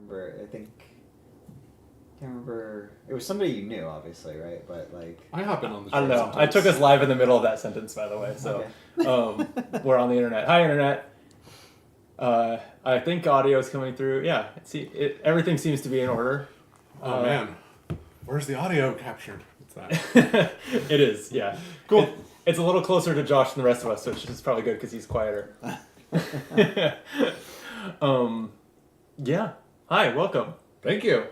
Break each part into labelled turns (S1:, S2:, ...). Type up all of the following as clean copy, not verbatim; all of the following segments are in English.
S1: remember. Can't remember. It was somebody you knew, obviously, right? But like,
S2: I hop in on the show.
S3: I don't know.
S2: Sometimes.
S3: I took us live in the middle of that sentence, by the way. So we're on the internet. Hi, internet. I think audio is coming through. Yeah, everything seems to be in order.
S2: Oh man, where's the audio captured? What's that?
S3: It is. Yeah.
S2: Cool.
S3: It's a little closer to Josh than the rest of us, which is probably good because he's quieter. Yeah. Hi. Welcome.
S2: Thank you.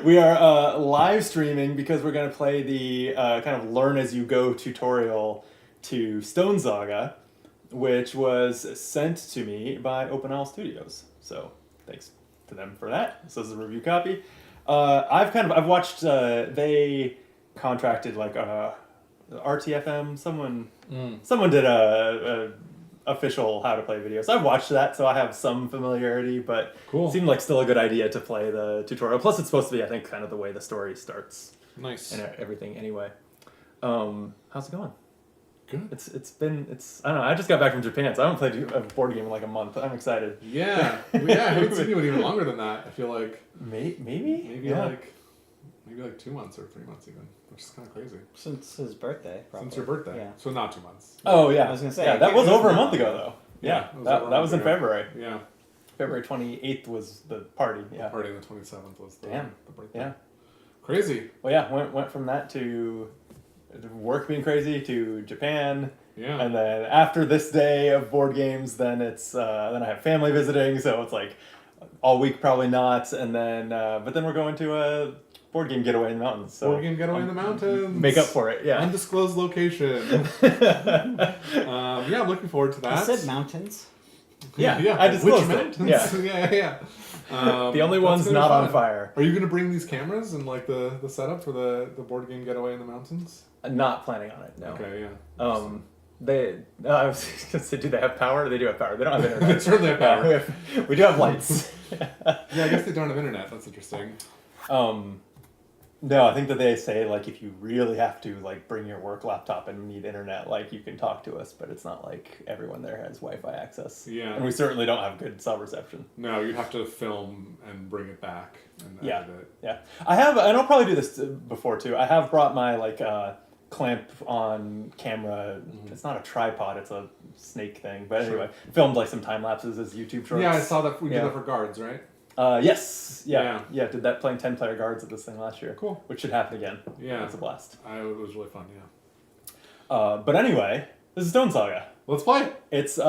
S3: We are live streaming because we're going to play the kind of learn as you go tutorial to Stonesaga, which was sent to me by Open Owl Studios. So thanks to them for that. So this is a review copy. I've watched. They contracted like RTFM. Someone did a official how to play video. So I've watched that, so I have some familiarity, but
S2: Cool.
S3: It seemed like still a good idea to play the tutorial. Plus it's supposed to be, I think, kind of the way the story starts.
S2: Nice.
S3: And everything anyway. How's it going?
S2: Good.
S3: I don't know, I just got back from Japan, so I haven't played a board game in like a month. I'm excited.
S2: Yeah. I haven't seen you in even longer than that. I feel like
S3: Maybe?
S2: maybe
S3: Yeah.
S2: like 2 months or 3 months even, which is kind of crazy.
S1: since his birthday, probably.
S2: Since your birthday.
S1: Yeah.
S2: So not 2 months.
S3: Oh yeah.
S1: I was gonna say,
S3: yeah, that was
S1: it
S3: over a
S1: was
S3: month
S1: not-
S3: ago though. Yeah,
S2: it was over a
S3: that
S2: month
S3: was in
S2: ago.
S3: February.
S2: Yeah.
S3: February 28th was the party. Yeah.
S2: Party on the 27th was the birthday.
S3: Yeah.
S2: Crazy.
S3: Well, yeah, went from that to work being crazy to Japan,
S2: Yeah.
S3: and then after this day of board games, then it's then I have family visiting, so it's like all week probably not, and then but then we're going to a board game getaway in the mountains. So
S2: Board game getaway in the mountains.
S3: make up for it. Yeah.
S2: Undisclosed location. I'm looking forward to that.
S1: I said mountains.
S3: Yeah, I disclosed
S2: Which
S3: it.
S2: mountains?
S3: Yeah.
S2: yeah.
S3: The only
S2: that's
S3: one's
S2: gonna be
S3: not on
S2: fun.
S3: fire.
S2: Are you going to bring these cameras and like the setup for the board game getaway in the mountains?
S3: Not planning on it. No.
S2: Okay, yeah.
S3: I was gonna say, do they have power? They do have power. They don't have internet.
S2: They certainly have power.
S3: We do have lights.
S2: Yeah, I guess they don't have internet. That's interesting.
S3: No, I think that they say like if you really have to like bring your work laptop and need internet, like you can talk to us, but it's not like everyone there has Wi-Fi access.
S2: Yeah.
S3: And we certainly don't have good cell reception.
S2: No, you have to film and bring it back and
S3: Yeah.
S2: edit it.
S3: Yeah. I have, and I'll probably do this before too. I have brought my like clamp on camera.
S2: Mm-hmm.
S3: It's not a tripod, it's a snake thing. But anyway, filmed like some time lapses as YouTube shorts.
S2: Yeah, I saw that. We did
S3: Yeah.
S2: that for guards, right?
S3: Yes. Yeah.
S2: Yeah.
S3: Did that playing 10-player guards at this thing last year.
S2: Cool.
S3: Which should happen again.
S2: Yeah.
S3: It's a blast.
S2: It was really fun, yeah.
S3: But anyway, this is Stonesaga.
S2: Let's play.
S3: It's it's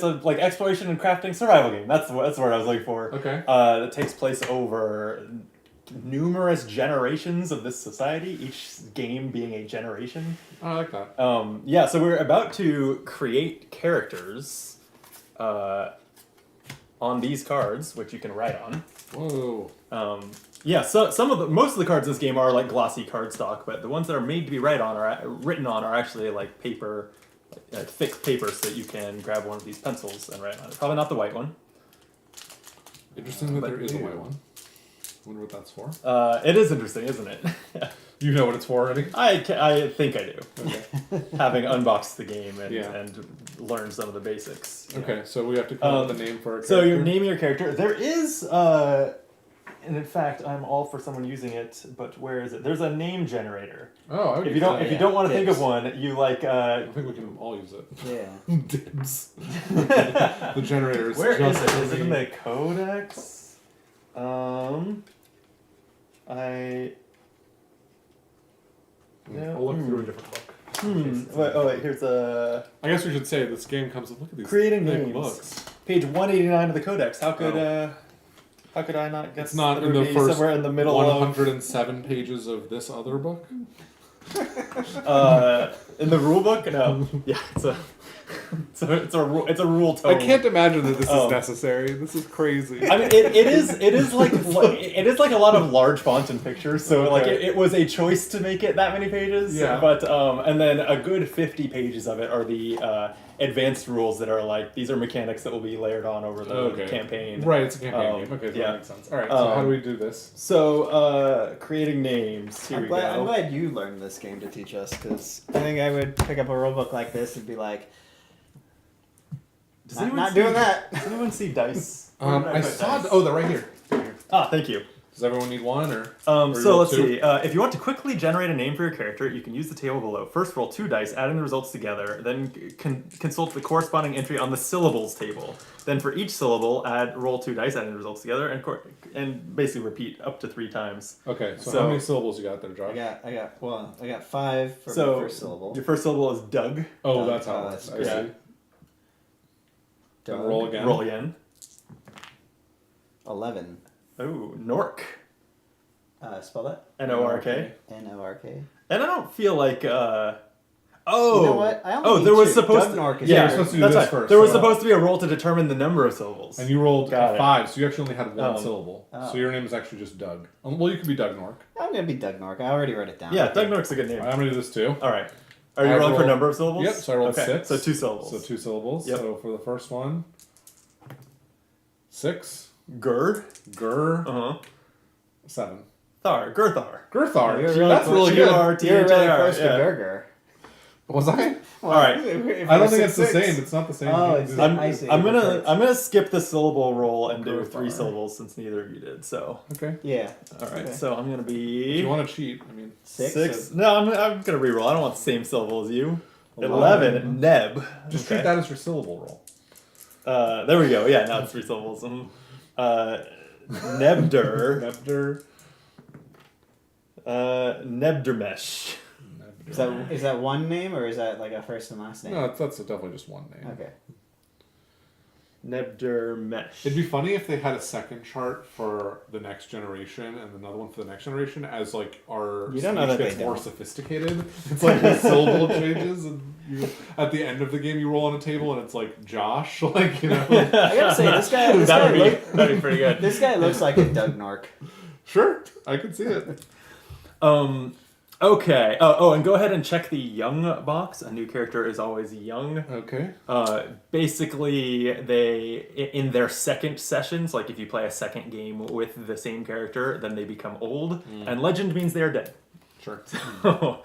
S3: a like exploration and crafting survival game. That's the word I was looking for.
S2: Okay.
S3: That takes place over numerous generations of this society, each game being a generation.
S2: I like that.
S3: So we're about to create characters on these cards, which you can write on.
S2: Whoa.
S3: So most of the cards in this game are like glossy cardstock, but the ones that are made to be written on are actually like paper, like thick paper, so that you can grab one of these pencils and write on it. Probably not the white one.
S2: Interesting that
S3: but
S2: there is a
S3: you-
S2: white one. Wonder what that's for.
S3: It is interesting, isn't it?
S2: You know what it's for already?
S3: I think I do.
S2: Okay.
S3: Having unboxed the game and,
S2: Yeah.
S3: and learned some of the basics. you know.
S2: Okay, so we have to come up with a name for our
S3: So
S2: character.
S3: you're naming your character. There is, and in fact, I'm all for someone using it. But where is it? There's a name generator.
S2: Oh, I would
S3: If you
S2: use
S3: don't,
S2: that.
S3: if you don't want to think of
S1: Dibs.
S3: one, you like.
S2: I think we can all use it.
S1: Yeah.
S2: Dibs. The generator is
S3: Where is
S2: just
S3: it?
S2: for
S3: Is it in
S2: me.
S3: the codex? No.
S2: I'll look through a different book.
S3: Wait, here's a
S2: I guess we should say this game comes with, look at these
S3: creating
S2: thick
S3: names.
S2: books.
S3: Page 189 of the codex. How could I not guess?
S2: It's not
S3: that it
S2: in
S3: would
S2: the
S3: be
S2: first
S3: somewhere in the middle
S2: 107 pages of this other book.
S3: in the rule book. No, yeah, it's a rule tome.
S2: I can't imagine that this
S3: Oh.
S2: is necessary. This is crazy.
S3: I mean, it is like a lot of large font and pictures. So like
S2: Okay.
S3: it was a choice to make it that many pages.
S2: Yeah.
S3: But and then a good 50 pages of it are the advanced rules that are like these are mechanics that will be layered on over the campaign.
S2: Right, it's a campaign
S3: Um,
S2: game. Okay, so
S3: yeah.
S2: that makes sense. All right, so how do
S3: Um,
S2: we do this?
S3: So creating names. Here
S1: I'm
S3: we
S1: glad,
S3: go.
S1: I'm glad you learned this game to teach us, because I think I would pick up a rule book like this and be like, Not doing that.
S3: Does anyone see dice? Where did
S2: I
S3: put
S2: saw.
S3: dice?
S2: Oh, they're right here. Right here.
S3: Ah, thank you.
S2: Does everyone need one or?
S3: So
S2: you roll
S3: let's
S2: two?
S3: see. If you want to quickly generate a name for your character, you can use the table below. First, roll 2 dice, adding the results together. Then consult the corresponding entry on the syllables table. Then for each syllable, roll 2 dice, adding the results together, and basically repeat up to 3 times.
S2: Okay, so
S3: So-
S2: how many syllables you got there, Josh?
S1: I got 5 for
S3: So
S1: my first syllable.
S3: your first syllable is Doug.
S2: Oh, that's how it
S1: that's
S2: works. I
S1: great.
S2: see.
S1: Doug.
S2: Then roll again.
S3: Roll again.
S1: 11.
S3: Oh, Nork.
S1: Spell that.
S3: N-O-R-K.
S1: N-O-R-K.
S3: And I don't feel like.
S1: You know what? I only
S3: there
S1: need
S3: was
S1: 2.
S3: supposed
S1: Doug
S3: to.
S1: Nork is
S3: Yeah,
S2: you're supposed to do
S3: that's
S2: this
S3: right.
S2: first,
S3: There was
S2: so-
S3: supposed to be a roll to determine the number of syllables.
S2: And you rolled
S3: Got it.
S2: 5, so you actually only had one
S3: Oh.
S2: syllable.
S1: Oh.
S2: So your name is actually just Doug. Well, you could be Doug Nork.
S1: I'm gonna be Doug Nork. I already wrote it down.
S3: Yeah, Doug Nork's a good name.
S2: I'm gonna do this too.
S3: All right. Are you
S2: I
S3: rolling for
S2: rolled-
S3: number of syllables?
S2: Yep. So I rolled
S3: okay.
S2: 6.
S3: So 2 syllables.
S2: So 2 syllables.
S3: Yep.
S2: So for the first one, 6.
S3: Gur.
S2: Gur.
S3: Uh huh.
S2: 7.
S3: Thar. Gurthar.
S2: Gurthar.
S1: You're really
S2: That's
S1: close.
S2: really
S1: You're
S2: good.
S3: G-R-T-H-A-R.
S1: really close
S3: yeah.
S1: to Gerger.
S2: Was I?
S1: Well,
S3: All right.
S1: if
S2: I don't
S1: you're
S2: think it's the
S1: 6'6".
S2: same. It's not the same.
S1: Oh,
S2: You
S1: it's
S2: do-
S1: not-
S3: I'm,
S1: I see.
S3: I'm gonna skip the syllable roll and do
S2: Gurthar.
S3: 3 syllables since neither of you did. So
S2: Okay.
S1: Yeah.
S3: all right.
S1: Okay.
S3: So I'm gonna
S2: If
S3: be
S2: you want to cheat, I mean.
S1: 6.
S3: No, I'm gonna reroll. I don't want the same syllable as you.
S2: 11.
S3: 11. Neb.
S2: Just
S3: Okay.
S2: treat that as your syllable roll.
S3: There we go. Yeah, now it's 3 syllables. Nebder.
S2: Nebder.
S3: Nebdermesh.
S1: Is that one name or is that like a first and last name?
S2: No, that's definitely just one name.
S1: Okay.
S3: Nebdermesh.
S2: It'd be funny if they had a second chart for the next generation and another one for the next generation as like our
S1: You don't know
S2: speech
S1: that
S2: gets
S1: they
S2: more
S1: don't.
S2: sophisticated. It's like the syllable changes and you at the end of the game you roll on a table and it's like Josh, like, you know.
S1: I gotta say this guy.
S3: That'd be pretty good.
S1: This guy looks like a Doug Nork.
S2: Sure, I could see it.
S3: Okay. Oh, and go ahead and check the young box. A new character is always young.
S2: Okay.
S3: Basically, in their second sessions, like if you play a second game with the same character, then they become old, and legend means they are dead.
S2: Sure.
S3: So,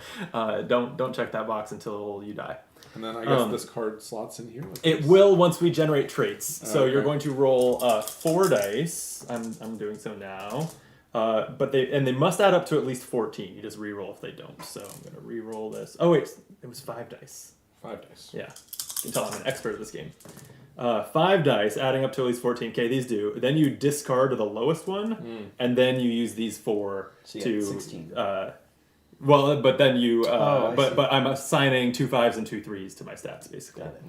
S3: don't check that box until you die.
S2: And then I guess this card slots in here. Like
S3: It
S2: this.
S3: will once we generate traits. So
S2: Okay.
S3: you're going to roll 4 dice. I'm doing so now. But they must add up to at least 14. You just re-roll if they don't. So I'm gonna re-roll this. Oh wait, it was 5 dice.
S2: 5 dice.
S3: Yeah, you can tell I'm an expert at this game. 5 dice, adding up to at least 14. Okay, these do. Then you discard the lowest one, and then you use these 4
S1: So you
S3: to.
S1: got 16.
S3: But then you.
S1: I see.
S3: But I'm assigning 2 5s and 2 3s to my stats basically.
S1: Got it.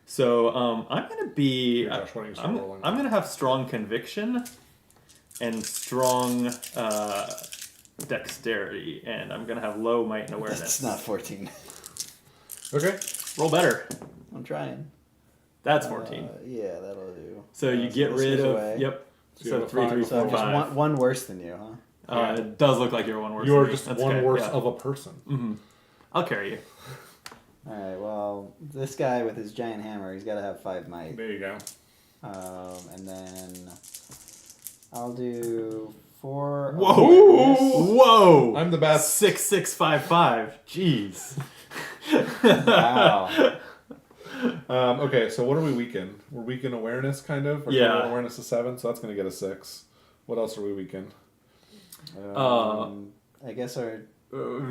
S3: So I'm gonna be.
S2: Here, Josh, why don't you start rolling?
S3: I'm gonna have strong conviction, and strong dexterity, and I'm gonna have low might and awareness.
S1: That's not 14.
S2: Okay.
S3: Roll better.
S1: I'm trying.
S3: That's 14.
S1: Yeah, that'll do.
S3: So you get
S1: we'll
S3: rid
S1: switch
S3: of.
S1: away.
S3: Yep.
S2: So you
S3: So
S2: have a
S3: 3
S2: five.
S3: 3
S1: So
S3: 4
S1: just
S3: 5.
S1: one worse than you, huh?
S2: Yeah.
S3: It does look like you're one worse.
S2: You are
S3: than me.
S2: just
S3: That's
S2: one
S3: okay,
S2: worse
S3: yeah.
S2: of a person.
S3: I'll carry you.
S1: Alright, well, this guy with his giant hammer, he's got to have 5 might.
S2: There you go.
S1: And then I'll do 4.
S3: Whoa!
S1: awareness.
S3: Whoa!
S2: I'm the best.
S3: 6655. Jeez.
S1: Wow.
S2: Okay, so what are we weak in? We're weak in awareness, kind of. Our
S3: Yeah.
S2: total awareness is 7, so that's going to get a 6. What else are we weak in?
S1: I guess our.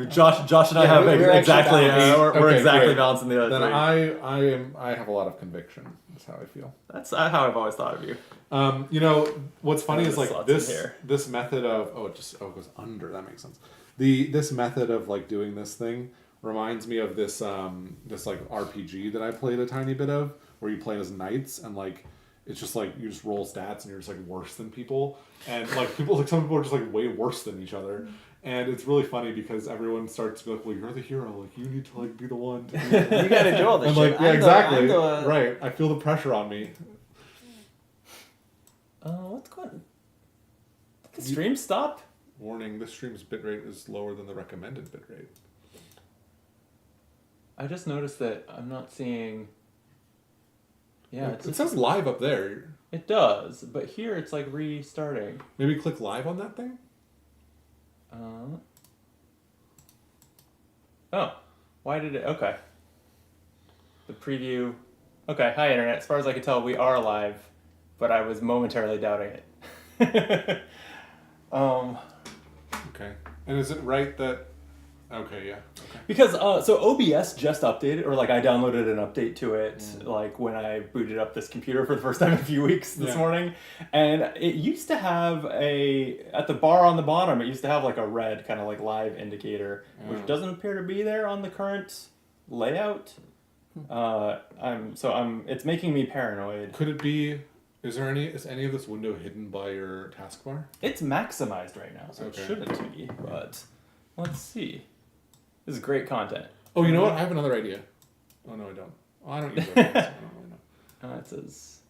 S3: Josh and I
S1: Yeah,
S3: have
S1: we're actually
S3: exactly
S1: balanced.
S3: we're
S2: Okay,
S3: exactly
S2: great.
S3: balancing the other
S2: Then
S3: three.
S2: I have a lot of conviction. That's how I feel.
S3: That's how I've always thought of you.
S2: You know what's funny
S3: Oh,
S2: is
S3: the
S2: like
S3: slots in
S2: this
S3: here.
S2: this method of it goes under. That makes sense. This method of like doing this thing reminds me of this this like RPG that I played a tiny bit of, where you play as knights and like it's just like you just roll stats and you're just like worse than people, and like some people are just like way worse than each other. And it's really funny because everyone starts to be like, well, you're the hero. Like, you need to, like, be the one to do it.
S1: You gotta do all this
S2: I'm
S1: shit.
S2: like, yeah,
S1: I'm
S2: exactly.
S1: the-
S2: Right. I feel the pressure on me.
S3: What's going on? Did the stream stop?
S2: Warning, this stream's bitrate is lower than the recommended bitrate.
S3: I just noticed that I'm not seeing. Yeah,
S2: It says live up there.
S3: it does, but here it's like restarting.
S2: Maybe click live on that thing?
S3: Oh, why did it? Okay. The preview. Okay, hi internet. As far as I can tell, we are live, but I was momentarily doubting it.
S2: Okay. And is it right that? Okay, yeah. Okay.
S3: Because so OBS just updated, or like I downloaded an update to it, like when I booted up this computer for the first time in a few weeks this morning, and it used to have at the bar on the bottom, it used to have like a red kind of like live indicator, which doesn't appear to be there on the current layout. It's making me paranoid.
S2: Could it be? Is any of this window hidden by your taskbar?
S3: It's maximized right now, so
S2: Okay.
S3: it shouldn't be. But let's see. This is great content.
S2: Oh, you know what? I have another idea. Oh no, I don't. Oh, I don't use that. I don't really know.
S3: It says,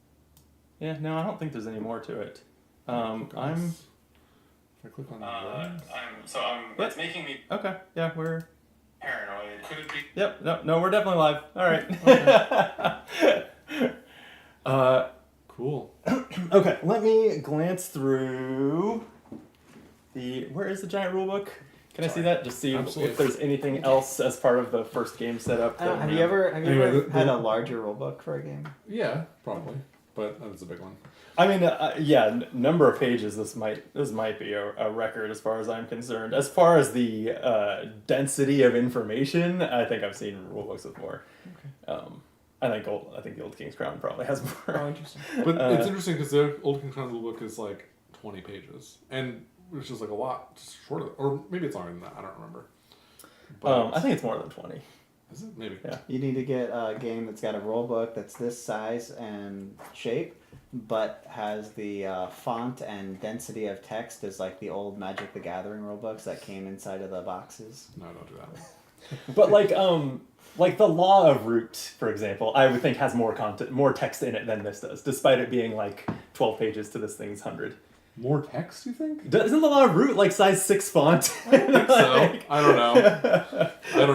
S3: yeah, no, I don't think there's any more to it.
S2: If I click on that.
S3: It's making me. Okay, yeah, we're
S2: Paranoid. Could it be?
S3: Yep, no, we're definitely live. All right.
S2: Cool.
S3: Okay, let me glance through where is the giant rulebook? Can I see that? Just see
S2: Absolutely.
S3: if there's anything else as part of the first game setup.
S1: Have you ever
S2: Anyway,
S1: had a larger rulebook for a game?
S2: Yeah, probably. But that's a big one.
S3: I mean, number of pages. This might be a record as far as I'm concerned. As far as the density of information, I think I've seen rulebooks with more. Okay. I think the Old King's Crown probably has more.
S2: Oh, interesting. But it's interesting because the Old King's Crown rulebook is like 20 pages, and it's just like a lot shorter, or maybe it's longer than that. I don't remember. But
S3: I think it's more than 20.
S2: Is it? Maybe.
S3: Yeah.
S1: You need to get a game that's got a rulebook that's this size and shape, but has the font and density of text as like the old Magic the Gathering rulebooks that came inside of the boxes.
S2: No, don't do that.
S3: But like the Law of Root, for example, I would think has more content, more text in it than this does, despite it being like 12 pages to this thing's 100.
S2: More text, you think?
S3: Isn't the Law of Root like size 6 font?
S2: I think so. I don't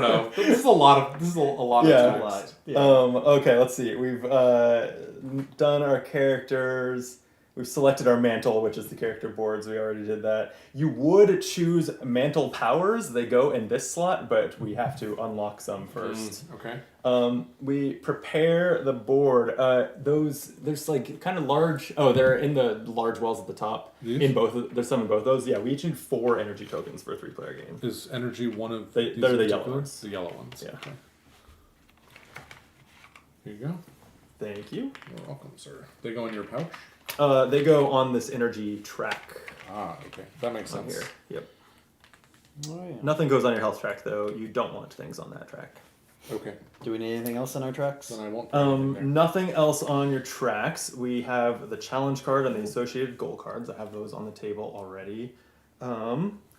S2: know. But this is a lot of text.
S1: Yeah.
S3: Okay, let's see. We've done our characters. We've selected our mantle, which is the character boards. We already did that. You would choose mantle powers. They go in this slot, but we have to unlock some first.
S2: Okay.
S3: We prepare the board. There's like kind of large. Oh, they're in the large wells at the top.
S2: These?
S3: There's some in both those. Yeah, we each need 4 energy tokens for a 3-player game.
S2: Is energy one of
S3: They're the yellow ones.
S2: The yellow ones.
S3: Yeah.
S2: Okay. Here you go.
S3: Thank you.
S2: You're welcome, sir. They go in your pouch?
S3: They go on this energy track
S2: Ah, okay. That makes
S3: on
S2: sense.
S3: here. Yep.
S1: Oh, yeah.
S3: Nothing goes on your health track though. You don't want things on that track.
S2: Okay.
S1: Do we need anything else in our trucks?
S2: Then I won't put anything there.
S3: Nothing else on your tracks. We have the challenge card and the associated goal cards. I have those on the table already.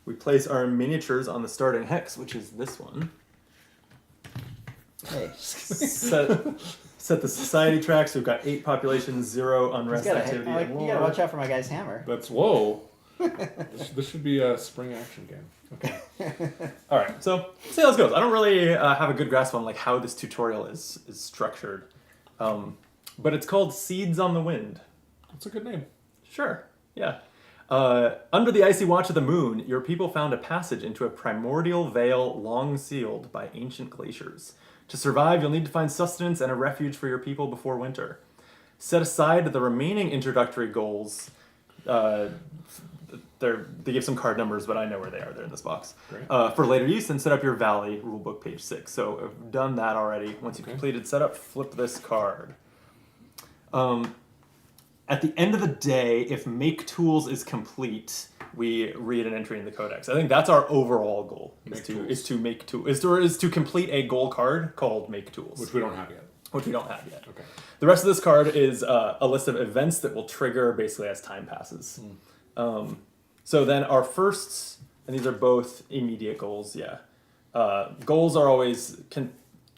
S3: We place our miniatures on the starting hex, which is this one.
S1: Hey.
S3: Set the society tracks. We've got 8 populations, 0 unrest activity.
S1: You gotta watch out for my guy's hammer.
S2: That's whoa. This should be a spring action game. Okay.
S3: All right, so see how this goes. I don't really have a good grasp on like how this tutorial is structured, but it's called Seeds on the Wind.
S2: That's a good name.
S3: Sure, yeah. Under the icy watch of the moon, your people found a passage into a primordial veil long sealed by ancient glaciers. To survive, you'll need to find sustenance and a refuge for your people before winter. Set aside the remaining introductory goals. They give some card numbers, but I know where they are. They're in this box.
S2: Great.
S3: For later use, and set up your Valley rulebook, page 6. So I've done that already. Once you've completed setup, flip this card. At the end of the day, if Make Tools is complete, we read an entry in the codex. I think that's our overall goal. Is to complete a goal card called Make Tools,
S2: Which we don't have yet.
S3: Okay. The rest of this card is a list of events that will trigger basically as time passes. So then our first, and these are both immediate goals. Yeah, goals are can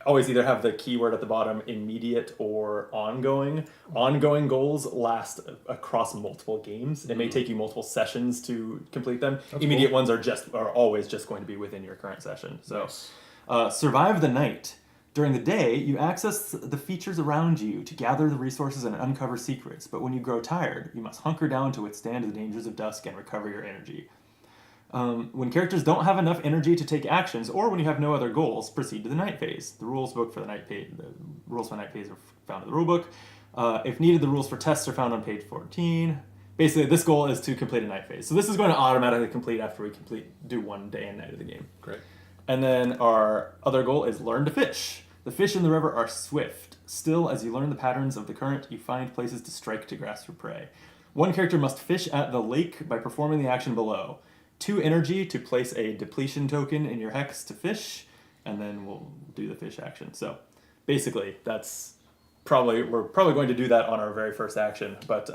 S3: always either have the keyword at the bottom, immediate or ongoing. Ongoing goals last across multiple games. It may take you multiple sessions to complete them.
S2: That's
S3: Immediate
S2: cool.
S3: ones are always just going to be within your current session. So,
S2: Nice.
S3: survive the night. During the day, you access the features around you to gather the resources and uncover secrets. But when you grow tired, you must hunker down to withstand the dangers of dusk and recover your energy. When characters don't have enough energy to take actions, or when you have no other goals, proceed to the night phase. The rules book for the night phase. The rules for the night phase are found in the rulebook. If needed, the rules for tests are found on page 14. Basically, this goal is to complete a night phase. So this is going to automatically complete after we do one day and night of the game.
S2: Great.
S3: And then our other goal is learn to fish. The fish in the river are swift. Still, as you learn the patterns of the current, you find places to strike to grasp for prey. One character must fish at the lake by performing the action below. 2 energy to place a depletion token in your hex to fish, and then we'll do the fish action. So basically, we're probably going to do that on our very first action, but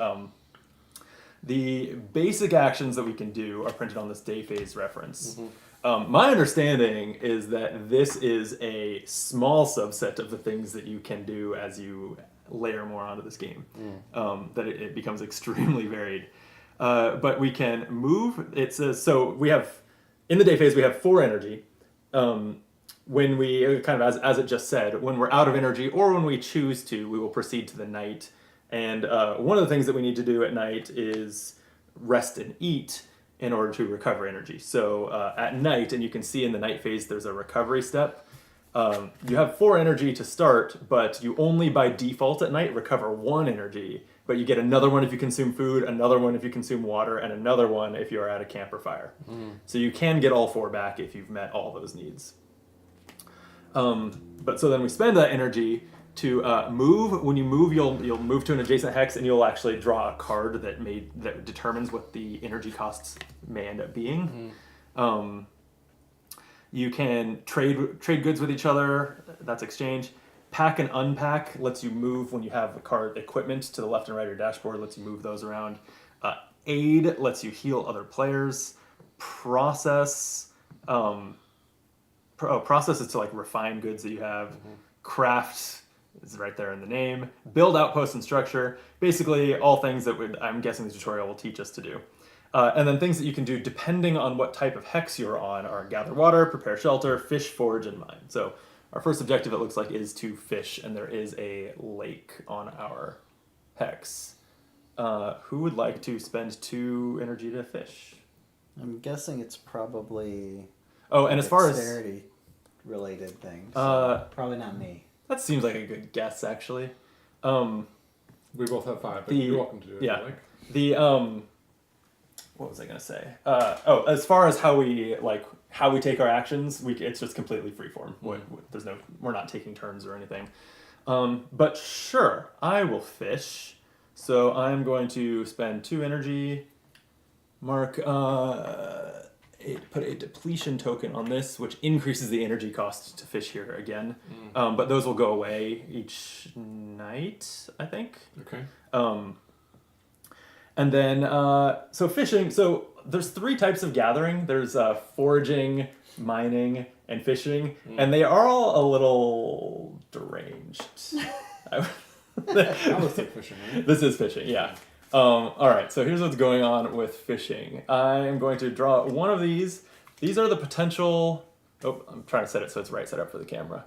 S3: the basic actions that we can do are printed on this day phase reference. My understanding is that this is a small subset of the things that you can do as you layer more onto this game. That it becomes extremely varied. But we can move. It says, so we have, in the day phase, we have 4 energy. When we, kind of as it just said, when we're out of energy or when we choose to, we will proceed to the night. And one of the things that we need to do at night is rest and eat in order to recover energy. So at night, and you can see in the night phase, there's a recovery step. You have 4 energy to start, but you only by default at night recover 1 energy. But you get another one if you consume food, another one if you consume water, and another one if you are at a camp or fire. So you can get all 4 back if you've met all those needs. But so then we spend that energy to move. When you move, you'll move to an adjacent hex, and you'll actually draw a card that determines what the energy costs may end up being. You can trade goods with each other. That's exchange. Pack and unpack lets you move when you have a card equipment to the left and right of your dashboard, lets you move those around. Aid lets you heal other players. Process, process is to like refine goods that you have. Craft is right there in the name. Build outposts and structure. Basically all things that I'm guessing the tutorial will teach us to do. And then things that you can do depending on what type of hex you're on are gather water, prepare shelter, fish, forage, and mine. So our first objective, it looks like, is to fish, and there is a lake on our hex. Who would like to spend 2 energy to fish?
S1: I'm guessing it's probably
S3: Oh, and as far as
S1: dexterity related things. So probably not me.
S3: that seems like a good guess, actually.
S2: We both have 5, but you're welcome to do it.
S3: Yeah.
S2: If you like.
S3: The what was I gonna say? As far as how we take our actions, it's just completely freeform. We're not taking turns or anything. But sure, I will fish. So I'm going to spend 2 energy. Mark, put a depletion token on this, which increases the energy cost to fish here again. But those will go away each night, I think.
S2: Okay.
S3: And then, so fishing, so there's 3 types of gathering. There's foraging, mining, and fishing, and they are all a little deranged.
S2: I was fishing, right?
S3: This is fishing, yeah. All right, so here's what's going on with fishing. I am going to draw one of these. These are the potential... Oh, I'm trying to set it so it's right set up for the camera.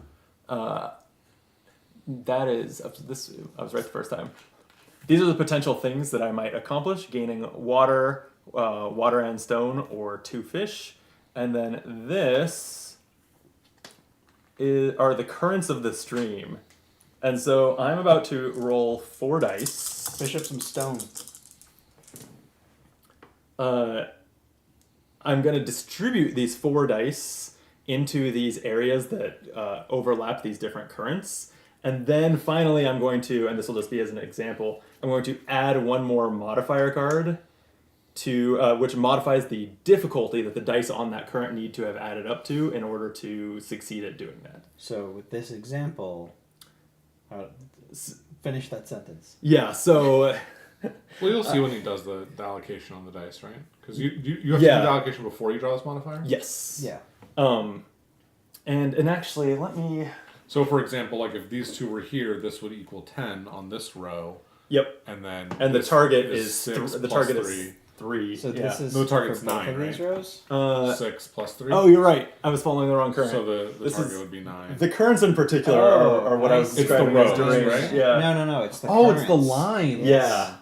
S3: That is up to this... I was right the first time. These are the potential things that I might accomplish: gaining water, water and stone, or 2 fish. And then this are the currents of the stream. And so I'm about to roll 4 dice.
S1: Fish up some stone.
S3: I'm going to distribute these 4 dice into these areas that overlap these different currents. And then finally I'm going to, and this will just be as an example, I'm going to add 1 more modifier card to which modifies the difficulty that the dice on that current need to have added up to in order to succeed at doing that.
S1: So with this example, finish that sentence.
S3: Yeah, so...
S2: Well, you'll see when he does the allocation on the dice, right? Because you have to do the allocation before you draw this modifier?
S3: Yes.
S1: Yeah.
S3: And actually, let me...
S2: So, for example, like if these 2 were here, this would equal 10 on this row.
S3: Yep.
S2: And then
S3: the target is
S2: 6
S3: the
S2: plus
S3: target
S2: 3.
S3: is 3.
S1: So this is
S2: No, target's
S1: for both
S2: 9,
S1: of these
S2: right?
S1: rows?
S2: 6 plus 3.
S3: Oh, you're right. I was following the wrong current.
S2: So the
S3: This
S2: target
S3: is-
S2: would be 9.
S3: The currents in particular are what I was
S2: It's the
S3: describing as
S2: rows,
S3: deranged.
S2: right?
S3: Yeah.
S1: No, it's the
S2: Oh, it's the
S1: currents.
S2: line.
S3: Yeah.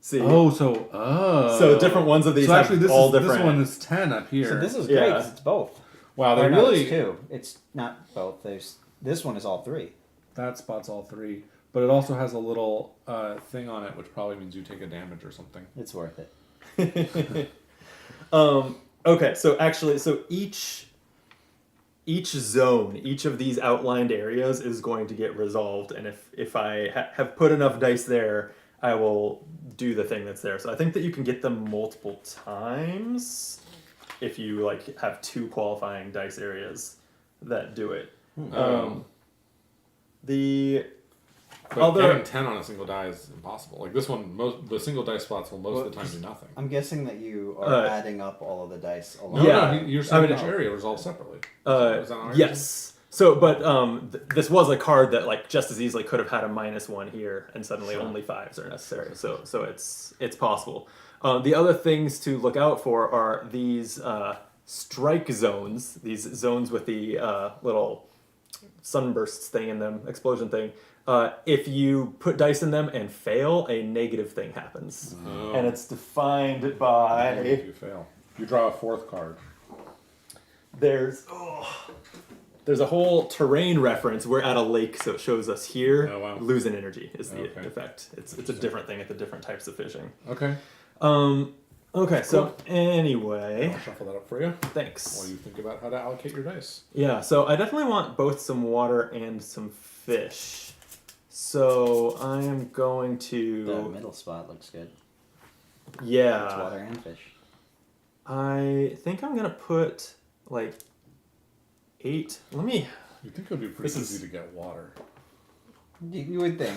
S3: See?
S2: So
S3: different ones of these
S2: So
S3: have
S2: actually, this
S3: all
S2: is
S3: different.
S2: this one is 10 up here.
S1: So this is
S3: Yeah.
S1: great 'cause it's both.
S2: Wow, they
S1: Or no,
S2: really
S1: it's two. It's not both. There's this one is all three.
S2: that spot's all three, but it also has a little thing on it, which probably means you take a damage or something.
S1: It's worth it.
S3: Okay, so actually, each zone, each of these outlined areas is going to get resolved, and if I have put enough dice there, I will do the thing that's there. So I think that you can get them multiple times if you like have 2 qualifying dice areas that do it. The
S2: But
S3: other
S2: getting 10 on a single die is impossible. Like this one, the single dice spots will most of the time do nothing.
S1: I'm guessing that you are adding up all of the dice along.
S3: Yeah.
S2: You're saying each
S1: oh.
S2: area resolves separately. Is that how you're
S3: yes. So, but this was a card that like just as easily could have had a -1 here, and suddenly only 5s are necessary. So it's possible. The other things to look out for are these strike zones. These zones with the little sunbursts thing in them, explosion thing. If you put dice in them and fail, a negative thing happens, and it's defined by
S2: If you fail, you draw a 4th card.
S3: there's a whole terrain reference. We're at a lake, so it shows us here.
S2: Oh, wow.
S3: Losing energy is the
S2: Okay.
S3: effect. It's a different thing at the different types of fishing.
S2: Okay.
S3: Okay, so anyway,
S2: I'll shuffle that up for you
S3: thanks.
S2: while you think about how to allocate your dice.
S3: Yeah, so I definitely want both some water and some fish. So I am going
S1: The
S3: to
S1: middle spot looks good. It's
S3: yeah.
S1: water and fish.
S3: I think I'm gonna put like 8. Let me.
S2: You think it would be pretty
S3: This
S2: easy
S3: is-
S2: to get water.
S1: You would think.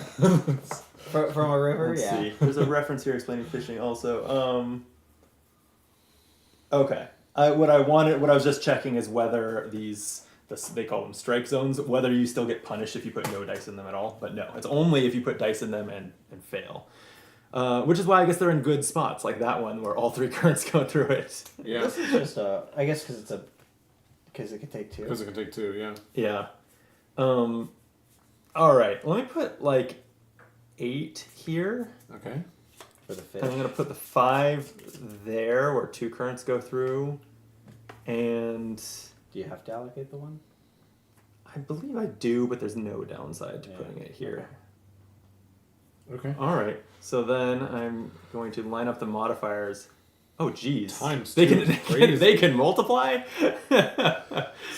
S1: From a river,
S3: Let's
S1: yeah.
S3: see. There's a reference here explaining fishing also. Okay. What I was just checking is whether they call them strike zones, whether you still get punished if you put no dice in them at all. But no, it's only if you put dice in them and fail. Which is why I guess they're in good spots, like that one where all 3 currents go through it.
S2: Yeah.
S1: This is just I guess because it could take 2.
S2: Because it can take 2, yeah.
S3: Yeah. All right. Let me put like 8 here.
S2: Okay.
S1: For the fish.
S3: I'm gonna put the 5 there where 2 currents go through, and
S1: Do you have to allocate the one?
S3: I believe I do, but there's no downside to
S1: Yeah.
S3: putting it here.
S2: Okay.
S3: All right. So then I'm going to line up the modifiers. Oh, geez.
S2: Times
S3: they
S2: 2
S3: can,
S2: is
S3: they
S2: crazy.
S3: can they can multiply.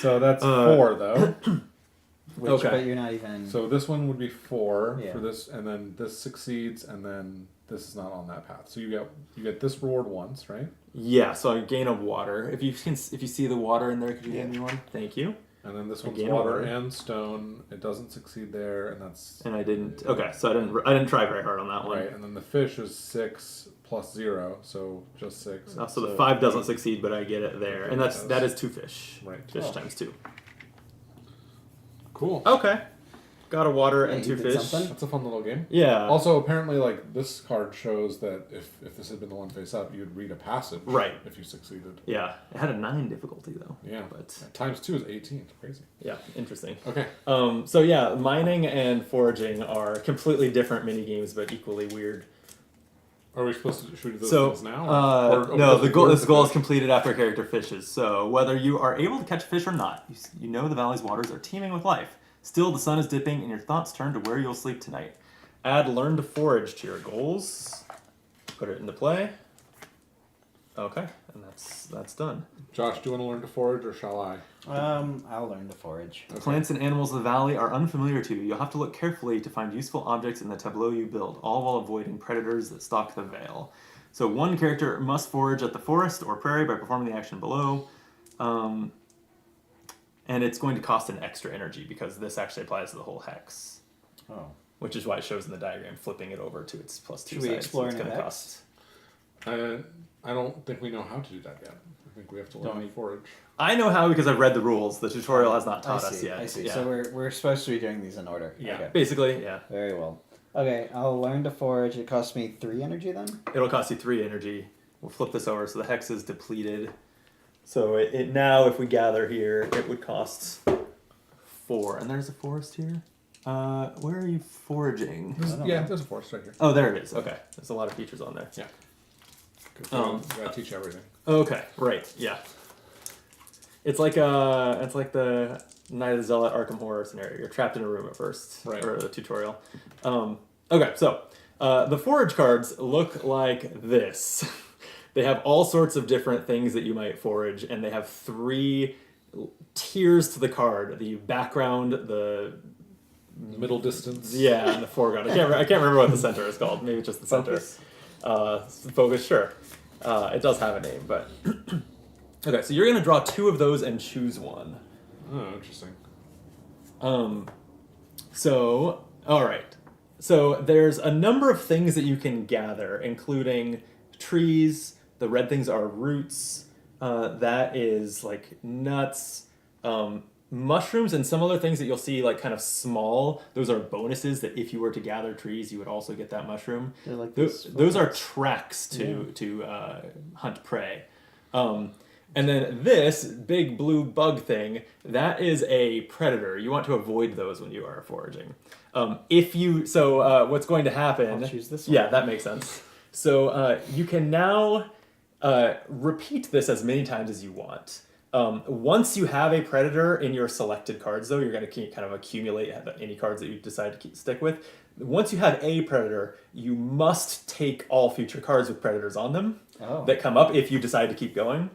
S2: So that's 4 though.
S1: Which,
S3: Okay.
S1: But you're not even.
S2: So this one would be 4
S1: Yeah.
S2: for this, and then this succeeds, and then this is not on that path. So you get this reward once, right?
S3: Yeah. So I gain a water. If you see the water in there, could you hand me one? Thank you.
S2: And then this
S3: I
S2: one's
S3: gain
S2: water
S3: water.
S2: and stone. It doesn't succeed there, and that's
S3: And I didn't. Okay. So I didn't try very hard on that one.
S2: right. And then the fish is 6 plus 0, so just 6.
S3: So the 5 doesn't succeed, but I get it there, and
S2: Yes.
S3: that is 2 fish.
S2: Right.
S3: Fish
S2: Oh.
S3: times 2.
S2: Cool.
S3: Okay. Got a water and
S1: you
S3: 2
S1: did
S3: fish.
S1: something?
S2: That's a fun little game.
S3: Yeah.
S2: Also, apparently, like this card shows that if this had been the one face up, you'd read a passage.
S3: Right.
S2: If you succeeded.
S3: Yeah. It had a 9 difficulty though.
S2: Yeah.
S3: But
S2: Times 2 is 18. It's crazy.
S3: yeah, interesting.
S2: Okay.
S3: So yeah, mining and foraging are completely different mini games, but equally weird.
S2: Are we supposed to should we do those
S3: So
S2: things now?
S3: no,
S2: because
S3: the goal
S2: we're
S3: this goal is
S2: fish?
S3: completed after a character fishes. So whether you are able to catch fish or not, you know the valley's waters are teeming with life. Still, the sun is dipping, and your thoughts turn to where you'll sleep tonight. Add learn to forage to your goals. Put it into play. Okay, and that's done.
S2: Josh, do you want to learn to forage, or shall I?
S1: I'll learn to forage.
S2: Okay.
S3: Plants and animals of the valley are unfamiliar to you. You'll have to look carefully to find useful objects in the tableau you build, all while avoiding predators that stalk the vale. So one character must forage at the forest or prairie by performing the action below. And it's going to cost an extra energy because this actually applies to the whole hex.
S1: Oh.
S3: Which is why it shows in the diagram, flipping it over to its +2
S1: Should we
S3: sides.
S1: explore
S3: It's
S1: new
S3: gonna
S1: hex?
S3: cost.
S2: I don't think we know how to do that yet. I think we have to learn
S1: Don't
S2: to
S1: we?
S2: forage.
S3: I know how because I've read the rules. The tutorial has not taught
S1: I
S3: us
S1: see,
S3: yet.
S1: I see.
S3: Yeah.
S1: So we're supposed to be doing these in order.
S2: Yeah.
S1: Okay.
S3: Basically, yeah.
S1: Very well. Okay, I'll learn to forage. It costs me 3 energy then?
S3: It'll cost you 3 energy. We'll flip this over so the hex is depleted. So it now, if we gather here, it would cost 4. And there's a forest here. Where are you foraging?
S2: There's a forest right here.
S3: Oh, there it is. Okay, there's a lot of features on there.
S2: Yeah. Gotta teach you everything.
S3: Okay, right, yeah. It's like the Night of the Zealot Arkham Horror scenario. You're trapped in a room at first,
S2: Right.
S3: or the tutorial. Okay, so the forage cards look like this. They have all sorts of different things that you might forage, and they have 3 tiers to the card: the background, the
S2: Middle distance.
S3: yeah, and the foreground. I can't remember what the center is called. Maybe it's just the center. Focus, sure. It does have a name, but okay. So you're gonna draw 2 of those and choose one.
S2: Oh, interesting.
S3: So all right. So there's a number of things that you can gather, including trees. The red things are roots. That is like nuts. Mushrooms and some other things that you'll see like kind of small. Those are bonuses that if you were to gather trees, you would also get that mushroom.
S1: They're like
S3: Those are tracks to hunt prey. And then this big blue bug thing, that is a predator. You want to avoid those when you are foraging. What's going to happen?
S1: I'll choose this one.
S3: Yeah, that makes sense. So you can now repeat this as many times as you want. Once you have a predator in your selected cards, though, you're going to kind of accumulate any cards that you decide to stick with. Once you have a predator, you must take all future cards with predators on them that come up if you decide to keep going.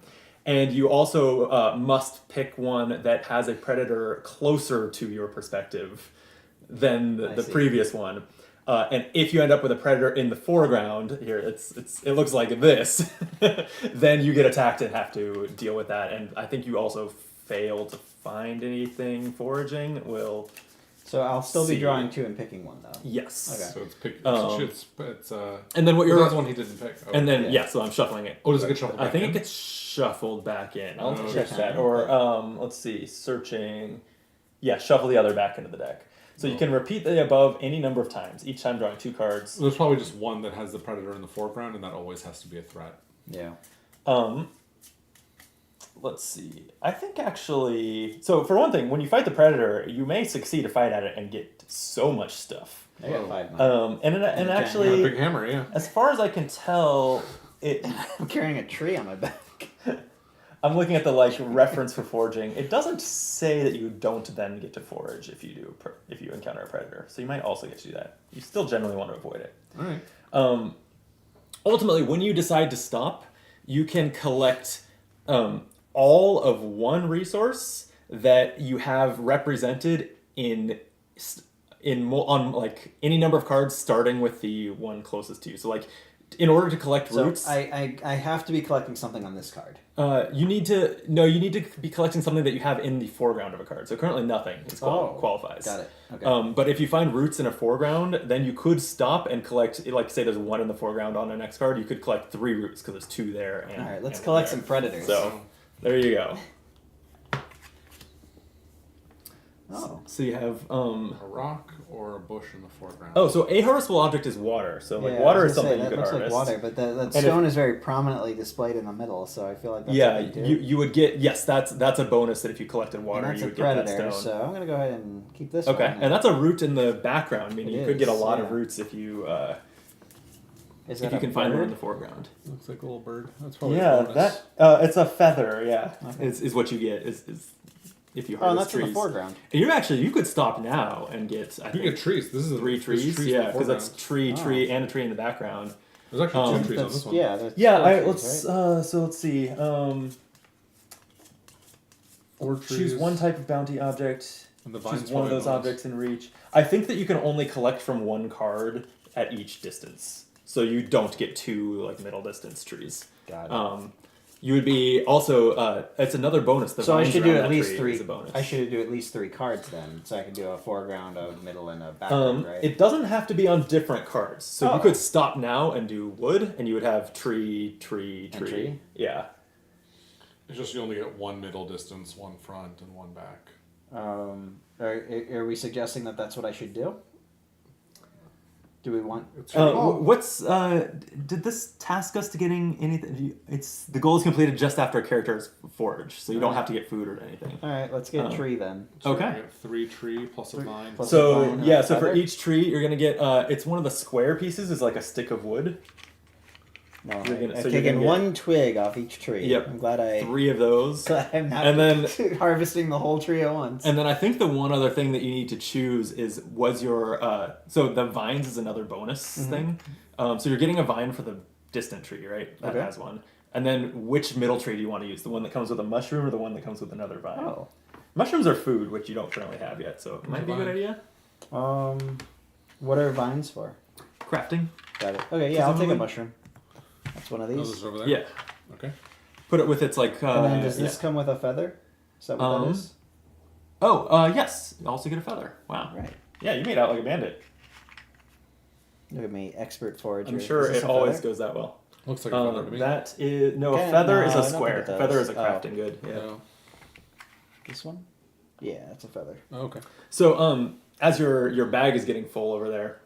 S3: And you also must pick one that has a predator closer to your perspective than the previous one. And if you end up with a predator in the foreground, here it looks like this, then you get attacked and have to deal with that. And I think you also fail to find anything foraging.
S1: So I'll still be drawing 2 and picking one though.
S3: Yes.
S1: Okay.
S2: So it's pick. It's
S3: and then what you're
S2: that's the one he didn't pick. Oh.
S3: and then so I'm shuffling it.
S2: Oh, does it get shuffled back
S3: I think
S2: in?
S3: it gets shuffled back in. I'll
S2: Oh,
S3: check
S1: okay.
S3: that. Or let's see, searching. Yeah, shuffle the other back into the deck. So you can repeat the above any number of times, each time drawing 2 cards.
S2: There's probably just one that has the predator in the foreground, and that always has to be a threat.
S1: Yeah.
S3: Let's see. I think actually. So for one thing, when you fight the predator, you may succeed to fight at it and get so much stuff.
S1: I got 5
S3: And
S1: now.
S3: and
S2: You got a
S3: actually,
S2: big hammer, yeah.
S3: as far as I can tell, it.
S1: I'm carrying a tree on my back.
S3: I'm looking at the reference for foraging. It doesn't say that you don't then get to forage if you encounter a predator. So you might also get to do that. You still generally want to avoid it.
S2: All right.
S3: Ultimately, when you decide to stop, you can collect all of one resource that you have represented on like any number of cards, starting with the one closest to you. So like, in order to collect roots,
S1: I have to be collecting something on this card.
S3: you need to be collecting something that you have in the foreground of a card. So currently nothing qualifies.
S1: Got it. Okay.
S3: But if you find roots in a foreground, then you could stop and collect. Like say there's 1 in the foreground on the next card, you could collect 3 roots because there's 2 there.
S1: All right, let's
S3: and
S1: collect
S3: there.
S1: some predators.
S3: So there you go.
S1: Oh.
S3: So you have
S2: A rock or a bush in the foreground.
S3: Oh, so a harvestable object is water. So like
S1: Yeah,
S3: water
S1: I
S3: is
S1: was gonna
S3: something
S1: say,
S3: you could
S1: that
S3: harvest.
S1: looks like water, but that stone is very prominently displayed in the middle, so I feel like that's
S3: Yeah,
S1: what I do.
S3: you would get that's a bonus that if you collected water,
S1: and that's
S3: you
S1: a
S3: would get that
S1: predator,
S3: stone.
S1: so I'm gonna go ahead and keep this
S3: Okay,
S1: one.
S3: and that's a root in the background, meaning
S1: It
S3: you could get a
S1: is,
S3: lot
S1: yeah.
S3: of roots if you
S1: Is
S3: if
S1: that
S3: you
S1: a
S3: can find one in
S1: bird?
S3: the foreground.
S2: Looks like a little bird. That's probably
S3: Yeah,
S2: a bonus.
S3: that it's a feather. Yeah,
S1: Okay.
S3: is what you get is if you
S1: Oh, and
S3: harvest
S1: that's in
S3: trees.
S1: the foreground.
S3: And you could stop now and get I
S2: You
S3: think
S2: get trees. This is
S3: 3
S2: there's
S3: trees.
S2: in the
S3: Yeah, because that's
S2: foreground.
S3: tree, and a tree in the background.
S2: There's actually 2 trees on
S1: That's,
S2: this one.
S1: yeah, that's
S3: Yeah,
S1: 4 trees,
S3: let's
S1: right?
S3: so let's see.
S2: 4 trees.
S3: Choose one type of bounty object.
S2: And the vine's
S3: Choose one of
S2: probably
S3: those
S2: bonus.
S3: objects in reach. I think that you can only collect from 1 card at each distance, so you don't get 2 like middle distance trees.
S1: Got it.
S3: You would be also. It's another bonus. The
S1: So I
S3: vines
S1: should
S3: around
S1: do
S3: that
S1: at least
S3: tree
S1: 3.
S3: is a bonus.
S1: I should do at least 3 cards then, so I can do a foreground, a middle, and a background, right?
S3: It doesn't have to be on different cards. So
S1: Oh.
S3: you could stop now and do wood, and you would have tree.
S1: And tree?
S3: Yeah.
S2: It's just you only get 1 middle distance, 1 front, and 1 back.
S1: Are we suggesting that that's what I should do? Do we want?
S2: It's your call.
S3: What's did this task us to getting anything? It's the goal is completed just after a character is forged, so you don't have to get food or anything.
S1: All right, let's get tree then.
S2: So
S3: Okay.
S2: we got 3 tree plus a vine.
S1: plus-
S3: So
S1: vine or
S3: yeah,
S1: a
S3: so for
S1: feather?
S3: each tree you're gonna get it's one of the square pieces is like a stick of wood.
S1: No,
S3: You're gonna-
S1: I've
S3: so you're
S1: taken
S3: gonna get-
S1: one twig off each tree.
S3: Yep.
S1: I'm glad I.
S3: 3 of those.
S1: I'm not
S3: And then-
S1: harvesting the whole tree at once.
S3: And then I think the one other thing that you need to choose was your so the vines is another bonus thing. So you're getting a vine for the distant tree, right? That
S1: Okay.
S3: has one. And then which middle tree do you want to use? The one that comes with a mushroom or the one that comes with another vine?
S1: Oh.
S3: Mushrooms are food, which you don't currently have yet, so it might be a good idea.
S1: What are vines for?
S3: Crafting.
S1: Got it. Okay, yeah, I'll take a
S3: Presumably.
S1: mushroom. That's one of
S2: Oh,
S1: these.
S2: this is over there?
S3: Yeah.
S2: Okay.
S3: Put it with its like.
S1: And then does
S3: yeah.
S1: this come with a feather? Is that what that is?
S3: Oh, yes. You also get a feather. Wow.
S1: Right.
S3: Yeah, you made out like a bandit.
S1: Look at me, expert forager.
S3: I'm sure
S1: Is this
S3: it
S1: a
S3: always
S1: feather?
S3: goes that well.
S2: Looks like a feather to me.
S3: That is no. A
S1: Okay,
S3: feather
S1: no,
S3: is
S1: I
S3: a
S1: don't think
S3: square.
S1: it does.
S3: Feather is a
S1: Oh.
S3: crafting good. Yeah.
S2: No.
S1: This one? Yeah, that's a feather.
S2: Oh, okay.
S3: So as your bag is getting full over there.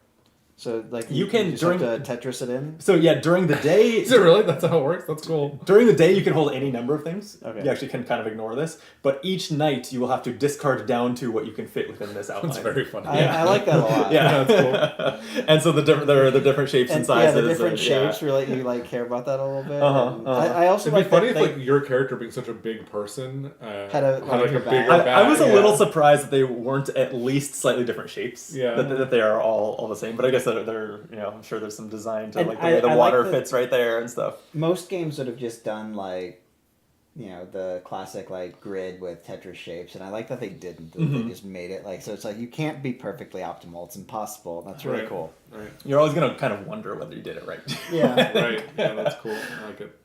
S1: So like
S3: You can
S1: just
S3: during-
S1: have to Tetris it in.
S3: So yeah, during the day.
S2: Is it really? That's how it works? That's cool.
S3: During the day, you can hold any number of things.
S1: Okay.
S3: You actually can kind of ignore this. But each night, you will have to discard down to what you can fit within this outline.
S2: That's very funny.
S1: I like that a lot.
S3: Yeah, that's cool. And so there are the different shapes and,
S1: And,
S3: sizes.
S1: yeah, the different
S3: and-
S1: shapes. Really, you like care about that a little bit.
S3: Uh-huh,
S1: and
S3: uh-huh.
S1: I also
S2: It'd be
S1: like
S2: funny
S1: that
S2: if
S1: they-
S2: like your character being such a big person
S1: Had a larger bag.
S3: I was a
S2: yeah.
S3: little surprised that they weren't at least slightly different shapes.
S2: Yeah.
S3: That they are all the same. But I guess they're I'm sure there's some design to
S1: And
S3: like the way the
S1: I like
S3: water
S1: that-
S3: fits right there and stuff.
S1: Most games would have just done like, the classic like grid with Tetris shapes, and I like that they didn't. That
S3: Mm-hmm.
S1: They just made it like so. It's like you can't be perfectly optimal. It's impossible. That's really
S2: Right.
S1: cool.
S2: Right.
S3: You're always gonna kind of wonder whether you did it right.
S1: Yeah.
S2: Right. Yeah, that's cool. I like it.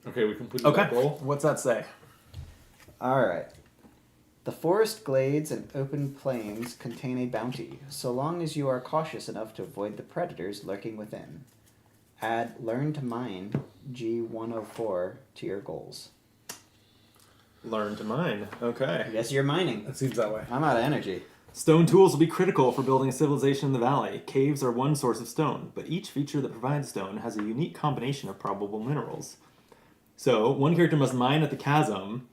S2: Okay, we completed
S3: Okay.
S2: that goal.
S3: What's that say?
S1: All right. The forest glades and open plains contain a bounty, so long as you are cautious enough to avoid the predators lurking within. Add Learn to Mine G104 to your goals.
S3: Learn to mine. Okay.
S1: I guess you're mining.
S2: It seems that way.
S1: I'm out of energy.
S3: Stone tools will be critical for building a civilization in the valley. Caves are one source of stone, but each feature that provides stone has a unique combination of probable minerals. So, one character must mine at the chasm.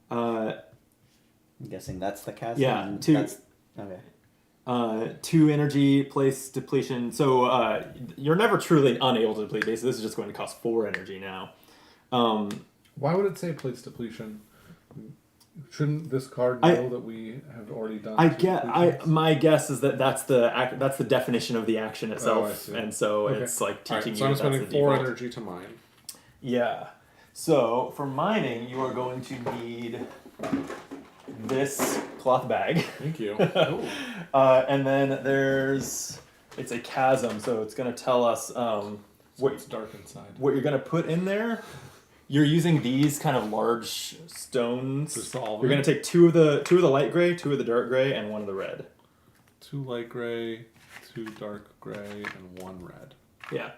S1: I'm guessing that's the chasm.
S3: Yeah,
S1: and
S3: two-
S1: That's, okay.
S3: 2 energy, place depletion. So, you're never truly unable to deplete. Basically, this is just going to cost 4 energy now.
S2: Why would it say place depletion? Shouldn't this card
S3: I-
S2: know that we have already done?
S3: I
S2: 2
S3: get.
S2: depletions?
S3: My guess is that that's the definition of the action itself,
S2: see.
S3: and so
S2: Okay.
S3: it's like
S2: All right,
S3: teaching
S2: so I'm
S3: you that's
S2: spending
S3: the
S2: 4
S3: default.
S2: energy to mine.
S3: Yeah. So for mining, you are going to need this cloth bag,
S2: Thank you.
S3: and then it's a chasm, so it's going to tell us
S2: So
S3: what
S2: it's dark inside.
S3: what you're going to put in there. You're using these kind of large stones.
S2: Just all of
S3: You're going
S2: them?
S3: to take two of the light gray, 2 of the dark gray, and 1 of the red.
S2: 2 light gray, 2 dark gray, and 1 red.
S3: Yeah.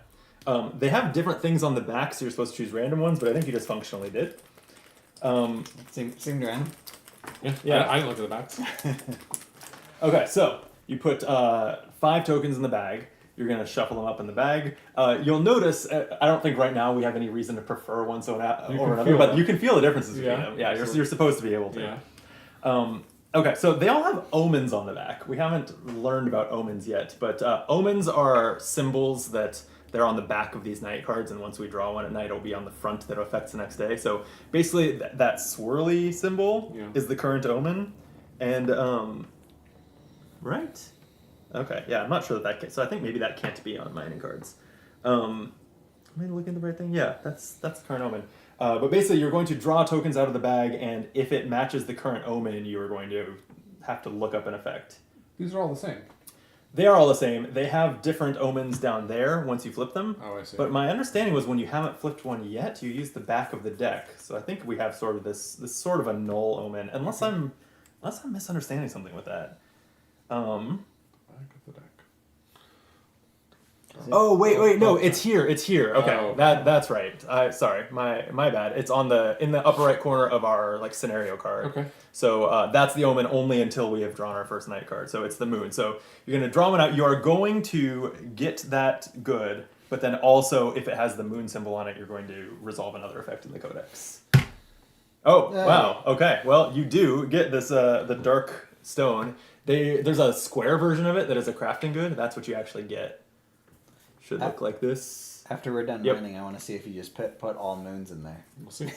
S3: They have different things on the back, so you're supposed to choose random ones, but I think you just functionally did.
S1: Seemed random.
S3: Yeah.
S2: I didn't look at the backs.
S3: Okay, so you put 5 tokens in the bag. You're going to shuffle them up in the bag. You'll notice, I don't think right now we have any reason to prefer one
S2: You can
S3: over another,
S2: feel
S3: but
S2: them.
S3: you can feel the differences between
S2: Yeah,
S3: them. Yeah,
S2: absolutely.
S3: you're supposed to be able to.
S2: Yeah.
S3: Okay, so they all have omens on the back. We haven't learned about omens yet, but omens are symbols that they're on the back of these night cards, and once we draw one at night, it'll be on the front that affects the next day. So basically, that swirly symbol
S2: Yeah.
S3: is the current omen, and right? Okay, yeah, I'm not sure that can. So I think maybe that can't be on mining cards. Am I looking at the right thing? Yeah, that's the current omen. But basically, you're going to draw tokens out of the bag, and if it matches the current omen, you are going to have to look up an effect.
S2: These are all the same.
S3: They are all the same. They have different omens down there once you flip them.
S2: Oh, I see.
S3: But my understanding was when you haven't flipped one yet, you use the back of the deck. So I think we have sort of this sort of a null omen, unless I'm misunderstanding something with that.
S2: Back of the deck.
S3: Oh wait, no, it's here. Okay,
S2: Oh.
S3: that's right. Sorry, my bad. It's in the upper right corner of our like scenario card.
S2: Okay.
S3: So that's the omen only until we have drawn our first night card. So it's the moon. So you're gonna draw one out. You are going to get that good, but then also if it has the moon symbol on it, you're going to resolve another effect in the codex. Oh wow. Okay. Well, you do get this the dark stone. There's a square version of it that is a crafting good. That's what you actually get. Should look like this.
S1: After we're done
S3: Yep.
S1: mining, I want to see if you just put all moons in there.
S2: We'll see.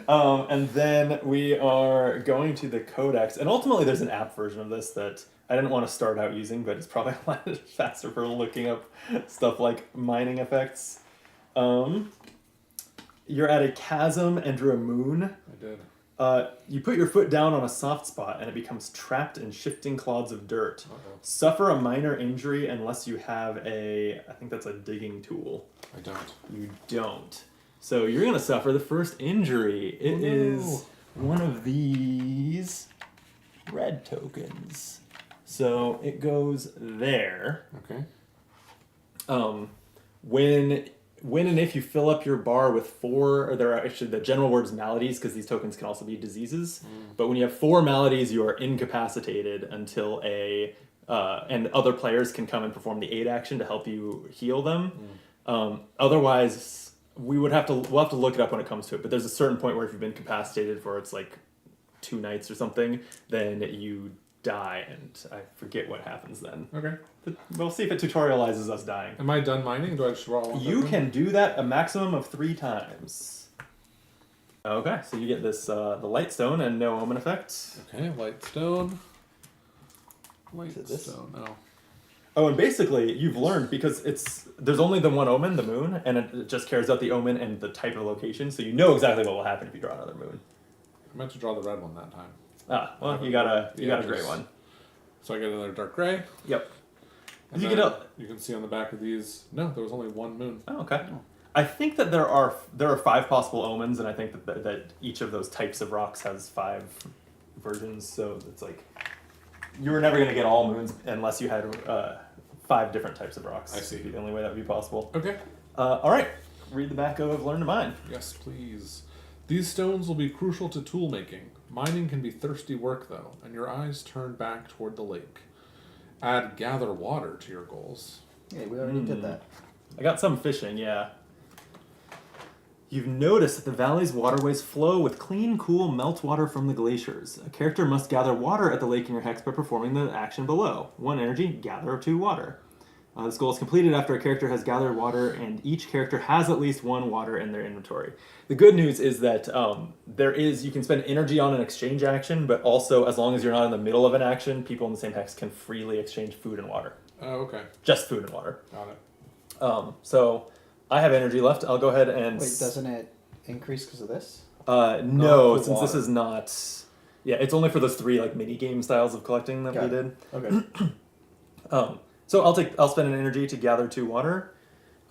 S3: And then we are going to the codex, and ultimately there's an app version of this that I didn't want to start out using, but it's probably a lot faster for looking up stuff like mining effects. You're at a chasm and drew a moon.
S2: I did.
S3: You put your foot down on a soft spot and it becomes trapped in shifting clods of dirt.
S2: Uh-oh.
S3: Suffer a minor injury unless you have I think that's a digging tool.
S2: I don't.
S3: You don't. So you're going to suffer the first injury. It is one of these red tokens. So it goes there.
S2: Okay.
S3: When and if you fill up your bar with 4, or there are actually the general word's maladies, because these tokens can also be diseases. But when you have 4 maladies, you are incapacitated until and other players can come and perform the aid action to help you heal them. Otherwise, we'll have to look it up when it comes to it. But there's a certain point where if you've been incapacitated for it's like 2 nights or something, then you die, and I forget what happens then.
S2: Okay.
S3: We'll see if it tutorializes us dying.
S2: Am I done mining? Do I just roll?
S3: You can do that a maximum of 3 times. Okay, so you get this the light stone and no omen effect.
S2: Okay, light stone. Light
S1: it this?
S2: stone. No.
S3: Oh, and basically you've learned because there's only the one omen, the moon, and it just carries out the omen and the type of location, so you know exactly what will happen if you draw another moon.
S2: I meant to draw the red one that time.
S3: Ah, well, you got a gray
S2: just-
S3: one.
S2: So I get another dark gray.
S3: Yep.
S2: And
S3: You
S2: then
S3: get a-
S2: you can see on the back of these. No, there was only one moon.
S3: Oh, okay. I think that there are 5 possible omens, and I think that each of those types of rocks has 5 versions. So it's like you were never going to get all moons unless you had 5 different types of rocks.
S2: I see.
S3: It'd be the only way that would be possible.
S2: Okay.
S3: All right. Read the back of Learn to Mine.
S2: Yes, please. These stones will be crucial to tool making. Mining can be thirsty work, though, and your eyes turn back toward the lake. Add gather water to your goals.
S1: Yeah, we already did that.
S3: I got some fishing, yeah. You've noticed that the valley's waterways flow with clean, cool meltwater from the glaciers. A character must gather water at the lake in your hex by performing the action below. 1 energy, gather 2 water. This goal is completed after a character has gathered water, and each character has at least 1 water in their inventory. The good news is that you can spend energy on an exchange action, but also as long as you're not in the middle of an action, people in the same hex can freely exchange food and water.
S2: Oh, okay.
S3: Just food and water.
S2: Got it.
S3: So I have energy left. I'll go ahead and...
S1: Wait, doesn't it increase because of this?
S3: No,
S2: for
S3: since this
S2: water.
S3: is not... Yeah, it's only for those 3 like mini game styles of collecting that
S1: Got
S3: we
S1: it.
S3: did.
S1: Okay.
S3: So I'll spend an energy to gather 2 water,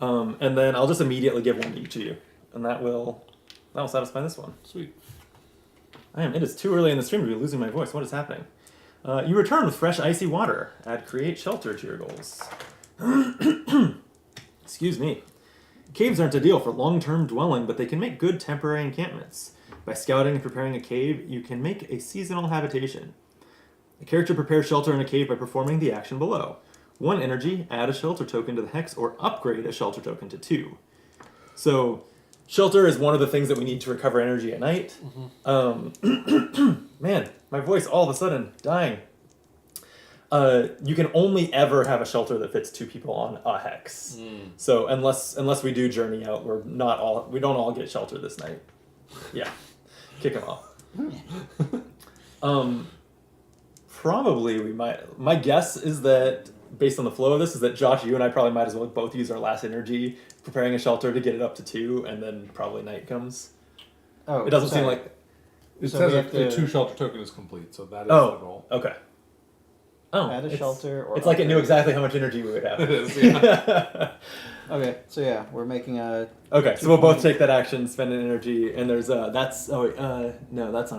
S3: and then I'll just immediately give 1 to each of you, and that will satisfy this one.
S2: Sweet.
S3: It is too early in the stream to be losing my voice. What is happening? You return with fresh icy water. Add create shelter to your goals. Excuse me. Caves aren't ideal for long-term dwelling, but they can make good temporary encampments. By scouting and preparing a cave, you can make a seasonal habitation. A character prepares shelter in a cave by performing the action below. 1 energy, add a shelter token to the hex, or upgrade a shelter token to 2. So, shelter is one of the things that we need to recover energy at night. Man, my voice all of a sudden dying. You can only ever have a shelter that fits 2 people on a hex. So unless we do journey out, we don't all get shelter this night. Yeah, kick them off. Probably we might. My guess is that based on the flow of this, is that Josh, you and I probably might as well both use our last energy preparing a shelter to get it up to 2, and then probably night comes.
S1: Oh,
S3: It doesn't seem
S1: sorry.
S3: like.
S2: It
S1: So
S2: says
S1: we
S2: a
S1: have to-
S2: 2 shelter token is complete, so that is the goal.
S3: Okay. Oh,
S1: Add a shelter or
S3: it's like it knew
S1: upgrade.
S3: exactly how much energy we would have.
S2: It is, yeah.
S1: Okay, so yeah, we're making a.
S3: Okay, so we'll both take that action, spend an energy, and there's no, that's not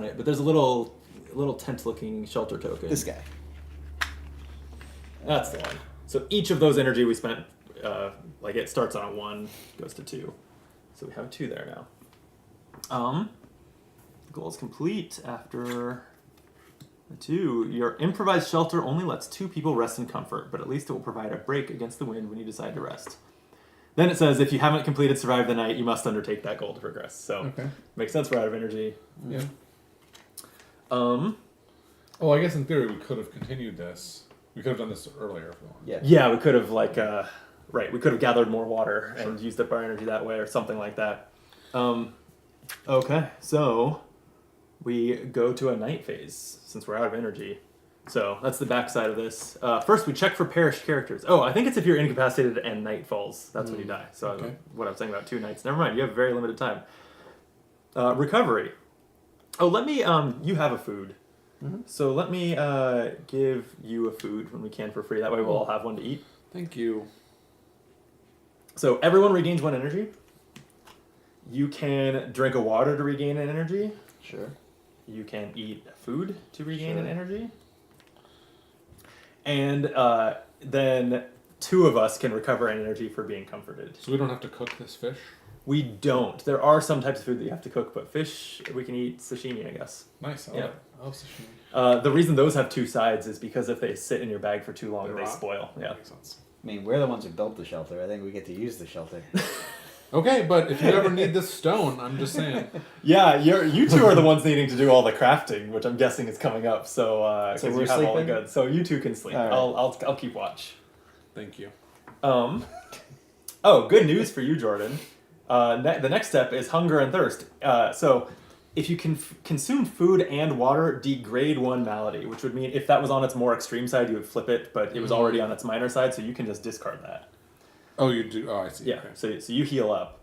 S3: it. But there's a little tent-looking shelter token.
S1: This guy.
S3: That's the one. So each of those energy we spent, like it starts on a 1, goes to 2. So we have a 2 there now. The goal is complete after the 2. Your improvised shelter only lets 2 people rest in comfort, but at least it will provide a break against the wind when you decide to rest. Then it says, if you haven't completed Survive the Night, you must undertake that goal to progress. So, makes sense, we're out of energy.
S2: Yeah. Well, I guess in theory we could have continued this. We could have done this earlier if we wanted.
S3: Yeah, we could have, like, we could have gathered more water and used up our energy that way or something like that. Okay, so we go to a night phase since we're out of energy. So that's the backside of this. First, we check for perished characters. Oh, I think it's if you're incapacitated and night falls. That's when you die. So what I was saying about 2 nights. Never mind, you have very limited time. Recovery. Oh, let me, you have a food. So let me give you a food when we can for free. That way we'll all have one to eat.
S2: Thank you.
S3: So everyone regains 1 energy. You can drink a water to regain an energy.
S1: Sure.
S3: You can eat food to regain an energy. And then 2 of us can recover an energy for being comforted.
S2: So we don't have to cook this fish?
S3: We don't. There are some types of food that you have to cook, but fish, we can eat sashimi, I guess.
S2: Nice.
S3: Yeah.
S2: I love sashimi.
S3: The reason those have 2 sides is because if they sit in your bag for too long,
S2: They
S3: they
S2: rot?
S3: spoil. Yeah.
S2: That makes sense.
S1: I mean, we're the ones who built the shelter. I think we get to use the shelter.
S2: Okay, but if you ever need this stone, I'm just saying.
S3: Yeah, you 2 are the ones needing to do all the crafting, which I'm guessing is coming up. So because
S1: So
S3: you
S1: we're
S3: have all the
S1: sleeping?
S3: goods, so you 2 can sleep.
S1: All right.
S3: I'll keep watch.
S2: Thank you.
S3: Oh, good news for you, Jordan. The next step is hunger and thirst. So if you can consume food and water, degrade 1 malady, which would mean if that was on its more extreme side, you would flip it, but it was already on its minor side, so you can just discard that.
S2: Oh, you do? Oh, I see.
S3: Yeah,
S2: Okay.
S3: so you heal up.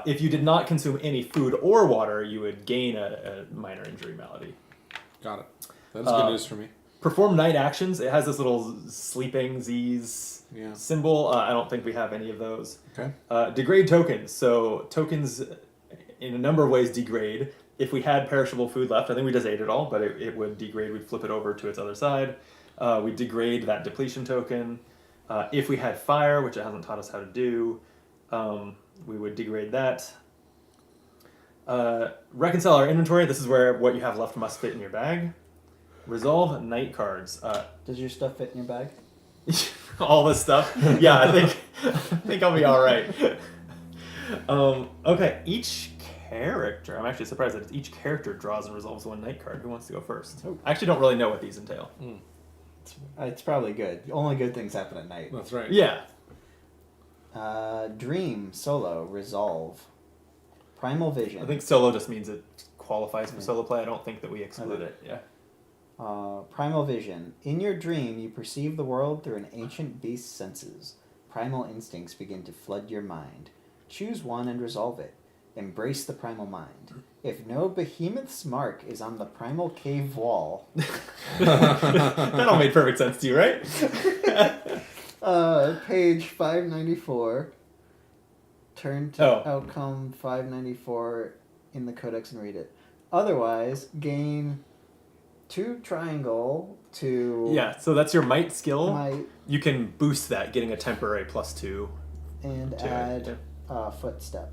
S3: If you did not consume any food or water, you would gain a minor injury malady.
S2: Got it. That's good news for me.
S3: Perform night actions. It has this little sleeping Z's symbol. I don't think we have any of those.
S2: Okay.
S3: Degrade tokens. So tokens in a number of ways degrade. If we had perishable food left, I think we just ate it all, but it would degrade. We'd flip it over to its other side. We degrade that depletion token. If we had fire, which it hasn't taught us how to do, we would degrade that. Reconcile our inventory. This is where what you have left must fit in your bag. Resolve night cards.
S1: Does your stuff fit in your bag?
S3: All this stuff. Yeah, I think I'll be all right. Okay, each character. I'm actually surprised that it's each character draws and resolves 1 night card. Who wants to go first?
S1: Oh.
S3: I actually don't really know what these entail.
S1: It's probably good. Only good things happen at night.
S2: That's right.
S3: Yeah.
S1: Dream, solo, resolve, primal vision.
S3: I think solo just means it qualifies for solo play. I don't think that we exclude it. Yeah.
S1: Primal vision. In your dream, you perceive the world through an ancient beast's senses. Primal instincts begin to flood your mind. Choose 1 and resolve it. Embrace the primal mind. If no behemoth's mark is on the primal cave wall...
S3: That all made perfect sense to you, right?
S1: Page 594. Turn to outcome 594 in the codex and read it. Otherwise, gain 2 triangle to...
S3: Yeah, so that's your might skill.
S1: Might.
S3: You can boost that, getting a temporary +2.
S1: And add footstep.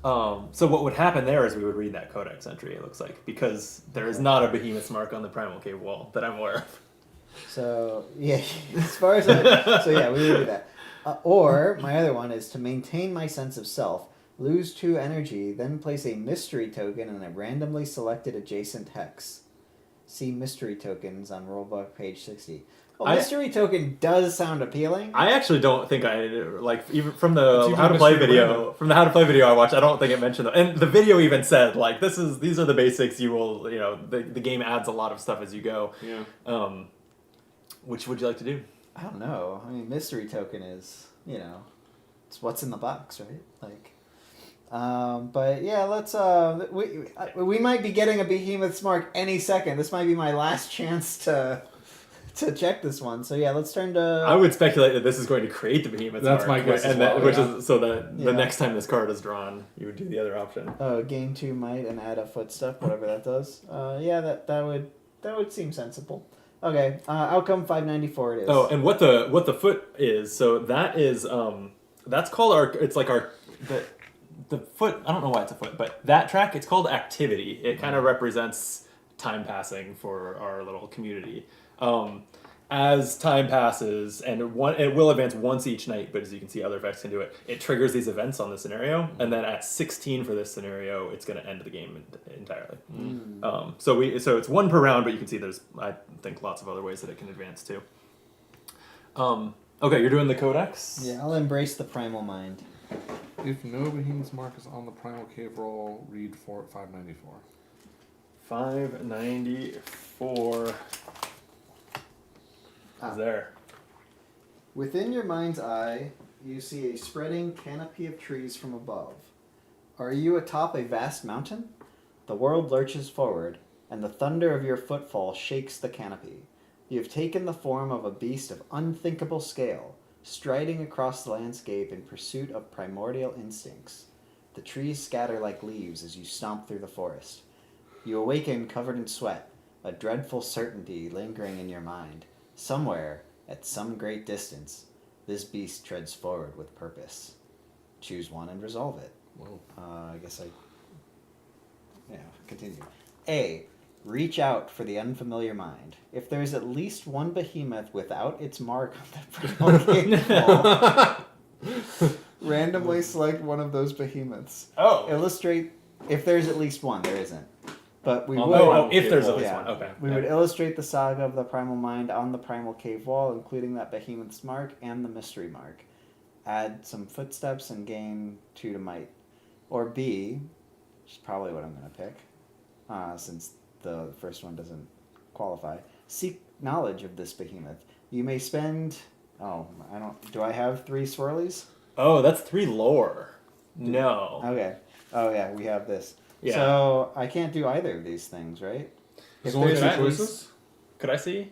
S3: So what would happen there is we would read that codex entry, it looks like, because there is not a behemoth's mark on the primal cave wall that I'm aware of.
S1: So, yeah, as far as I... So, yeah, we would do that. Or, my other one is to maintain my sense of self, lose 2 energy, then place a mystery token in a randomly selected adjacent hex. See mystery tokens on Rulebook page 60. Well, mystery token does sound appealing.
S3: I actually don't think even from the how to play video I watched, I don't think it mentioned that. And the video even said these are the basics. You will the game adds a lot of stuff as you go.
S2: Yeah.
S3: Which would you like to do?
S1: I don't know. I mean, mystery token is it's what's in the box, right? But yeah, let's we might be getting a behemoth's mark any second. This might be my last chance to check this one. So yeah, let's turn to...
S3: I would speculate that this is going to create the behemoth's
S2: That's
S3: mark.
S2: my guess as well,
S3: Which is so that the next time this card is drawn, you would do the other option.
S1: Gain 2 might and add a footstep, whatever that does. Yeah, that would seem sensible. Okay, outcome 594 it is.
S3: Oh, and what the foot is? So that is that's called our. It's like our the foot. I don't know why it's a foot, but that track it's called activity. It kind of represents time passing for our little community. As time passes, and it will advance once each night, but as you can see, other effects can do it. It triggers these events on the scenario, and then at 16 for this scenario, it's going to end the game entirely. So it's one per round, but you can see there's I think lots of other ways that it can advance too. Okay, you're doing the codex.
S1: Yeah, I'll embrace the primal mind.
S2: If no behemoth's mark is on the primal cave roll, read 594.
S3: 594 is there.
S1: Within your mind's eye, you see a spreading canopy of trees from above. Are you atop a vast mountain? The world lurches forward, and the thunder of your footfall shakes the canopy. You have taken the form of a beast of unthinkable scale, striding across the landscape in pursuit of primordial instincts. The trees scatter like leaves as you stomp through the forest. You awaken covered in sweat, a dreadful certainty lingering in your mind. Somewhere, at some great distance, this beast treads forward with purpose. Choose one and resolve it.
S2: Whoa.
S1: Continue. A. Reach out for the unfamiliar mind. If there is at least one behemoth without its mark on the primal cave wall, randomly select one of those behemoths.
S3: Oh.
S1: Illustrate. If there's at least one, there isn't. But we would.
S3: If there's at least one. Okay.
S1: We would illustrate the saga of the primal mind on the primal cave wall, including that behemoth's mark and the mystery mark. Add some footsteps and gain 2 to might. Or B, which is probably what I'm going to pick, since the first one doesn't qualify. Seek knowledge of this behemoth. You may spend. Do I have 3 swirlies?
S3: Oh, that's 3 lore. No.
S1: Okay. Oh yeah, we have this.
S3: Yeah.
S1: So I can't do either of these things, right?
S2: There's only 2 choices?
S3: Could I see?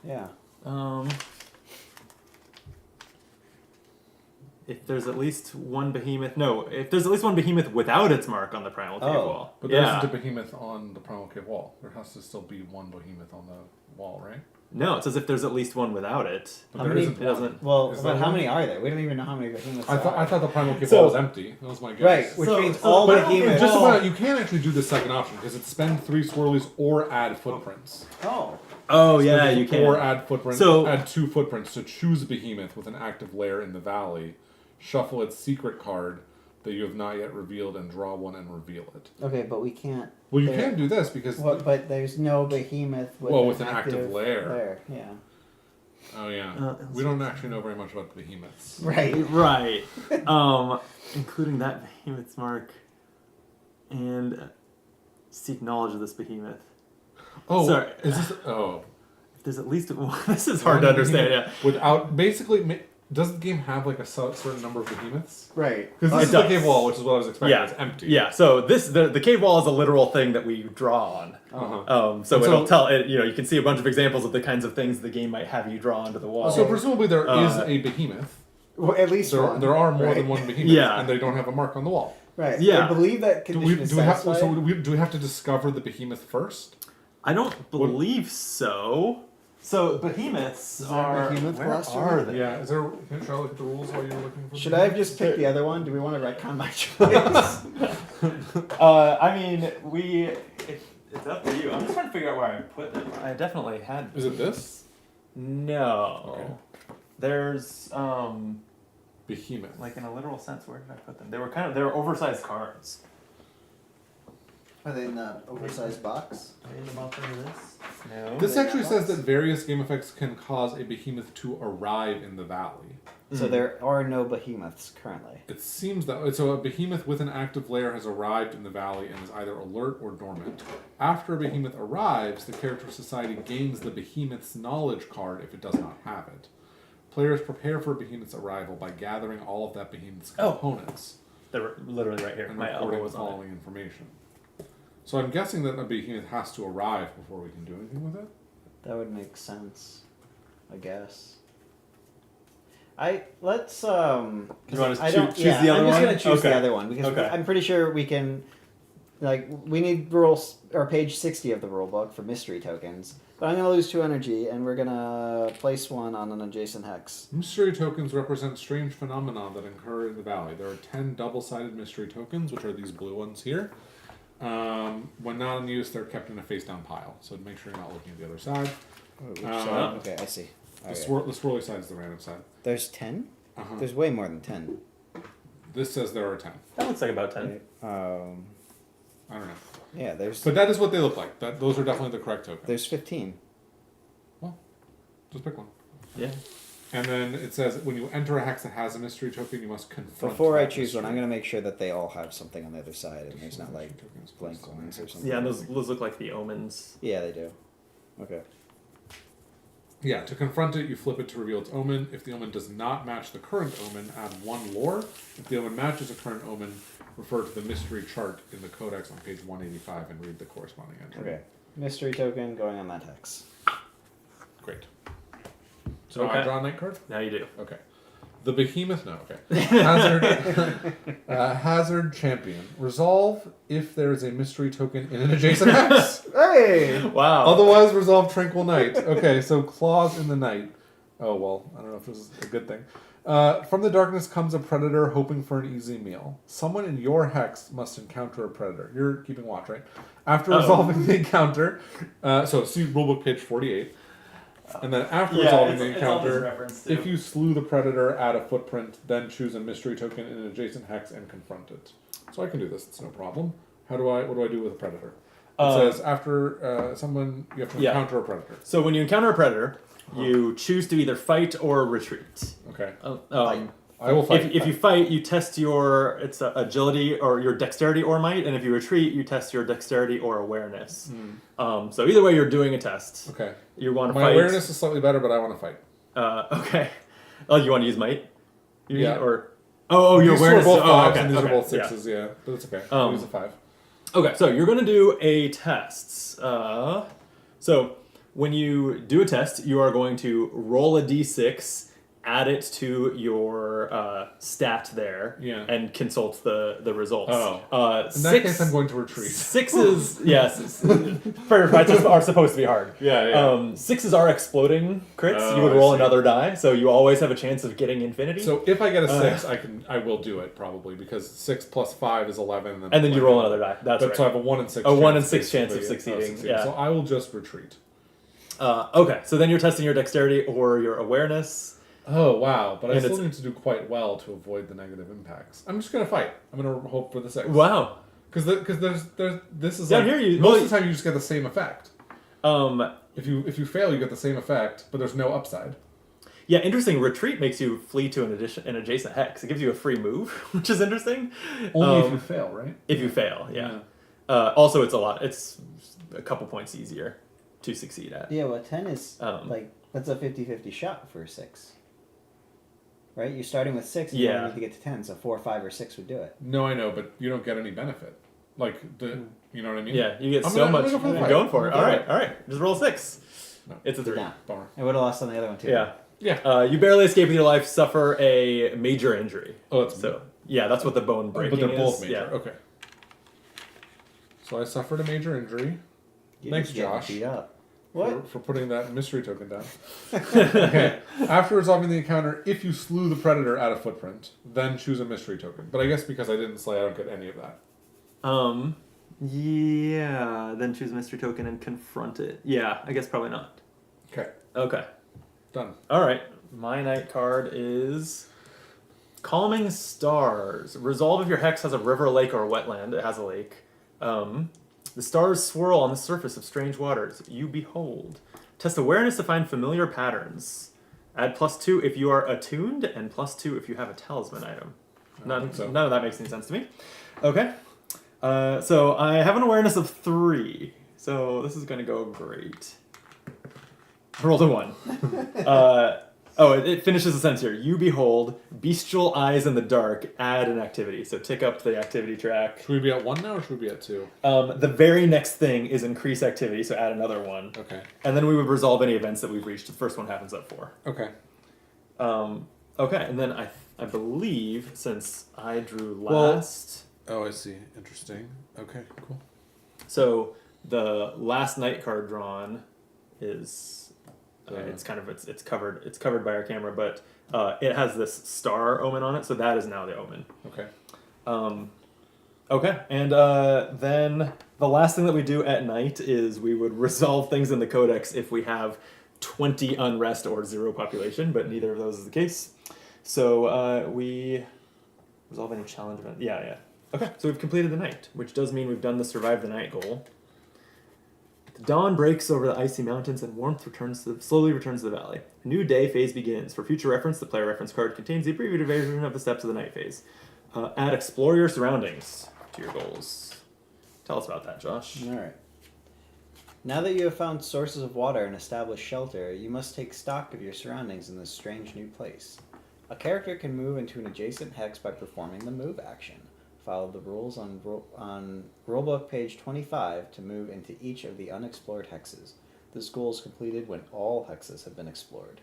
S1: Yeah.
S3: If there's at least one behemoth, if there's at least one behemoth without its mark on the primal cave wall.
S2: But there isn't a behemoth on the primal cave wall. There has to still be one behemoth on the wall, right?
S3: No, it says if there's at least one without it.
S2: But there isn't
S3: It doesn't.
S1: Well,
S2: Is
S1: but
S2: that
S1: how
S2: one?
S1: many are there? We don't even know how many behemoths
S2: I
S1: there
S2: thought
S1: are.
S2: the primal cave
S3: So-
S2: wall was empty. That was my guess.
S1: Right, which means
S3: So-
S1: all
S3: but-
S1: behemoths.
S2: Just about you can actually do the second option because it's spend 3 swirlies or add footprints.
S1: Oh.
S3: Oh yeah, you
S2: Or
S3: can.
S2: add footprints.
S3: So-
S2: add 2 footprints to choose a behemoth with an active lair in the valley. Shuffle its secret card that you have not yet revealed and draw one and reveal it.
S1: Okay, but we can't.
S2: Well, you
S1: there-
S2: can do this because
S1: But there's no behemoth with,
S2: with an active lair.
S1: Yeah.
S2: oh yeah, we don't actually know very much about behemoths.
S1: Right.
S3: Right. Including that behemoth's mark, and seek knowledge of this behemoth.
S2: Oh,
S3: Sorry.
S2: is this? Oh,
S3: If there's at least one, this is hard to understand. Yeah.
S2: Without basically, does the game have like a certain number of behemoths?
S1: Right.
S2: Because this
S3: It
S2: is the
S3: does.
S2: cave wall, which is what I was expecting.
S3: Yeah.
S2: It's empty.
S3: Yeah. So the cave wall is a literal thing that we draw on.
S2: Uh-huh.
S3: So
S2: And
S3: it'll tell it. You can see a bunch of examples of the kinds of things the game might have you draw onto the wall.
S2: So presumably there is
S3: Uh,
S2: a behemoth.
S1: Well, at least
S2: There,
S1: one.
S2: there are more
S1: right?
S2: than one behemoth,
S3: Yeah.
S2: and they don't have a mark on the wall.
S1: Right.
S3: Yeah.
S1: I believe that
S2: Do
S1: condition
S2: we
S1: is
S2: do we have
S1: satisfied.
S2: do we have to discover the behemoth first?
S3: I don't believe so. So behemoths
S1: Is there a
S3: are.
S1: behemoth
S3: Where
S1: cluster?
S3: are they?
S2: Yeah. Is there? Should I look at the rules while you're looking for?
S1: Should I have just picked the other one? Do we want to retcon my choice?
S3: I mean, it's up to you. I'm just trying to figure out where I put them. I definitely had.
S2: Is it this
S3: No.
S2: Okay.
S3: There's
S2: behemoth?
S3: like in a literal sense, where did I put them? They were oversized cards.
S1: Are they in the oversized box?
S3: Are they in the bottom of this? No.
S2: This
S1: they
S2: actually
S1: got
S2: says
S1: box?
S2: that various game effects can cause a behemoth to arrive in the valley.
S1: So there are no behemoths currently.
S2: It seems that so a behemoth with an active lair has arrived in the valley and is either alert or dormant. After a behemoth arrives, the character society gains the behemoth's knowledge card if it does not have it. Players prepare for a behemoth's arrival by gathering all of that behemoth's components
S3: They were literally right here.
S2: and
S3: My elbow
S2: recording the
S3: was on it.
S2: following information. So I'm guessing that a behemoth has to arrive before we can do anything with it.
S1: That would make sense, I guess. Let's
S3: You want to
S1: I don't.
S3: choose the other
S1: I'm just
S3: one?
S1: gonna choose the
S3: Okay.
S1: other one because
S3: Okay.
S1: I'm pretty sure we can. Like, we need rules, or page 60 of the rule book for mystery tokens. But I'm going to lose 2 energy, and we're going to place one on an adjacent hex.
S2: Mystery tokens represent strange phenomena that occur in the valley. There are 10 double-sided mystery tokens, which are these blue ones here. When not in use, they're kept in a face-down pile. So make sure you're not looking at the other side.
S1: Which side? Okay, I see.
S2: The
S1: Okay.
S2: swirly side is the random side.
S1: There's 10?
S2: Uh-huh.
S1: There's way more than 10.
S2: This says there are 10.
S3: That looks like about 10.
S1: Right.
S2: I don't know.
S1: Yeah,
S2: But that is what they look like. Those are definitely the correct tokens.
S1: there's 15.
S2: Well, just pick one.
S3: Yeah.
S2: And then it says when you enter a hex that has a mystery token, you must confront.
S1: Before I
S2: that
S1: choose one, I'm
S2: mystery.
S1: going to make sure that they all have something on the other side, and there's not like
S2: Tokens
S1: blank
S2: placed on
S1: ones
S2: the
S1: or
S2: hex.
S1: something.
S3: Yeah, and those look like the omens.
S1: Yeah, they do. Okay.
S2: Yeah, to confront it, you flip it to reveal its omen. If the omen does not match the current omen, add 1 lore. If the omen matches a current omen, refer to the mystery chart in the codex on page 185 and read the corresponding entry.
S1: Okay. Mystery token going on that hex.
S2: Great. So now I
S3: Okay.
S2: draw a night card?
S3: Now you do.
S2: Okay. The behemoth, no, okay. Hazard, hazard champion. Resolve if there is a mystery token in an adjacent hex.
S1: Hey!
S3: Wow.
S2: Otherwise, resolve tranquil night. Okay, so claws in the night. Oh, well, I don't know if this is a good thing. From the darkness comes a predator hoping for an easy meal. Someone in your hex must encounter a predator. You're keeping watch, right? After resolving the encounter, so see rulebook page 48. And then after resolving the encounter, if you slew the predator, add a footprint, then choose a mystery token in an adjacent hex and confront it. So I can do this, it's no problem. What do I do with a predator? It says after someone, you have to encounter a predator.
S3: So when you encounter a predator, you choose to either fight or retreat.
S2: Okay.
S3: I
S2: will fight.
S3: If you fight, you test your agility or your dexterity or might, and if you retreat, you test your dexterity or awareness. So either way, you're doing a test.
S2: Okay.
S3: You want to
S2: My
S3: fight.
S2: awareness is slightly better, but I want to fight.
S3: Okay. Oh, you want to use might? You mean,
S2: Yeah.
S3: or your
S2: These
S3: awareness.
S2: are both fives
S3: okay.
S2: and these
S3: okay.
S2: are both
S3: yeah.
S2: sixes, yeah. But it's okay. I'll use a 5.
S3: Okay, so you're going to do a test. So when you do a test, you are going to roll a d6, add it to your stat there, and consult the results.
S2: In that case, I'm going to retreat.
S3: 6s, yes. Fire fights are supposed to be hard.
S2: Yeah.
S3: 6s are exploding crits. You would roll another die, so you always have a chance of getting infinity.
S2: So if I get a 6, I will do it probably because 6 plus 5 is 11.
S3: And then you roll another die. That's right.
S2: So I have a 1 in 6.
S3: A 1 in 6 chance of succeeding. Yeah.
S2: So I will just retreat.
S3: Okay, so then you're testing your dexterity or your awareness.
S2: Oh wow! But I
S3: And
S2: still need to do quite well to avoid the negative impacts. I'm just gonna fight. I'm gonna hope for the 6.
S3: Wow.
S2: Because there's this is
S3: Yeah,
S2: like
S3: here you-
S2: most
S3: well,
S2: of the time you just get the same effect. If you fail, you get the same effect, but there's no upside.
S3: Yeah, interesting. Retreat makes you flee to an adjacent hex. It gives you a free move, which is interesting.
S2: Only if you fail, right?
S3: If you fail, yeah. Also, it's a couple points easier to succeed at.
S1: Yeah, well, 10 is
S3: Um,
S1: that's a 50-50 shot for a 6. Right? You're starting with 6 and you
S3: Yeah.
S1: only need to get to 10, so 4, 5, or 6 would do it.
S2: No, I know, but you don't get any benefit. You know what I mean?
S3: Yeah, you get
S2: I'm
S3: so
S2: gonna
S3: much.
S2: go for the
S3: You're
S2: fight.
S3: going for it.
S2: I'm
S3: All
S2: gonna
S3: right. Just roll 6.
S2: No.
S3: It's a 3.
S1: Nah.
S2: Bummer.
S1: I would have lost on the other one, too.
S3: Yeah. You barely escape with your life, suffer a major injury.
S2: Oh, that's
S3: So, yeah, that's what the bone breaking
S2: but they're both
S3: is.
S2: major.
S3: Yeah.
S2: Okay. So I suffered a major injury. Thanks,
S1: Getting
S2: Josh.
S1: beat up. What?
S2: For putting that mystery token down. Okay. After resolving the encounter, if you slew the predator, add a footprint. Then choose a mystery token. But I guess because I didn't slay, I don't get any of that.
S3: Yeah, then choose a mystery token and confront it. Yeah, I guess probably not. Okay.
S2: Done.
S3: All right. My night card is Calming Stars. Resolve if your hex has a river, lake, or a wetland. It has a lake. The stars swirl on the surface of strange waters. You behold. Test awareness to find familiar patterns. Add +2 if you are attuned, and +2 if you have a talisman item. None of that makes any sense to me. Okay. So I have an awareness of 3. So this is going to go great. I rolled a 1. It finishes the sentence here. You behold bestial eyes in the dark. Add an activity. So tick up the activity track.
S2: Should we be at 1 now or should we be at 2?
S3: The very next thing is increase activity. So add another 1.
S2: Okay.
S3: And then we would resolve any events that we've reached. The first one happens at 4.
S2: Okay.
S3: Okay. And then I believe since I drew last.
S2: Oh, I see. Interesting. Okay, cool.
S3: So the last night card drawn is it's kind of it's covered by our camera, but it has this star omen on it, so that is now the omen.
S2: Okay.
S3: Okay, and then the last thing that we do at night is we would resolve things in the codex if we have 20 unrest or 0 population, but neither of those is the case. So we resolve any challenge event. Yeah. Okay, so we've completed the night, which does mean we've done the survive the night goal. The dawn breaks over the icy mountains and warmth slowly returns to the valley. A new day phase begins. For future reference, the player reference card contains the abbreviated version of the steps of the night phase. Add explore your surroundings to your goals. Tell us about that, Josh.
S1: All right. Now that you have found sources of water and established shelter, you must take stock of your surroundings in this strange new place. A character can move into an adjacent hex by performing the move action. Follow the rules on Rulebook page 25 to move into each of the unexplored hexes. This goal is completed when all hexes have been explored.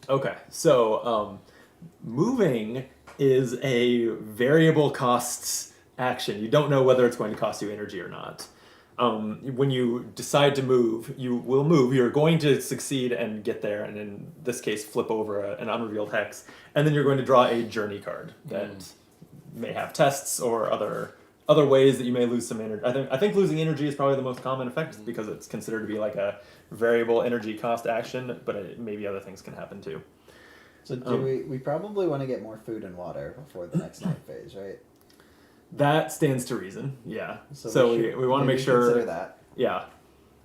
S3: Okay, so moving is a variable costs action. You don't know whether it's going to cost you energy or not. When you decide to move, you will move. You're going to succeed and get there, and in this case, flip over an unrevealed hex, and then you're going to draw a journey card that may have tests or other ways that you may lose some energy. I think losing energy is probably the most common effect because it's considered to be like a variable energy cost action, but maybe other things can happen too.
S1: So we probably want to get more food and water before the next night phase, right?
S3: That stands to reason, yeah.
S1: So
S3: So
S1: we
S3: we want to make sure.
S1: consider that.
S3: Yeah.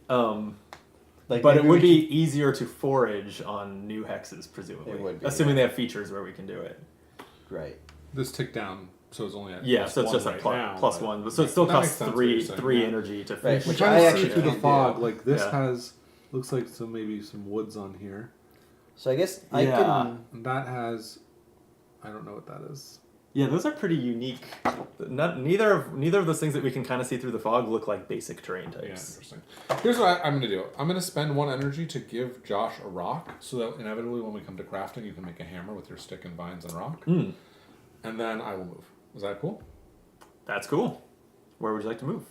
S1: Like,
S3: But it
S1: maybe
S3: would
S1: we
S3: be easier to forage on new hexes, presumably.
S1: It would be,
S3: assuming
S1: yeah.
S3: they have features where we can do it.
S1: Right.
S2: This tick down, so it's only at
S3: Yeah,
S2: plus
S3: so it's
S2: one
S3: just a
S2: right
S3: plus,
S2: now,
S3: plus
S2: but-
S3: one, but so it still
S2: That
S3: costs
S2: makes sense what you're saying,
S3: three
S2: yeah.
S3: energy to
S1: Right,
S3: finish.
S1: which
S2: Which
S1: I
S2: I
S1: actually
S2: see through the
S1: can't
S2: fog.
S1: do.
S2: Like this
S3: Yeah.
S2: has looks like maybe some woods on here.
S1: So I guess I
S3: Yeah.
S1: can.
S2: And that has, I don't know what that is.
S3: Yeah, those are pretty unique. Neither of those things that we can kind of see through the fog look like basic terrain
S2: Yeah,
S3: types.
S2: interesting. Here's what I'm gonna do. I'm gonna spend 1 energy to give Josh a rock, so that inevitably when we come to crafting, you can make a hammer with your stick and vines and rock.
S3: Mm,
S2: And then I will move. Is that cool?
S3: that's cool. Where would you like to move?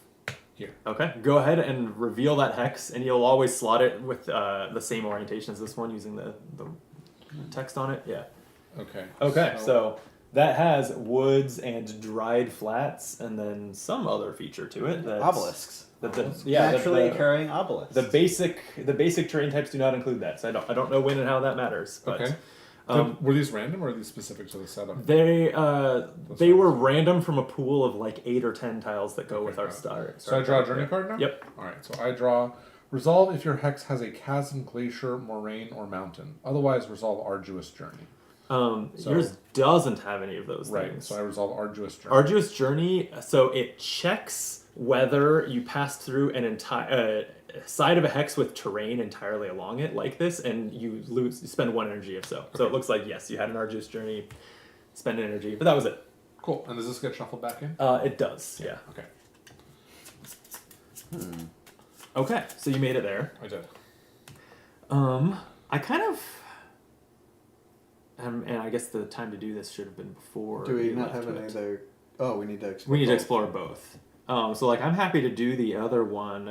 S2: Here.
S3: Okay, go ahead and reveal that hex, and you'll always slot it with the same orientation as this one, using the text on it. Yeah.
S2: Okay.
S3: Okay, so that has woods and dried flats, and then some other feature to it. That's,
S1: Obelisks. Naturally occurring obelisks.
S3: The basic terrain types do not include that, so I don't know when and how that matters. But,
S2: Okay. Were these random or are these specific to the setup?
S3: They were random from a pool of like 8 or 10 tiles that go with our
S2: got it.
S3: start.
S2: So I draw a journey card now?
S3: Yep.
S2: Alright, so I draw resolve if your hex has a chasm, glacier, moraine, or mountain. Otherwise, resolve arduous journey.
S3: So, yours doesn't have any of those
S2: Right,
S3: things.
S2: so I resolve arduous journey.
S3: Arduous journey, so it checks whether you pass through an entire side of a hex with terrain entirely along it, like this, and you spend 1 energy if so. Okay. So it looks like yes, you had an arduous journey, spend an energy, but that was it.
S2: Cool. And does this get shuffled back in?
S3: It does, yeah.
S2: Okay.
S3: Okay, so you made it there.
S2: I did.
S3: I kind of. And I guess the time to do this should have been before.
S1: Do we
S3: you
S1: not
S3: left
S1: have any
S3: it.
S1: other? Oh, we need to explore.
S3: We need to
S1: both.
S3: explore both. So like I'm happy to do the other one.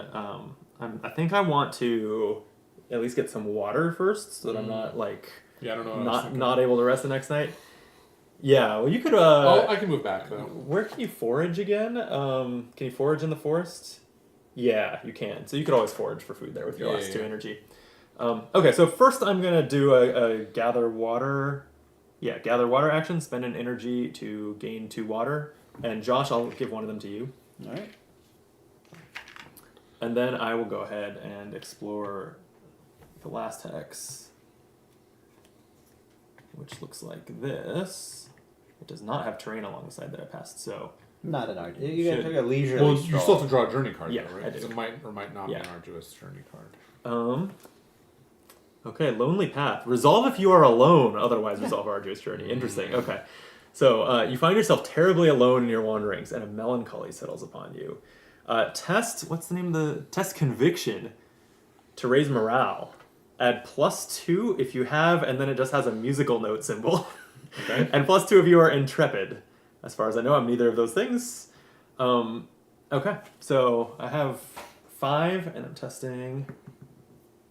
S3: I think I want to at least get some water first, so that I'm not like
S2: Yeah, I don't know. What I was thinking.
S3: not able to rest the next night. Yeah, well you could.
S2: Oh, I can move back though.
S3: Where can you forage again? Can you forage in the forest? Yeah, you can. So you could always forage for food there with your last 2 energy. Okay, so first I'm gonna do a gather water. Yeah, gather water action. Spend an energy to gain 2 water. And Josh, I'll give one of them to you.
S1: All right.
S3: And then I will go ahead and explore the last hex, which looks like this. It does not have terrain along the side that I passed, so
S1: Not an arduous. You gotta
S3: Should.
S1: take a leisurely
S2: Well, you
S1: stroll.
S2: still have to draw a journey card,
S3: Yeah,
S2: though, right?
S3: I do.
S2: So it might or might not
S3: Yeah.
S2: be an arduous journey card.
S3: Okay, lonely path. Resolve if you are alone, otherwise resolve arduous journey. Interesting. Okay. So you find yourself terribly alone in your wanderings, and a melancholy settles upon you. What's the name of the test? Conviction to raise morale. Add +2 if you have, and then it just has a musical note symbol.
S2: Okay.
S3: And +2 if you are intrepid. As far as I know, I'm neither of those things. Okay, so I have 5, and I'm testing.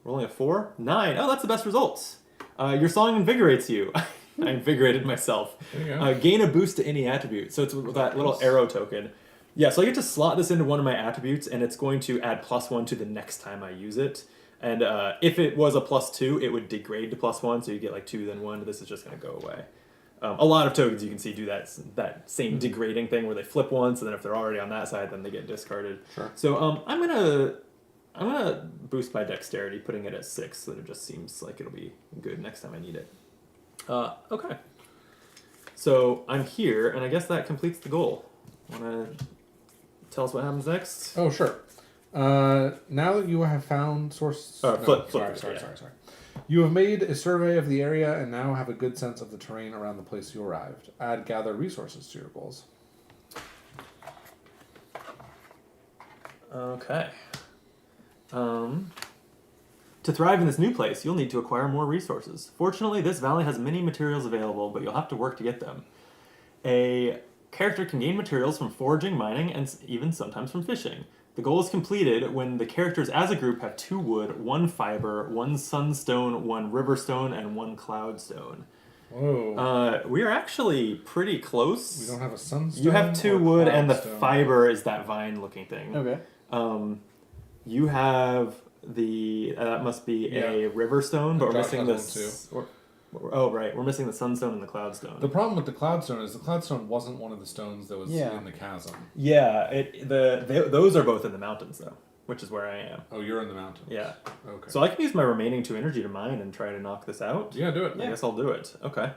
S3: Rolling a 4, 9. Oh, that's the best results. Your song invigorates you. I invigorated myself.
S2: There you go.
S3: Gain a boost to any attribute. So it's that little arrow token. Yeah, so I get to slot this into one of my attributes, and it's going to add +1 to the next time I use it. And if it was a +2, it would degrade to +1, so you get like 2, then 1. This is just going to go away. A lot of tokens you can see do that same degrading thing where they flip once, and then if they're already on that side, then they get discarded.
S2: Sure.
S3: So I'm gonna boost my dexterity, putting it at 6, so that it just seems like it'll be good next time I need it. Okay. So I'm here, and I guess that completes the goal. Wanna tell us what happens next?
S2: Oh, sure. Now that you have found source...
S3: Flip,
S2: sorry.
S3: yeah.
S2: You have made a survey of the area and now have a good sense of the terrain around the place you arrived. Add gather resources to your goals.
S3: Okay. To thrive in this new place, you'll need to acquire more resources. Fortunately, this valley has many materials available, but you'll have to work to get them. A character can gain materials from foraging, mining, and even sometimes from fishing. The goal is completed when the characters as a group have 2 wood, 1 fiber, 1 sunstone, 1 riverstone, and 1 cloudstone.
S2: Whoa.
S3: We are actually pretty close.
S2: We don't have a sunstone.
S3: You have 2
S2: or
S3: wood, and the
S2: cloudstone.
S3: fiber is that vine-looking thing.
S1: Okay.
S3: You have the that must be a riverstone, but we're
S2: Josh
S3: missing
S2: has
S3: this. Oh right, we're missing the sunstone and the cloudstone.
S2: The problem with the cloudstone is the cloudstone wasn't one of the stones that was
S1: Yeah.
S2: in the chasm.
S3: Yeah, those are both in the mountains though, which is where I am.
S2: Oh, you're in the mountains.
S3: Yeah.
S2: Okay.
S3: So I can use my remaining 2 energy to mine and try to knock this out.
S2: Yeah, do it.
S3: I guess I'll do it. Okay.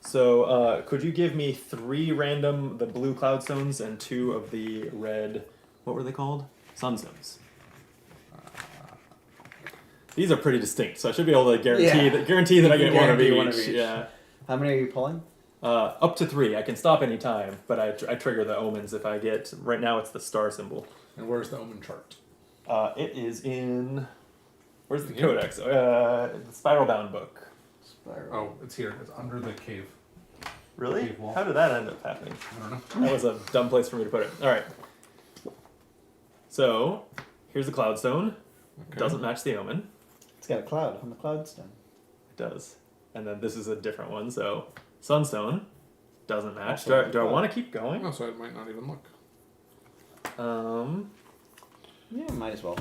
S3: So could you give me 3 random the blue cloudstones and 2 of the red? What were they called? Sunstones. These are pretty distinct, so I should be able to guarantee that I get one of each. Yeah.
S1: How many are you pulling?
S3: Up to 3. I can stop any time, but I trigger the omens if I get. Right now, it's the star symbol.
S2: And where's the omen chart?
S3: It is in. Where's the
S2: Yeah.
S3: codex? The spiral bound book.
S1: Spiral.
S2: Oh, it's here. It's under the cave.
S3: Really?
S2: Cave wall.
S3: How did that end up happening?
S2: I don't know.
S3: That was a dumb place for me to put it. All right. So here's the cloudstone.
S2: Okay.
S3: Doesn't match the omen.
S1: It's got a cloud on the cloudstone.
S3: It does. And then this is a different one. So sunstone doesn't match.
S1: Also
S3: Do I want to keep going?
S2: Oh, so I might not even look.
S1: Yeah, might as well.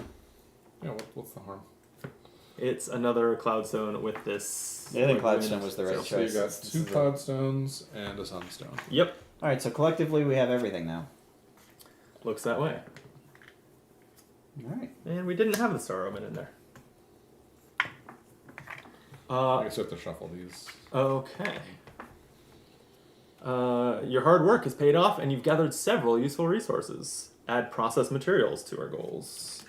S2: Yeah, what's the harm?
S3: It's another cloudstone with this.
S1: Yeah, I think
S3: like,
S1: cloudstone
S3: wind.
S1: was the right
S3: So-
S2: So you
S1: choice.
S2: got
S1: This
S2: 2
S1: is a-
S2: cloudstones and a sunstone.
S3: Yep.
S1: All right, so collectively we have everything now.
S3: Looks that way.
S1: All right.
S3: And we didn't have the star omen in there.
S2: I guess you have to shuffle these.
S3: Okay. Your hard work has paid off, and you've gathered several useful resources. Add processed materials to our goals.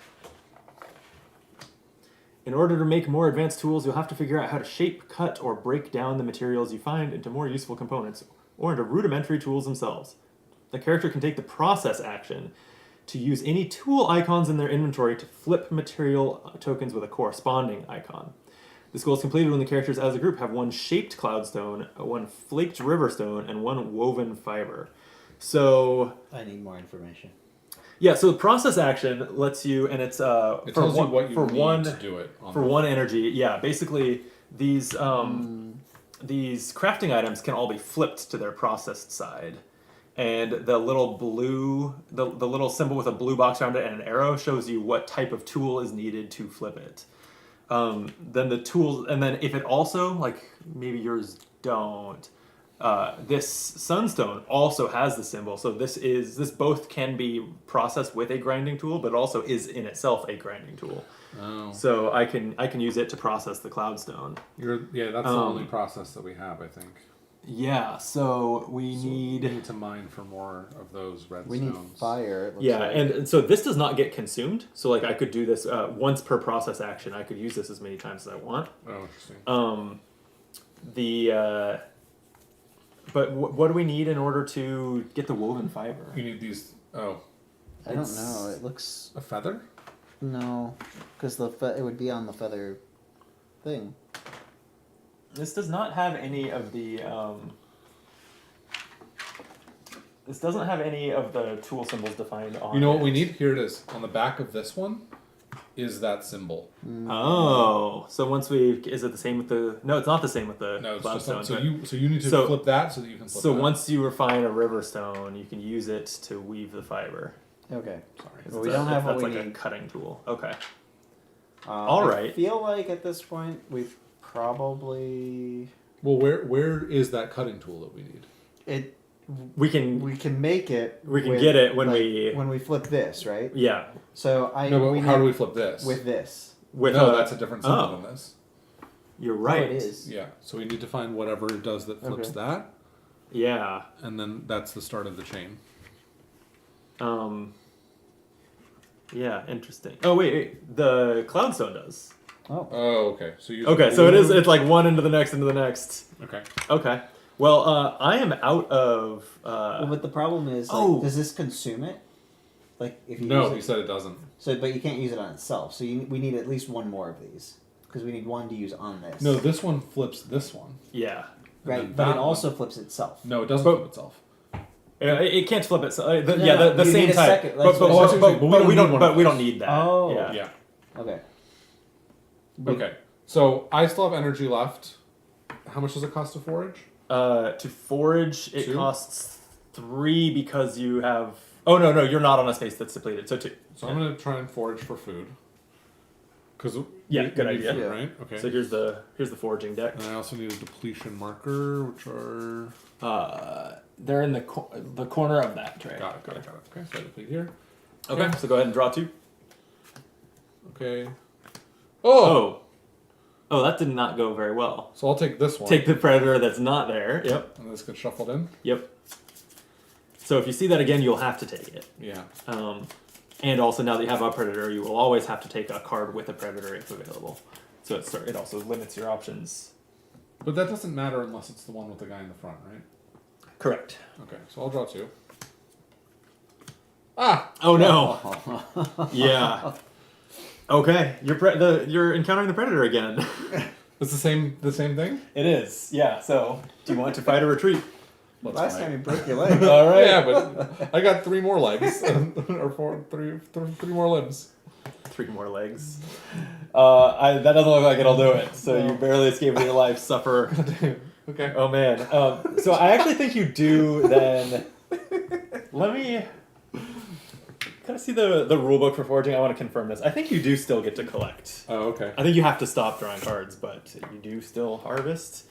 S3: In order to make more advanced tools, you'll have to figure out how to shape, cut, or break down the materials you find into more useful components, or into rudimentary tools themselves. The character can take the process action to use any tool icons in their inventory to flip material tokens with a corresponding icon. This goal is completed when the characters as a group have 1 shaped cloudstone, 1 flaked riverstone, and 1 woven fiber. So
S1: I need more information.
S3: yeah, so the process action lets you, and it's
S2: It
S3: for
S2: tells
S3: one,
S2: you what you
S3: for
S2: need
S3: one
S2: to do it. On
S3: for
S2: the-
S3: 1 energy. Yeah, basically these these crafting items can all be flipped to their processed side. And the little blue, the little symbol with a blue box around it and an arrow shows you what type of tool is needed to flip it. Then the tools, and then if it also, like maybe yours don't, this sunstone also has the symbol. So this both can be processed with a grinding tool, but also is in itself a grinding tool.
S2: Oh.
S3: So I can use it to process the cloudstone.
S2: That's the only process that we have, I think.
S3: Yeah, so we
S2: So
S3: need.
S2: we need to mine for more of those redstones.
S1: We need fire. It looks
S3: Yeah,
S1: like.
S3: and so this does not get consumed. So like I could do this once per process action. I could use this as many times as I want.
S2: Oh, interesting.
S3: But what do we need in order to get the woven fiber?
S2: You need these. Oh,
S1: I don't know. It looks
S2: a feather?
S1: no, because it would be on the feather thing.
S3: This does not have any of the. This doesn't have any of the tool symbols defined on
S2: You know what
S3: it.
S2: we need? Here it is. On the back of this one is that symbol.
S3: Oh, so once we is it the same with the? No, it's not the same with the
S2: No, it's
S3: cloudstone.
S2: just so you need to
S3: So-
S2: flip that so that you can flip
S3: So
S2: that.
S3: once you refine a river stone, you can use it to weave the fiber.
S1: Okay.
S2: Sorry.
S1: Well, we don't have what
S3: that's
S1: we
S3: like a
S1: need.
S3: cutting tool. Okay.
S1: All
S3: right.
S1: I feel like at this point we've probably
S2: Well, where is that cutting tool that we need?
S1: it.
S3: We can.
S1: We can make it.
S3: We can
S1: with,
S3: get it when
S1: we flip this, right?
S3: Yeah.
S1: So I.
S2: No, but
S1: we
S2: how do
S1: need-
S2: we flip this?
S1: with this?
S3: With
S2: no,
S3: a-
S2: that's a different symbol
S3: oh.
S2: than this.
S3: You're
S1: Oh,
S3: right.
S1: it is.
S2: Yeah, so we need to find whatever it does that flips
S1: Okay.
S2: that,
S3: Yeah.
S2: and then that's the start of the chain.
S3: Yeah. Interesting. Oh wait. The cloudstone does.
S1: Oh.
S2: Oh, okay. So you.
S3: Okay. So it is. It's like one into the next into the next.
S2: Okay.
S3: Okay. Well, I am out of.
S1: Well, but the problem is, like,
S3: oh.
S1: does this consume it? Like if you
S2: No,
S1: use
S2: he
S1: it,
S2: said it doesn't.
S1: so but you can't use it on itself. So we need at least one more of these because we need one to use on this.
S2: No, this one flips this one.
S3: Yeah.
S2: then
S1: right, but
S2: that
S1: it also
S2: one-
S1: flips itself.
S2: No, it doesn't
S3: But-
S2: flip itself.
S3: It can't flip it. So,
S1: No,
S3: yeah,
S1: no,
S3: the
S1: you
S3: same
S1: need a
S3: type.
S1: second,
S3: But,
S1: that's
S3: but,
S1: what-
S3: but,
S2: but we don't
S3: we
S2: need
S3: don't.
S2: one
S3: But
S2: of
S3: we don't
S2: those.
S3: need that.
S1: Oh.
S3: Yeah.
S2: Yeah.
S1: Okay.
S2: Okay. So I still have energy left. How much does it cost to forage?
S3: To forage, it
S2: 2?
S3: costs 3 because you have. Oh no, you're not on a space that's depleted. So 2.
S2: So I'm gonna try and forage for food. Cause
S3: Yeah,
S2: we
S3: good
S2: need
S3: idea.
S2: food,
S1: Yeah.
S2: right? Okay.
S3: So here's the foraging deck.
S2: And I also need a depletion marker, which are
S3: They're in the corner of that tray.
S2: got it. Okay, so I deplete here.
S3: Okay, so go ahead and draw 2.
S2: Okay. Oh.
S3: Oh, that did not go very well.
S2: So I'll take this one.
S3: Take the predator that's not there. Yep.
S2: And this gets shuffled in.
S3: Yep. So if you see that again, you'll have to take it.
S2: Yeah.
S3: And also now that you have a predator, you will always have to take a card with a predator if available. So it also limits your options.
S2: But that doesn't matter unless it's the one with the guy in the front, right?
S3: Correct.
S2: Okay, so I'll draw 2. Ah!
S3: Oh no. Yeah. Okay, you're encountering the predator again.
S2: It's the same thing?
S3: It is. Yeah. So do you want to fight or retreat?
S1: Last time you broke your leg.
S3: All right.
S2: Yeah, but I got 3 more legs. Or three more limbs.
S3: 3 more legs. That doesn't look like it'll do it. So you barely escape with your life. Suffer.
S2: Okay.
S3: Oh man. So I actually think you do then. Let me. Can I see the rule book for foraging? I want to confirm this. I think you do still get to collect.
S2: Oh, okay.
S3: I think you have to stop drawing cards, but you do still harvest.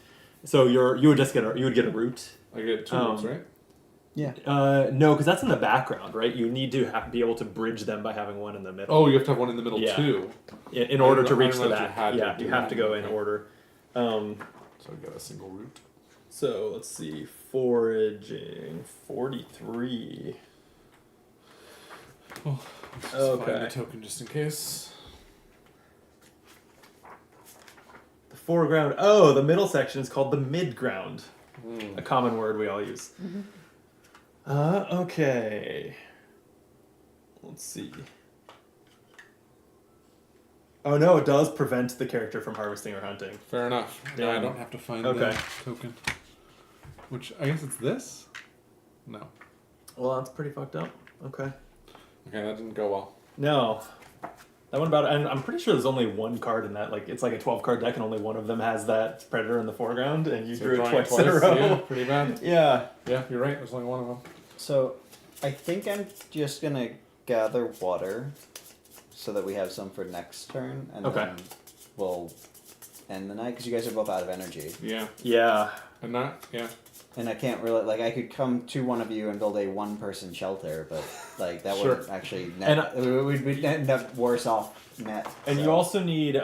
S3: So you would get a root.
S2: I get 2 roots, right?
S1: Yeah.
S3: No, because that's in the background, right? You need to be able to bridge them by having one in the middle.
S2: Oh, you have to have one in the middle
S3: Yeah.
S2: too.
S3: In order to
S2: I
S3: reach
S2: didn't
S3: the
S2: realize you
S3: back.
S2: had to
S3: Yeah,
S2: do
S3: you have
S2: that.
S3: to go in
S2: Okay.
S3: order.
S2: So I get a single root.
S3: So let's see, foraging 43.
S2: Oh,
S3: Okay.
S2: Find the token just in case.
S3: The foreground. Oh, the middle section is called the midground.
S2: Mm.
S3: A common word we all use. Okay. Let's see. Oh no, it does prevent the character from harvesting or hunting.
S2: Fair enough. Now I
S3: Damn.
S2: don't have to find
S3: Okay.
S2: the token. Which I guess it's this? No.
S3: Well, that's pretty fucked up. Okay.
S2: Okay, that didn't go well.
S3: No. That one about, and I'm pretty sure there's only one card in that. Like, it's like a 12 card deck, and only one of them has that predator in the foreground, and you
S2: So
S3: drew it
S2: drawing
S3: twice in a
S2: twice,
S3: row.
S2: Yeah, pretty bad.
S3: Yeah.
S2: Yeah, you're right. There's only one of them.
S1: So, I think I'm just gonna gather water, so that we have some for next turn, and
S3: Okay.
S1: then we'll end the night because you guys are both out of energy,
S2: Yeah.
S3: Yeah.
S2: And that, yeah.
S1: and I can't really like I could come to one of you and build a 1-person shelter, but like that
S2: Sure.
S1: wouldn't actually
S3: And
S1: net. We'd end up worse off net.
S3: And
S1: so.
S3: you also need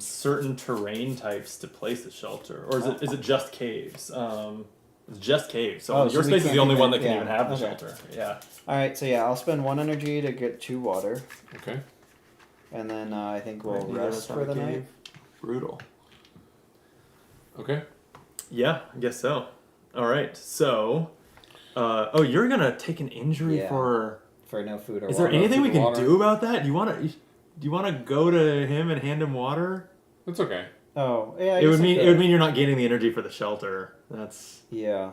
S3: certain terrain types to place a shelter, or is it just caves? It's just caves. So
S1: Oh,
S3: your
S1: so we
S3: space is
S1: can't
S3: the only
S1: even-
S3: one that can
S1: yeah,
S3: even have the
S1: okay.
S3: shelter. Yeah.
S1: All right, so yeah, I'll spend 1 energy to get 2 water,
S2: Okay.
S1: and then I think we'll
S3: Right, you
S1: rest
S3: gotta
S1: for the
S3: find a
S1: night.
S3: cave. Brutal.
S2: Okay.
S3: Yeah, I guess so. All right, so, you're gonna take an injury
S1: Yeah.
S3: for.
S1: For no food or
S3: Is
S1: water.
S3: there anything we can
S2: water.
S3: do about that? Do you wanna go to him and hand him water?
S2: It's okay.
S1: Oh, yeah. I
S3: It
S1: guess
S3: would
S1: I
S3: mean
S1: could.
S3: you're not gaining the energy for the shelter. That's
S1: Yeah.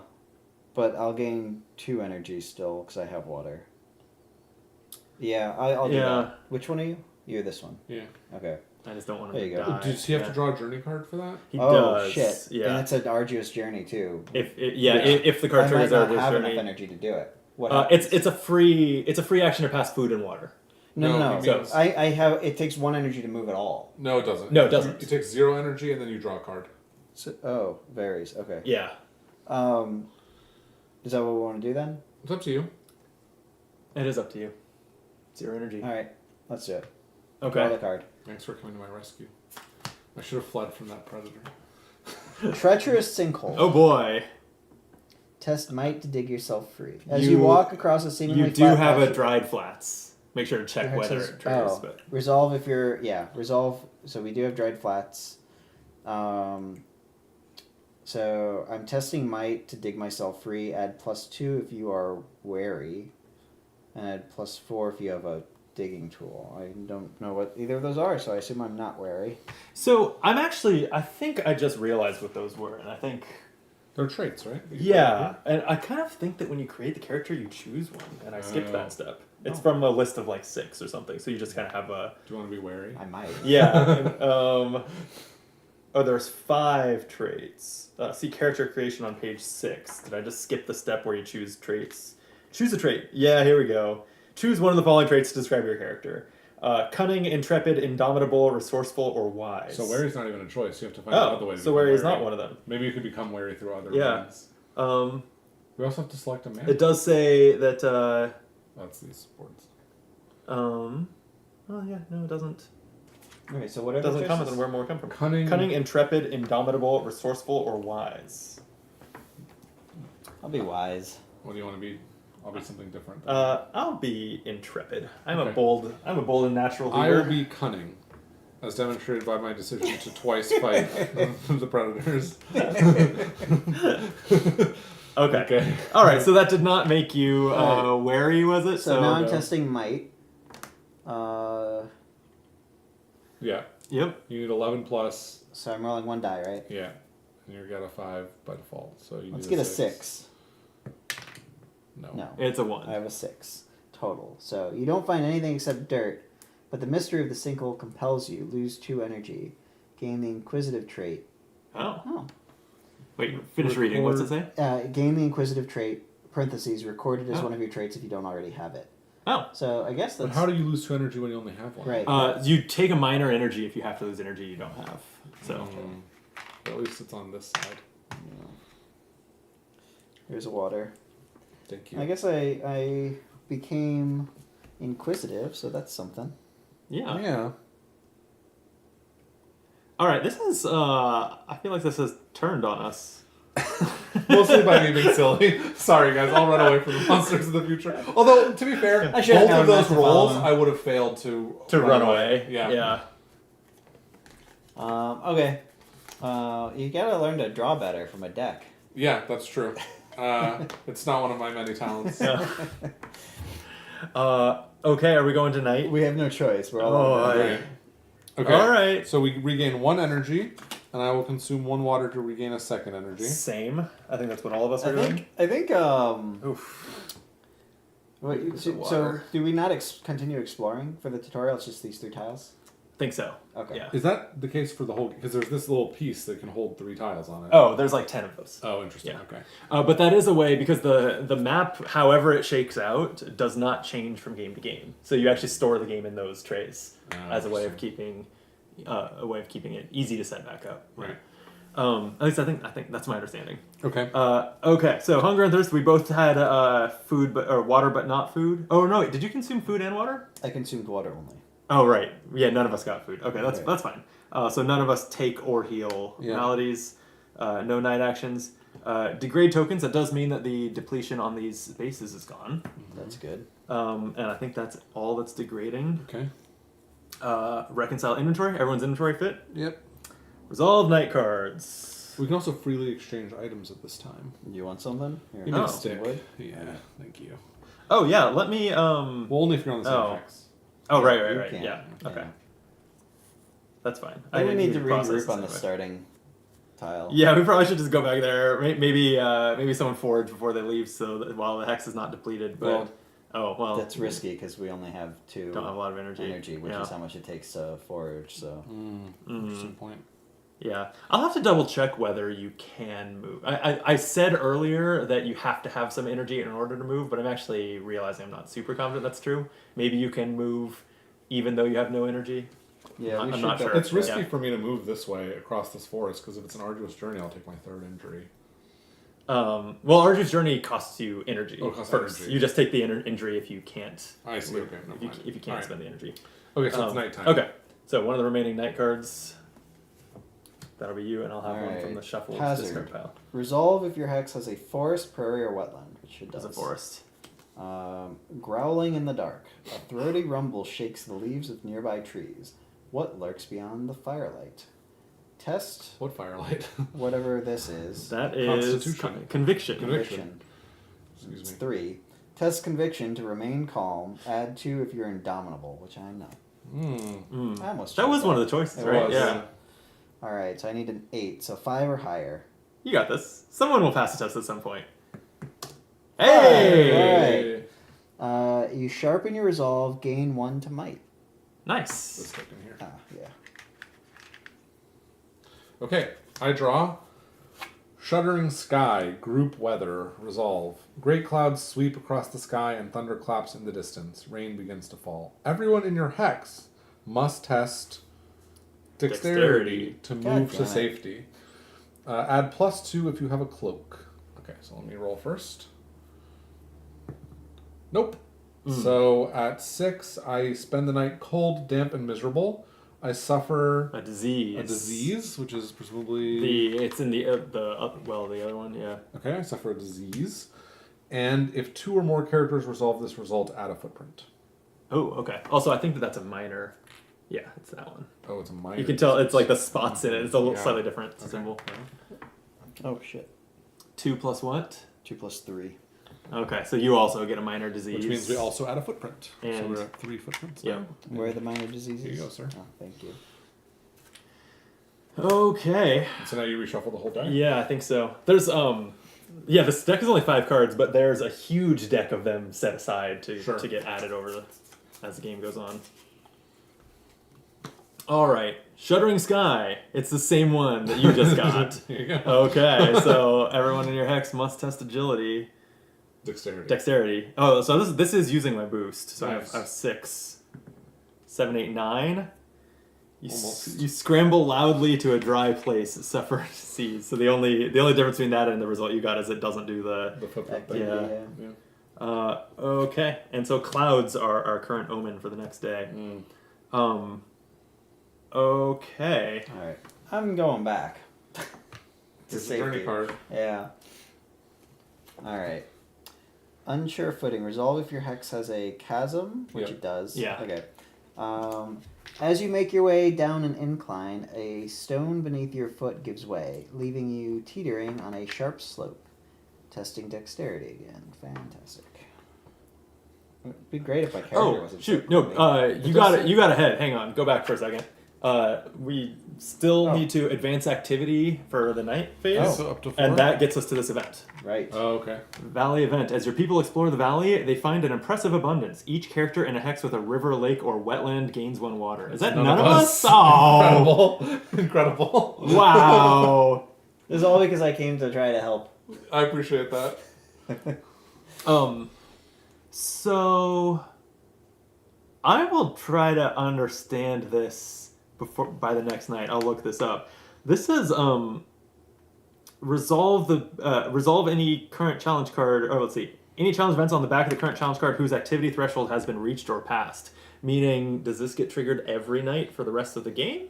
S1: but I'll gain 2 energy still because I have water. Yeah, I'll do
S3: Yeah.
S1: that. Which one are you? You're this one.
S2: Yeah.
S1: Okay.
S3: I just don't want
S1: There
S3: to
S1: you go.
S3: die.
S2: Does he have
S3: Yeah.
S2: to draw a journey card for that?
S3: He
S1: Oh
S3: does.
S1: shit!
S3: Yeah.
S1: And it's an arduous journey too.
S3: If the card
S1: I might
S3: triggers
S1: not
S3: Arduous
S1: have
S3: Journey,
S1: enough energy to do it. What?
S3: it's
S1: happens?
S3: a free action to pass food and water.
S1: No.
S2: No, he
S1: So
S2: means-
S1: I have. It takes 1 energy to move at all.
S2: No, it doesn't.
S3: No, it doesn't.
S2: You take 0 energy and then you draw a card.
S1: So, varies. Okay.
S3: Yeah.
S1: Is that what we want to do then?
S2: It's up to you.
S3: It is up to you. 0 energy.
S1: All right. Let's do it. Draw
S3: Okay.
S1: the card.
S2: Thanks for coming to my rescue. I should have fled from that predator.
S1: Treacherous sinkhole.
S3: Oh boy.
S1: Test might to dig yourself free. As you walk across a seemingly
S3: You do
S1: flat
S3: have a
S1: patch-
S3: dried flats. Make sure to check
S1: It
S3: whether
S1: says-
S3: it triggers.
S1: oh,
S3: But
S1: resolve if you're resolve. So we do have dried flats. So I'm testing might to dig myself free. Add +2 if you are wary, and add +4 if you have a digging tool. I don't know what either of those are, so I assume I'm not wary.
S3: so I think I just realized what those were, and I think
S2: They're traits, right?
S3: yeah, and I kind of think that when you create the character, you choose one, and I skipped
S2: Oh.
S3: that step. It's
S2: Oh.
S3: from a list of like 6 or something, so you just kind of have a
S2: Do you want to be wary?
S1: I might.
S3: yeah. There's 5 traits. See character creation on page 6. Did I just skip the step where you choose traits? Choose a trait. Yeah, here we go. Choose one of the following traits to describe your character. Cunning, intrepid, indomitable, resourceful, or wise.
S2: So wary's not even a choice. You have to find another way to
S3: so
S2: become
S3: wary is
S2: wary.
S3: not one of them.
S2: Maybe you could become wary through other
S3: Yeah.
S2: means.
S3: Um,
S2: We also have to select a man.
S3: it does say that.
S2: That's these boards.
S3: Oh yeah, no, it doesn't.
S1: Okay, so whatever.
S3: It doesn't comment
S1: choices-
S3: on where more come from.
S2: Cunning.
S3: Intrepid, indomitable, resourceful, or wise.
S1: I'll be wise.
S2: What do you want to be? I'll be something different.
S3: I'll be intrepid. I'm a
S2: Okay.
S3: bold and natural
S2: I
S3: leader.
S2: will be cunning, as demonstrated by my decision to twice fight the predators.
S3: Okay. All right. So that did not make you wary, was it?
S1: So now I'm
S3: no.
S1: testing might.
S2: Yeah.
S3: Yep.
S2: You need 11 plus.
S1: So I'm rolling 1 die, right?
S2: Yeah. And you got a 5 by default. So you
S1: Let's
S2: need
S1: get a 6.
S2: No.
S1: No.
S3: It's a 1.
S1: I have a 6 total. So you don't find anything except dirt, but the mystery of the sinkhole compels you. Lose 2 energy. Gain the inquisitive trait.
S3: Oh.
S1: Oh.
S3: Wait. Finish reading. What's it say?
S1: Gain the inquisitive trait. Parentheses recorded as
S3: Oh.
S1: one of your traits if you don't already have it.
S3: Oh.
S1: So I guess
S2: But
S1: that's
S2: how do you lose 2 energy when you only have 1?
S1: right.
S3: You take a minor energy if you have to lose energy you don't have. So.
S2: At least it's on this side.
S1: Here's water.
S2: Thank you.
S1: I guess I became inquisitive, so that's something.
S3: Yeah.
S2: Yeah.
S3: All right. This is. I feel like this has turned on us.
S2: Mostly by me being silly. Sorry, guys. I'll run away from the monsters in the future. Although, to be fair,
S1: I should've
S2: both
S1: known
S2: of those
S1: not to
S2: rolls,
S1: follow.
S2: I would have failed to
S3: Run away.
S2: Yeah.
S3: Yeah.
S1: Okay. You gotta learn to draw better from a deck.
S2: Yeah, that's true. It's not one of my many talents.
S3: Okay. Are we going tonight?
S1: We have no choice. We're all
S3: Oh,
S1: over it.
S2: Right. Okay.
S3: All right.
S2: So we regain 1 energy, and I will consume 1 water to regain a 2nd energy.
S3: Same. I think that's what all of us are doing.
S1: I think
S3: Oof.
S1: Wait,
S3: Here's
S1: so,
S3: the
S1: so
S3: water.
S1: do we not continue exploring for the tutorial? It's just these 3 tiles.
S3: Think so.
S1: Okay.
S3: Yeah.
S2: Is that the case for the whole? Because there's this little piece that can hold 3 tiles on it.
S3: Oh, there's like 10 of those.
S2: Oh, interesting.
S3: Yeah.
S2: Okay.
S3: But that is a way because the map, however it shakes out, does not change from game to game. So you actually store the game in those trays as a way of keeping it easy to set back up.
S2: Right.
S3: At least I think that's my understanding.
S2: Okay.
S3: Okay, so hunger and thirst. We both had food, or water, but not food. Oh no! Wait, did you consume food and water?
S1: I consumed water only.
S3: Oh right, yeah. None of us got food. Okay, that's
S1: Right.
S3: that's fine. So none of us take or heal
S2: Yeah.
S3: maladies. No night actions. Degrade tokens. That does mean that the depletion on these bases is gone.
S1: That's good.
S3: And I think that's all that's degrading.
S2: Okay.
S3: Reconcile inventory. Everyone's inventory fit.
S2: Yep.
S3: Resolve night cards.
S2: We can also freely exchange items at this time.
S1: You want something? Here,
S2: Give me
S3: Oh.
S2: a
S1: some
S2: stick.
S1: wood.
S2: Yeah. Thank you.
S3: Oh yeah. Let me.
S2: Well, only if you're on the same
S3: Oh.
S2: hex.
S3: Oh right,
S1: You
S3: right.
S1: can,
S3: Yeah.
S1: yeah.
S3: Okay. That's fine.
S1: I think we
S3: didn't
S1: need to
S3: even process
S1: regroup
S3: this
S1: on the
S3: anyway.
S1: starting tile.
S3: Yeah, we probably should just go back there. Maybe someone forage before they leave, so that while the hex is not depleted. But
S1: That's risky because we only have 2
S3: don't have a lot of energy.
S1: which is how much it takes to forage. So
S2: Interesting point.
S3: Yeah, I'll have to double check whether you can move. I said earlier that you have to have some energy in order to move, but I'm actually realizing I'm not super confident that's true. Maybe you can move even though you have no energy.
S1: yeah,
S3: I'm
S1: we should
S3: not
S1: double
S3: sure.
S2: It's risky
S3: Yeah.
S2: for me to move this way across this forest because if it's an arduous journey, I'll take my 3rd injury.
S3: Well, Arduous Journey costs you energy
S2: Oh, it costs
S3: first.
S2: energy.
S3: You just take the injury if you can't.
S2: I see. Okay, no,
S3: If you can't spend the energy.
S2: Okay, so it's nighttime.
S3: Okay, so one of the remaining night cards. That'll be you, and I'll have one
S1: Alright.
S3: from the shuffle
S1: Hazard.
S3: discard pile.
S1: resolve if your hex has a forest, prairie, or wetland, which it does.
S3: As a forest.
S1: Growling in the dark. A throaty rumble shakes the leaves of nearby trees. What lurks beyond the firelight? Test
S2: What firelight?
S1: whatever this is.
S3: That is
S2: Constitution.
S3: conviction.
S1: Conviction.
S2: Excuse
S1: It's
S2: me.
S1: 3. Test conviction to remain calm. Add 2 if you're indomitable, which I'm not. I almost
S3: That
S1: checked
S3: was one of the choices,
S1: It
S3: right?
S1: was.
S3: Yeah.
S1: Alright, so I need an 8, so 5 or higher.
S3: You got this. Someone will pass the test at some point. Hey!
S1: Alright. You sharpen your resolve, gain 1 to might.
S2: Let's
S3: Nice.
S2: stick in here.
S1: Yeah.
S2: Okay, I draw. Shuddering sky, group weather, resolve. Great clouds sweep across the sky and thunder claps in the distance. Rain begins to fall. Everyone in your hex must test dexterity to
S1: God
S2: move
S1: damn
S2: to
S1: it.
S2: safety. Add +2 if you have a cloak. Okay, so let me roll first. Nope. So at 6, I spend the night cold, damp, and miserable. I suffer
S3: A disease.
S2: a disease, which is presumably
S3: It's in the other one, yeah.
S2: okay. I suffer a disease, and if 2 or more characters resolve this result, add a footprint.
S3: Oh, okay. Also, I think that's a minor. Yeah, it's that one.
S2: Oh, it's a minor.
S3: You can tell it's like the spots in it. It's a little
S2: Yeah.
S3: slightly different
S2: Okay.
S3: symbol.
S1: Oh shit.
S3: 2 plus what?
S1: 2 plus 3.
S3: Okay, so you also get a minor disease.
S2: Which means we also add a footprint. So
S3: And-
S2: we're at 3 footprints.
S3: Yep.
S2: now.
S1: Where are the minor diseases?
S2: Here you go, sir.
S1: Oh, thank you.
S3: Okay.
S2: So now you reshuffle the whole deck.
S3: Yeah, I think so. There's yeah, this deck is only 5 cards, but there's a huge deck of them set aside to get added as the game goes on. All right, Shuddering Sky. It's the same one that you just got.
S2: Here you go.
S3: Okay, so everyone in your hex must test agility,
S2: Dexterity.
S3: dexterity. Oh, so this is using my boost. So
S2: Nice.
S3: I have 6, 7, 8, 9.
S2: Almost.
S3: You scramble loudly to a dry place, suffer disease. So the only difference between that and the result you got is it doesn't do the.
S2: The footprint
S1: That
S2: thing.
S3: Yeah.
S2: Yeah.
S3: Okay, and so clouds are our current omen for the next day. Okay.
S1: Alright. I'm going back. to
S2: Here's the journey
S1: safety.
S2: card.
S1: Yeah. Alright. Unsure footing. Resolve if your hex has a chasm, which
S2: Yep.
S1: it does.
S3: Yeah.
S1: Okay. As you make your way down an incline, a stone beneath your foot gives way, leaving you teetering on a sharp slope. Testing dexterity again. Fantastic. It'd be great if my character
S3: Oh
S1: wasn't.
S3: shoot!
S1: so
S3: No,
S1: quickly.
S3: you got it. You got ahead. Hang on. Go back for a second. We still
S1: Oh.
S3: need to advance activity for the night phase,
S1: Oh.
S2: So up to 4.
S3: and that gets us to this event.
S1: Right.
S2: Oh, okay.
S3: Valley event. As your people explore the valley, they find an impressive abundance. Each character in a hex with a river, lake, or wetland gains 1 water. Is that none of us? Oh,
S2: Incredible. Incredible.
S3: wow.
S1: This is all because I came to try to help.
S2: I appreciate that.
S3: So I will try to understand this by the next night. I'll look this up. This says resolve any current challenge card, or let's see, any challenge events on the back of the current challenge card whose activity threshold has been reached or passed. Meaning, does this get triggered every night for the rest of the game?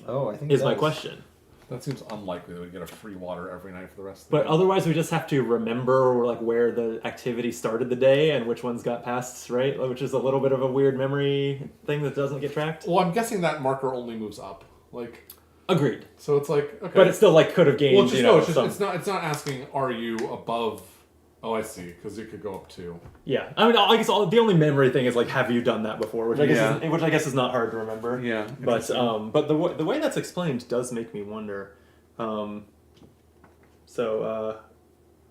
S1: Oh, I think
S3: Is
S1: it
S3: my
S1: does.
S3: question.
S2: That seems unlikely that we get a free water every night for the rest of the
S3: But
S2: day.
S3: otherwise, we just have to remember like where the activity started the day and which ones got passed, right? Which is a little bit of a weird memory thing that doesn't get tracked.
S2: Well, I'm guessing that marker only moves up. Like,
S3: Agreed.
S2: so it's like, okay.
S3: But it still like could have gained.
S2: well, it's just,
S3: you know,
S2: no, it's, just,
S3: some-
S2: it's not asking, are you above... Oh, I see, because it could go up too.
S3: Yeah, I mean, I guess the only memory thing is like, have you done that before? Which I guess is not hard to remember.
S2: Yeah.
S3: But the way that's explained does make me wonder. So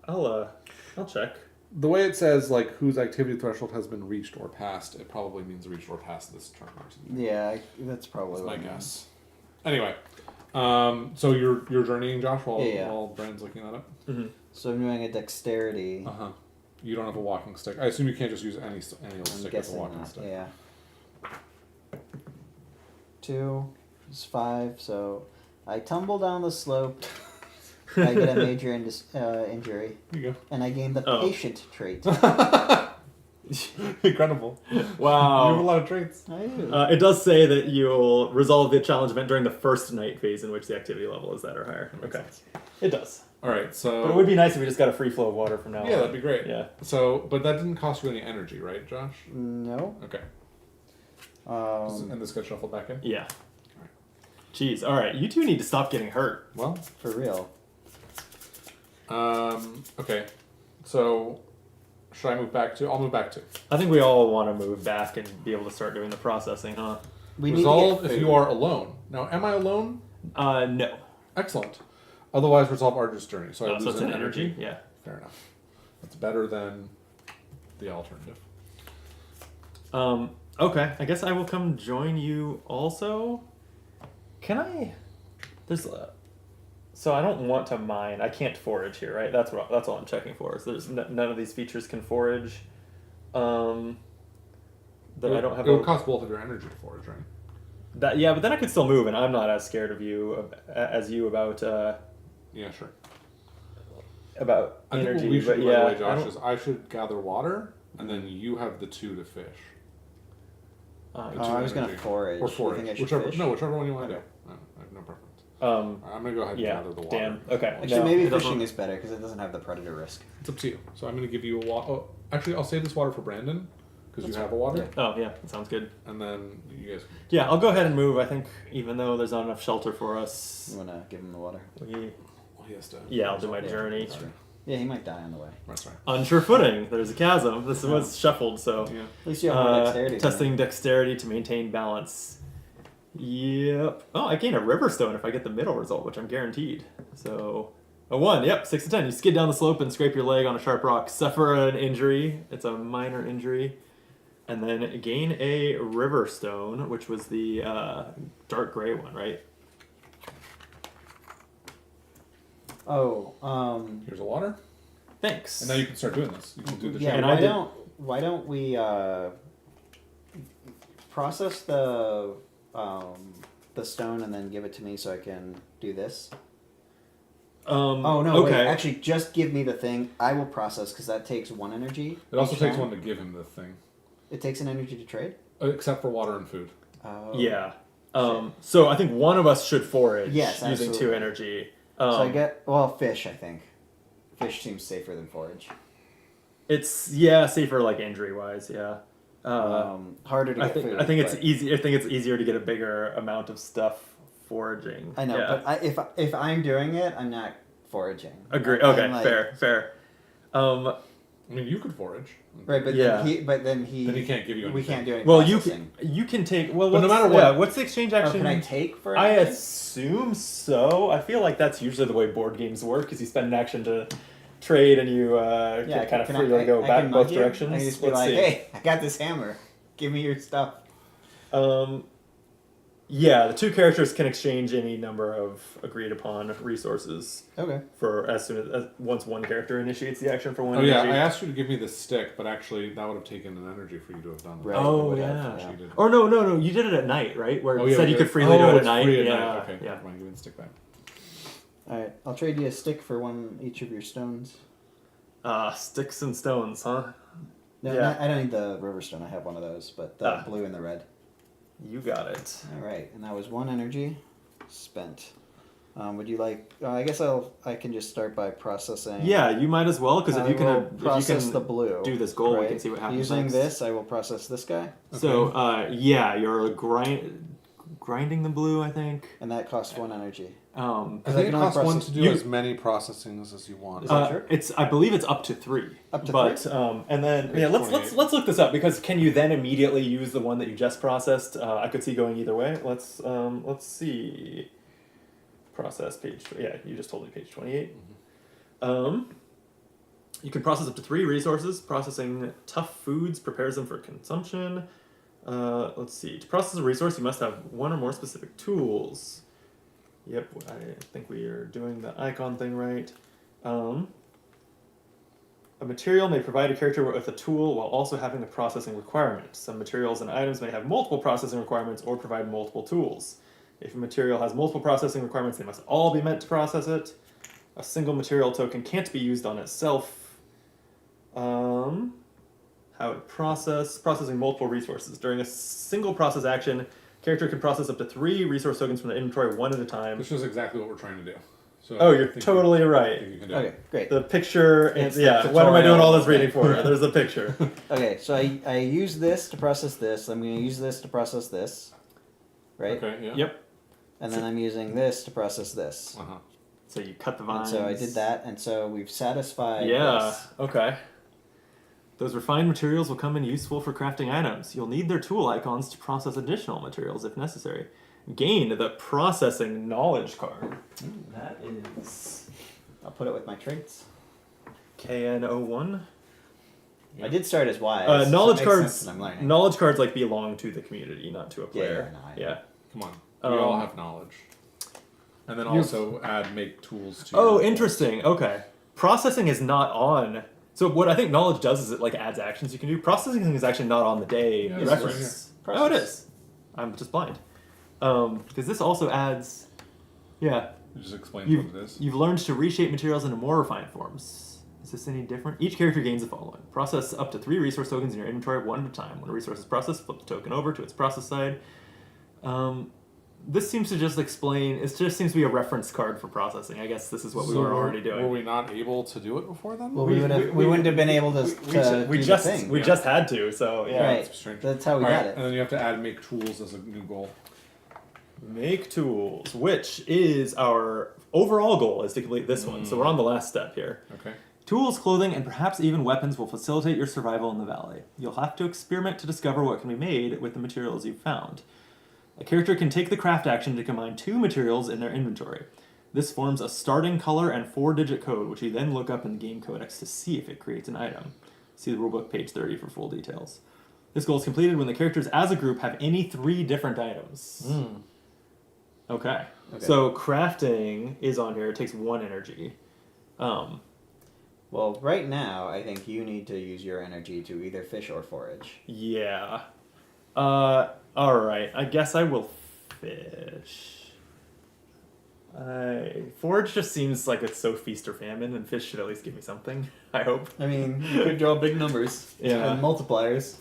S3: I'll check.
S2: The way it says like whose activity threshold has been reached or passed, it probably means reached or passed this turn or something.
S1: Yeah, that's probably
S2: That's
S1: what
S2: my
S1: it
S2: guess. Anyway, so you're journeying, Josh,
S1: Yeah.
S2: while Brand's looking that up.
S3: Mm-hmm.
S1: So I'm doing a dexterity.
S2: Uh huh. You don't have a walking stick. I assume you can't just use any old
S1: I'm
S2: stick as a
S1: guessing
S2: walking
S1: not.
S2: stick.
S1: Yeah. 2 is 5, so I tumble down the slope. I get a major injury,
S2: Here you
S1: and I gain the
S3: Oh.
S1: patient trait.
S2: go. Incredible. You have a
S3: Wow.
S2: lot of traits.
S1: I do.
S3: It does say that you'll resolve the challenge event during the first night phase in which the activity level is that or higher.
S2: Makes
S3: Okay.
S2: sense.
S3: It does.
S2: All right. So.
S3: But it would be nice if we just got a free flow of water from now on.
S2: Yeah, that'd be great.
S3: Yeah.
S2: So, but that didn't cost you any energy, right, Josh?
S1: No.
S2: Okay.
S1: Um,
S2: And this got shuffled back in.
S3: Yeah. Jeez. All right. You two need to stop getting hurt.
S2: Well.
S1: for real.
S2: Okay. So, should I move back to? I'll move back to.
S3: I think we all want to move back and be able to start doing the processing, huh?
S1: We
S2: Resolve
S1: need to get
S2: if you
S1: food.
S2: are alone. Now, am I alone?
S3: No.
S2: Excellent. Otherwise, resolve arduous journey. So I
S3: So
S2: lose
S3: it's
S2: an
S3: an energy? Yeah.
S2: Fair enough. That's better than the alternative.
S3: Okay. I guess I will come join you also. Can I? There's. So I don't want to mine. I can't forage here, right? That's all I'm checking for. Is there's none of these features can forage. That I don't have.
S2: It would cost both of your energy to forage, right?
S3: That yeah, but then I could still move, and I'm not as scared of you as you about
S2: Yeah, sure.
S3: about
S2: I think
S3: energy.
S2: what we should
S3: but
S2: do,
S3: yeah,
S2: by the way,
S3: I
S2: Josh,
S3: don't-
S2: is I should gather water, and then you have the 2 to fish.
S3: uh,
S2: The
S1: Oh,
S2: two
S1: I was gonna
S2: energy.
S1: forage.
S2: Or
S1: You
S2: forage.
S1: think I should
S2: Whichever,
S1: fish?
S2: whichever one you want to
S1: Okay.
S2: do. I have no preference.
S3: um,
S2: I'm going to go ahead and
S3: yeah.
S2: gather the water.
S3: Damn. Okay.
S1: Actually,
S3: No,
S1: maybe
S3: it doesn't-
S1: fishing is better because it doesn't have the predator risk.
S2: It's up to you. So I'm going to give you a water. Oh, actually, I'll save this water for Brandon, because you have a water.
S3: Oh yeah, that sounds good.
S2: And then you guys.
S3: Yeah, I'll go ahead and move. I think even though there's not enough shelter for us,
S1: You wanna give him the water?
S3: we
S2: Well, he has to.
S3: yeah, I'll do my
S1: Yeah,
S3: journey.
S1: that's true. Yeah, he might die on the way.
S2: That's right.
S3: Unsure footing. There's a chasm. This was shuffled, so
S2: Yeah.
S1: At least you have more dexterity.
S3: testing dexterity to maintain balance. Yep. Oh, I gain a river stone if I get the middle result, which I'm guaranteed. So a 1. Yep. 6 to 10. You skid down the slope and scrape your leg on a sharp rock. Suffer an injury. It's a minor injury. And then gain a river stone, which was the dark gray one, right?
S1: Oh,
S2: Here's a water.
S3: Thanks.
S2: And now you can start doing this. You can do the
S1: yeah.
S3: And
S1: Why
S3: I did-
S1: why don't we process the stone and then give it to me so I can do this? Oh no!
S3: Okay.
S1: Wait, actually, just give me the thing. I will process because that takes 1 energy.
S2: It also
S1: each
S2: takes
S1: time.
S2: one to give him the thing,
S1: It takes an energy to trade.
S2: except for water and food.
S1: Oh.
S3: Yeah. So I think one of us should forage
S1: Yes,
S3: using 2
S1: absolutely.
S3: energy.
S1: So I get fish. I think fish seems safer than forage.
S3: It's safer like injury wise. Yeah.
S1: Harder to
S3: I
S1: get
S3: think
S1: food.
S3: I think it's
S1: but-
S3: easy. I think it's easier to get a bigger amount of stuff foraging.
S1: I know,
S3: Yeah.
S1: but if I'm doing it, I'm not foraging.
S3: Agree.
S1: I'm
S3: Okay.
S1: like-
S3: Fair.
S2: I mean, you could forage.
S1: Right, but
S3: Yeah.
S1: then he
S2: Then he can't give you
S1: We
S2: anything.
S1: can't do any
S3: Well,
S1: processing.
S3: you can take. Well,
S2: But no
S3: what's-
S2: matter what-
S3: yeah, what's the exchange
S1: Oh,
S3: action?
S1: can I take for?
S3: I
S1: anything?
S3: assume so. I feel like that's usually the way board games work, because you spend an action to trade, and you can kind of freely go
S1: I
S3: back
S1: can
S3: both
S1: nudge you?
S3: directions.
S1: I can just be
S3: Let's
S1: like,
S3: see.
S1: hey, I got this hammer. Give me your stuff.
S3: Yeah, the 2 characters can exchange any number of agreed upon resources
S1: Okay.
S3: for as soon as once one character initiates the action for 1
S2: Oh yeah,
S3: energy.
S2: I asked you to give me the stick, but actually that would have taken an energy for you to have done that.
S1: Right.
S3: Oh
S1: would have,
S3: yeah.
S2: yeah. She did.
S3: Or no, you did it at night, right? Where
S2: Oh,
S3: it
S2: yeah,
S3: said
S2: we
S3: you
S2: did.
S3: could freely do it at
S2: it's
S3: night.
S2: free
S3: Yeah,
S2: Okay,
S3: yeah.
S2: never mind. Give me the stick back.
S1: All right. I'll trade you a stick for each of your stones.
S3: Sticks and stones, huh?
S1: No,
S3: Yeah.
S1: I don't need the river stone. I have one of those, but the
S3: Ah.
S1: blue and the red.
S3: You got it.
S1: All right, and that was 1 energy spent. Would you like? I guess I can just start by processing.
S3: Yeah, you might as well, because if
S1: I
S3: you
S1: will
S3: can
S1: process
S3: if you
S1: the
S3: can
S1: blue.
S3: do this goal, we
S1: right?
S3: can see what happens
S1: Using
S3: next.
S1: this, I will process this guy,
S3: So you're grinding the blue, I think.
S1: and that costs 1 energy.
S2: I
S1: I
S2: think it
S1: can only
S2: costs one
S1: process-
S2: to do
S3: you-
S2: as many processings as you want.
S1: Is that true?
S3: I believe it's up to 3.
S1: Up to
S3: but,
S1: 3?
S3: and then
S2: Page
S3: let's
S2: 28.
S3: look this up, because can you then immediately use the one that you just processed? I could see going either way. Let's see. process page. Yeah, you just told me page 28. You can process up to 3 resources. Processing tough foods prepares them for consumption. Let's see. To process a resource, you must have one or more specific tools. Yep, I think we are doing the icon thing right. A material may provide a character with a tool while also having a processing requirement. Some materials and items may have multiple processing requirements or provide multiple tools. If a material has multiple processing requirements, they must all be meant to process it. A single material token can't be used on itself. How to processing multiple resources. During a single process action, character can process up to 3 resource tokens from the inventory one at a time.
S2: Which is exactly what we're trying to do. So
S3: Oh, you're totally right.
S2: you can do
S1: Okay,
S2: it.
S1: great.
S3: The picture,
S1: It's
S3: and
S1: the
S3: yeah, what am I doing all this
S1: tutorial.
S3: reading for? There's a picture.
S1: Okay, so I use this to process this. I'm going to use this to process this, right?
S2: Okay, yeah.
S3: Yep.
S1: And then I'm using this to process this.
S2: Uh-huh.
S3: So you cut the
S1: And
S3: vines.
S1: so I did that, and so we've satisfied
S3: Yeah,
S1: this.
S3: okay. Those refined materials will come in useful for crafting items. You'll need their tool icons to process additional materials if necessary. Gain the processing knowledge card. That is
S1: I'll put it with my traits.
S3: KN01.
S1: I did start as Y.
S3: Knowledge
S1: so it makes
S3: cards.
S1: sense that I'm learning.
S3: Knowledge cards like belong to the community, not to a player.
S1: no, I know.
S3: Yeah.
S2: Come on. We all
S3: Um,
S2: have knowledge. And then
S3: you-
S2: also add make tools to
S3: Oh,
S2: your-
S3: interesting. Okay. Processing is not on. So what I think knowledge does is it like adds actions you can do. Processing is actually not on the day
S2: Yeah, it's
S3: reference.
S1: right
S3: Oh, it
S1: here.
S3: is. I'm just blind. Because this also adds. Yeah.
S2: It just explains
S3: You've,
S2: what it is.
S3: you've learned to reshape materials into more refined forms. Is this any different? Each character gains the following. Process up to 3 resource tokens in your inventory one at a time. When a resource is processed, flip the token over to its process side. This seems to just explain. It just seems to be a reference card for processing. I guess this is what we were already doing.
S2: Were we not able to do it before then?
S1: Well, we wouldn't have been able to,
S3: we
S1: do
S3: just
S1: the thing.
S3: we just had to. So yeah.
S1: Right.
S2: That's strange.
S1: That's how we
S2: All
S1: got
S2: right,
S1: it.
S2: And then you have to add make tools as a new goal.
S3: Make tools, which is our overall goal, is to complete this one. So we're on the last step here.
S2: Okay.
S3: Tools, clothing, and perhaps even weapons will facilitate your survival in the valley. You'll have to experiment to discover what can be made with the materials you've found. A character can take the craft action to combine 2 materials in their inventory. This forms a starting color and 4-digit code, which you then look up in the game codex to see if it creates an item. See the rulebook page 30 for full details. This goal is completed when the characters as a group have any 3 different items. Okay. So crafting is on here. It takes 1 energy.
S1: Well, right now, I think you need to use your energy to either fish or forage.
S3: Yeah. Alright. I guess I will fish. Forage just seems like it's so feast or famine, and fish should at least give me something. I hope.
S1: I mean, you could draw big numbers.
S3: Yeah.
S1: And multipliers.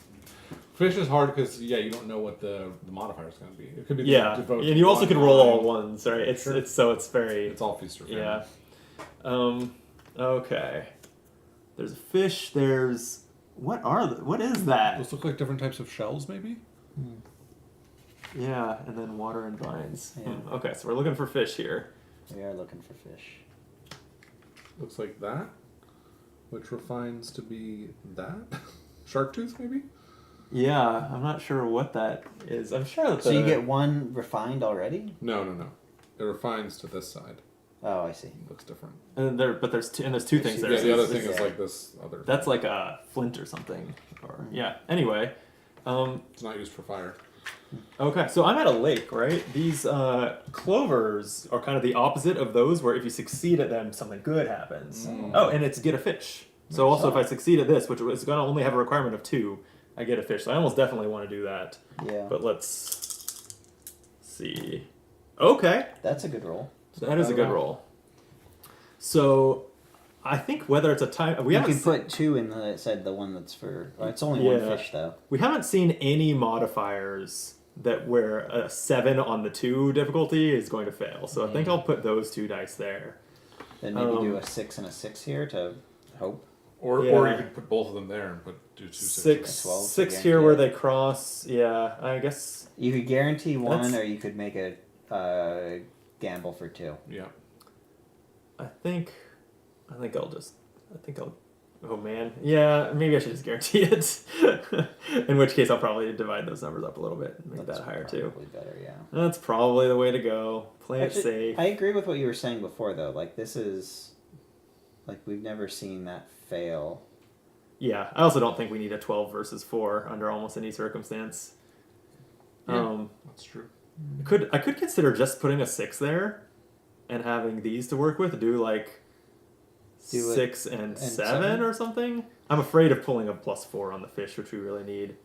S2: Fish is hard because you don't know what the modifier is going to be. It could be
S3: Yeah.
S2: devote
S3: And you also
S2: one
S3: could roll all
S2: line.
S3: ones, right? It's
S2: Sure.
S3: it's very
S2: It's all feast or famine.
S3: yeah. Okay. There's a fish. There's what is that?
S2: Those look like different types of shells, maybe.
S3: Yeah, and then water and vines.
S1: Yeah.
S3: Okay, so we're looking for fish here.
S1: We are looking for fish.
S2: Looks like that, which refines to be that. Shark tooth, maybe.
S3: Yeah, I'm not sure what that is. I'm sure that
S1: So you get 1 refined already?
S2: No. It refines to this side.
S1: Oh, I see.
S2: It looks different.
S3: and there's two things there.
S2: Yeah, the other
S1: this
S2: thing is
S1: is-
S2: like this other.
S3: That's like a flint or something. Or yeah. Anyway,
S2: It's not used for fire.
S3: okay. So I'm at a lake, right? These clovers are kind of the opposite of those, where if you succeed at them, something good happens. Oh, and it's get a fish. So also, if I succeed at this, which is going to only have a requirement of 2, I get a fish. So I almost definitely want to do that.
S1: Yeah.
S3: But let's see. Okay.
S1: That's a good roll.
S3: That is a good roll. So, I think whether it's a time we
S1: You
S3: haven't
S1: can put 2 in the one that's for. It's only 1 fish though.
S3: we haven't seen any modifiers that where a 7 on the 2 difficulty is going to fail. So I think I'll put those 2 dice there.
S1: Then maybe do a 6 and a 6 here to hope.
S2: Or
S3: Yeah.
S2: you could put both of them there and do 2
S3: Six,
S1: 12
S3: six
S1: again,
S3: here
S1: yeah.
S3: where they cross. Yeah, I guess
S1: You could guarantee 1,
S3: That's-
S1: or you could make a gamble for 2.
S2: Yeah.
S3: I think I'll Oh man, yeah, maybe I should just guarantee it. In which case, I'll probably divide those numbers up a little bit and make
S1: That's
S3: that higher too.
S1: probably better, yeah.
S3: That's probably the way to go. Play
S1: Actually,
S3: it safe.
S1: I agree with what you were saying before, though. Like, this is... Like, we've never seen that fail.
S3: Yeah, I also don't think we need a 12 versus 4 under almost any circumstance.
S2: Yeah, that's true.
S3: I could consider just putting a 6 there and having these to work with. Do like
S1: Do
S3: 6 and 7
S1: 7?
S3: or something. I'm afraid of pulling a +4 on the fish, which we really need.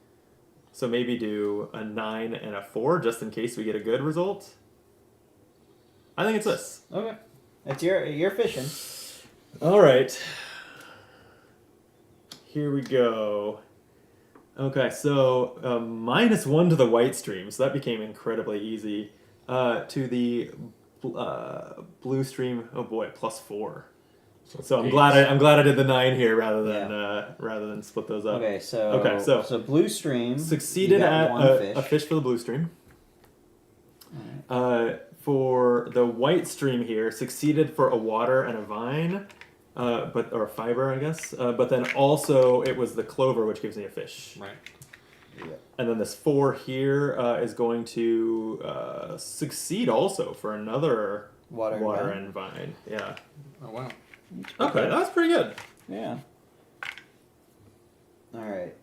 S3: So maybe do a 9 and a 4 just in case we get a good result. I think it's this.
S1: Okay. It's you're fishing.
S3: All right. Here we go. Okay, so -1 to the white stream, so that became incredibly easy. To the blue stream, oh boy, +4. So I'm glad I did the 9 here rather than split those up.
S1: Okay, so blue stream
S3: Succeeded
S1: you got
S3: at
S1: one
S3: a fish for the blue stream. For the white stream here, succeeded for a water and a vine, or fiber, I guess. But then also it was the clover, which gives me a fish.
S2: Right.
S1: Yeah.
S3: And then this 4 here is going to succeed also for another
S1: Water
S3: and vine. Yeah.
S2: Oh wow.
S3: Okay, that's pretty good.
S1: Yeah. All right.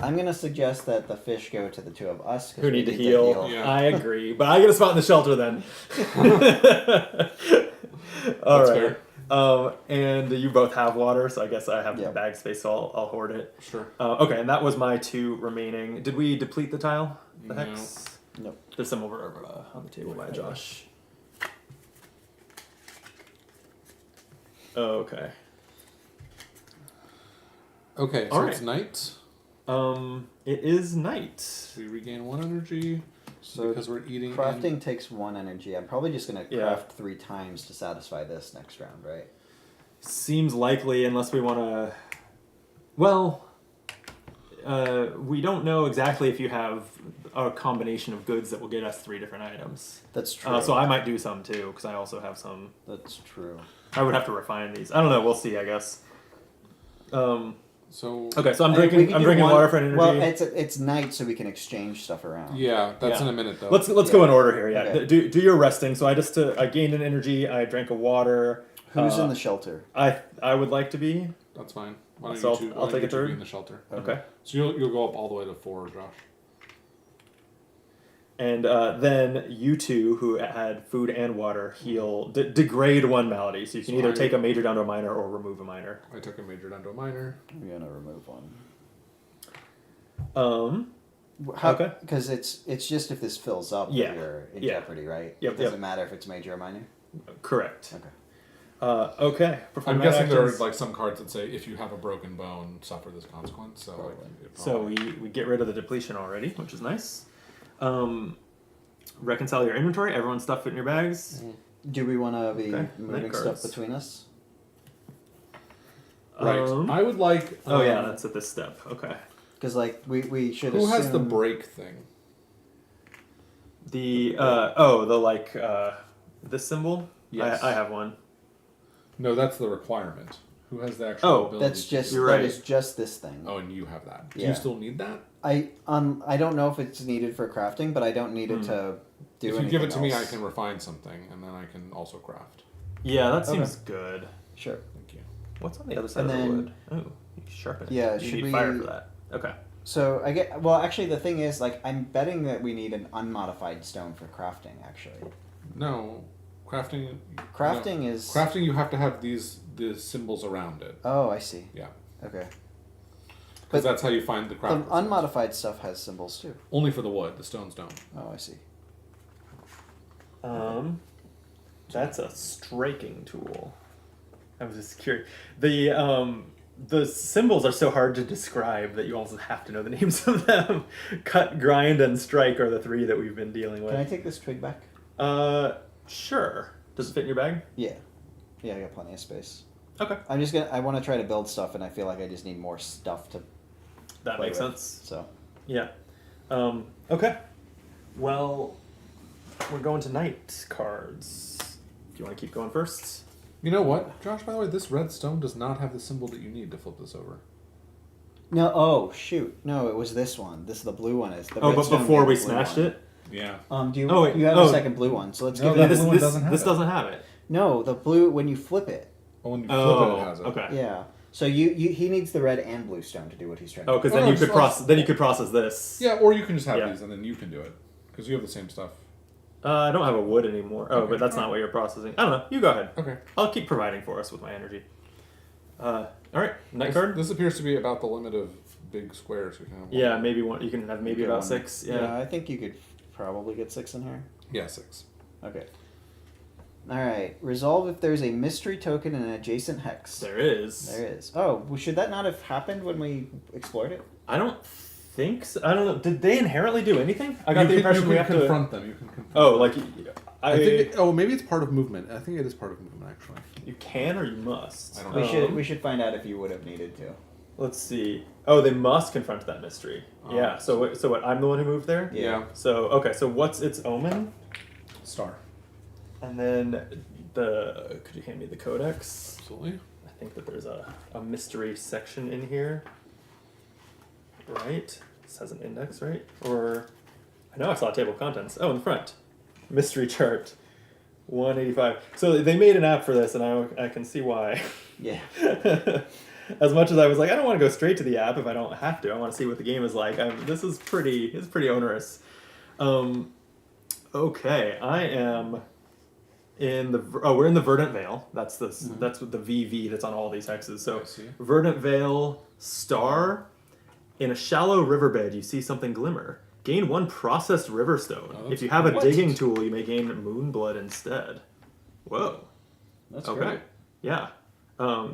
S1: I'm gonna suggest that the fish go to the two of us 'cause
S3: Who
S1: we
S3: need to heal?
S2: Yeah.
S3: I agree, but I get a spot in the shelter then. All
S2: That's
S3: right. And you both have water, so I guess I have
S1: Yeah.
S3: bag space, so I'll hoard it.
S2: Sure.
S3: Okay, and that was my 2 remaining. Did we deplete the tile? The
S2: No.
S3: hex?
S1: Nope.
S3: There's some over on the table by Josh. Okay.
S2: Okay, so
S3: All
S2: it's night.
S3: It is night.
S2: We regain 1 energy.
S1: So
S2: because we're eating.
S1: Crafting takes 1 energy. I'm probably just gonna
S3: Yeah.
S1: craft 3 times to satisfy this next round, right?
S3: Seems likely, unless we want to. Well, we don't know exactly if you have a combination of goods that will get us 3 different items.
S1: That's true.
S3: So I might do some too, because I also have some.
S1: That's true.
S3: I would have to refine these. I don't know. We'll see. I guess.
S2: So
S3: Okay, so I'm
S1: I mean, we
S3: drinking.
S1: could
S3: I'm
S1: do
S3: drinking
S1: one-
S3: water for energy.
S1: Well, it's night, so we can exchange stuff around.
S2: yeah, that's
S3: Yeah.
S2: in a minute though.
S3: Let's
S1: Yeah.
S3: go in order here. Yeah,
S1: Okay.
S3: do your resting. So I gained an energy. I drank a water.
S1: Who's in the shelter?
S3: I would like to be.
S2: That's fine. Why don't
S3: So
S2: you two,
S3: I'll take a
S2: you two be
S3: turn.
S2: in the shelter.
S3: Okay.
S2: So you'll go up all the way to 4, Josh.
S3: And then you two, who had food and water, heal, degrade 1 malady. So you can
S2: So
S3: either
S2: I-
S3: take a major down to a minor or remove a minor.
S2: I took a major down to a minor.
S1: I'm gonna remove 1.
S3: Okay.
S1: Because it's just if this fills up, that
S3: Yeah.
S1: you're in
S3: Yeah.
S1: jeopardy, right?
S3: Yep,
S1: It doesn't
S3: yep.
S1: matter if it's major or minor.
S3: Correct.
S1: Okay.
S3: Okay.
S2: I'm
S3: Perform
S2: guessing there are
S3: actions.
S2: like some cards that say if you have a broken bone, suffer this consequence. So like,
S1: Probably.
S2: it
S3: So we get rid of the depletion already, which is nice. Reconcile your inventory. Everyone's stuff fit in your bags.
S1: Do we want to be
S3: Okay,
S1: moving
S3: night
S1: stuff
S3: cards.
S1: between us?
S2: right. I would like.
S3: Oh yeah, that's at this step. Okay.
S1: Because like we should.
S2: Who has the
S1: assume-
S2: break thing?
S3: The this symbol.
S2: Yes.
S3: I have one.
S2: No, that's the requirement. Who has the actual
S3: Oh,
S2: ability?
S1: That's just
S3: You're
S1: that
S3: right.
S1: is just this thing.
S2: Oh, and you have that. Do
S1: Yeah.
S2: you still need that?
S1: I don't know if it's needed for crafting, but I don't need it to do
S2: If
S1: anything
S2: you give it to me, I
S1: else.
S2: can refine something, and then I can also craft.
S3: Yeah, that
S1: Okay.
S3: seems good.
S1: Sure.
S2: Thank you.
S3: What's on the other side
S1: And
S3: of the
S1: then-
S3: wood? Oh, you sharpen it.
S1: Yeah,
S3: You
S1: should
S3: need
S1: we-
S3: fire for that. Okay.
S1: So I get. Well, actually, the thing is, like, I'm betting that we need an unmodified stone for crafting. Actually,
S2: No, crafting.
S1: crafting
S2: no.
S1: is.
S2: Crafting. You have to have the symbols around it.
S1: Oh, I see.
S2: Yeah,
S1: Okay.
S2: because that's how you find the
S1: The
S2: craft.
S1: unmodified stuff has symbols too.
S2: Only for the wood. The stones don't.
S1: Oh, I see.
S3: That's a striking tool. I was just curious. The symbols are so hard to describe that you almost have to know the names of them. Cut, grind, and strike are the 3 that we've been dealing
S1: Can I
S3: with.
S1: take this twig back?
S3: Sure. Does it fit in your bag?
S1: Yeah. Yeah, I got plenty of space.
S3: Okay.
S1: I want to try to build stuff, and I feel like I just need more stuff to
S3: That
S1: play
S3: makes
S1: with.
S3: sense.
S1: So.
S3: Yeah. Okay. Well, we're going to night cards. Do you want to keep going first?
S2: You know what, Josh? By the way, this red stone does not have the symbol that you need to flip this over.
S1: No, oh shoot, no, it was this one. This is the blue one. Is the
S3: Oh,
S1: red
S3: but
S1: stone
S3: before
S1: being
S3: we
S1: the blue
S3: smashed
S1: one.
S3: it.
S2: Yeah.
S1: Do you?
S3: Oh, wait,
S1: you have
S3: oh.
S1: a second blue one, so let's
S2: No,
S1: give
S2: that
S1: it.
S3: This,
S2: blue one
S3: this,
S2: doesn't have
S3: this
S2: it.
S3: doesn't have it.
S1: No, the blue when you flip it.
S2: Oh, when you flip
S3: Oh,
S2: it, it has it.
S3: okay.
S1: Yeah. So he needs the red and blue stone to do what he's trying to
S3: Oh,
S1: do.
S3: because
S2: Oh,
S3: then
S2: no,
S3: you could
S2: just-
S3: process. Then you could process this.
S2: Yeah, or you can just have
S3: Yeah.
S2: these and then you can do it because you have the same stuff.
S3: I don't have a wood anymore. Oh,
S2: Okay.
S3: but that's not what you're processing. I don't know. You go ahead.
S2: Okay.
S3: I'll keep providing for us with my energy. All right, night
S2: This,
S3: card.
S2: this appears to be about the limit of big squares. We can have one.
S3: Yeah, maybe one. You can have maybe
S1: Get
S3: about
S1: one.
S3: 6.
S1: Yeah,
S3: Yeah.
S1: I think you could probably get 6 in here.
S2: Yeah, 6.
S1: Okay. All right. Resolve if there's a mystery token in an adjacent hex.
S3: There is.
S1: There is. Oh, well, should that not have happened when we explored it?
S3: I don't think so. I don't know. Did they inherently do anything? I got
S2: You
S3: the
S2: can-
S3: impression
S2: you
S3: we
S2: can
S3: have to.
S2: confront them. You can confront
S3: Oh,
S2: them.
S3: like
S2: I think. Maybe it's part of movement. I think it is part of movement actually.
S3: you can or you must.
S2: I don't
S1: We
S2: know.
S1: should find out if you would have needed to.
S3: Let's see. Oh, they must confront that mystery.
S2: Oh,
S3: Yeah. So what? I'm the one who moved there.
S1: Yeah.
S3: So okay. So what's its omen?
S2: Star.
S3: And then could you hand me the codex?
S2: Absolutely.
S3: I think that there's a mystery section in here. Right? This has an index, right? Or I know I saw a table of contents. Oh, in the front. Mystery chart. 185. So they made an app for this and I can see why.
S1: Yeah.
S3: As much as I was like, I don't want to go straight to the app if I don't have to. I want to see what the game is like. This is pretty onerous. Okay, I am in we're in the Verdant Vale. That's that's what the VV that's on all these hexes. So
S2: I see.
S3: Verdant Vale star. In a shallow riverbed, you see something glimmer. Gain 1 processed river stone.
S2: Oh,
S3: If
S2: that's
S3: you have a
S1: what?
S3: digging tool, you may gain moon blood instead. Whoa.
S1: That's
S3: Okay.
S1: great.
S3: Yeah.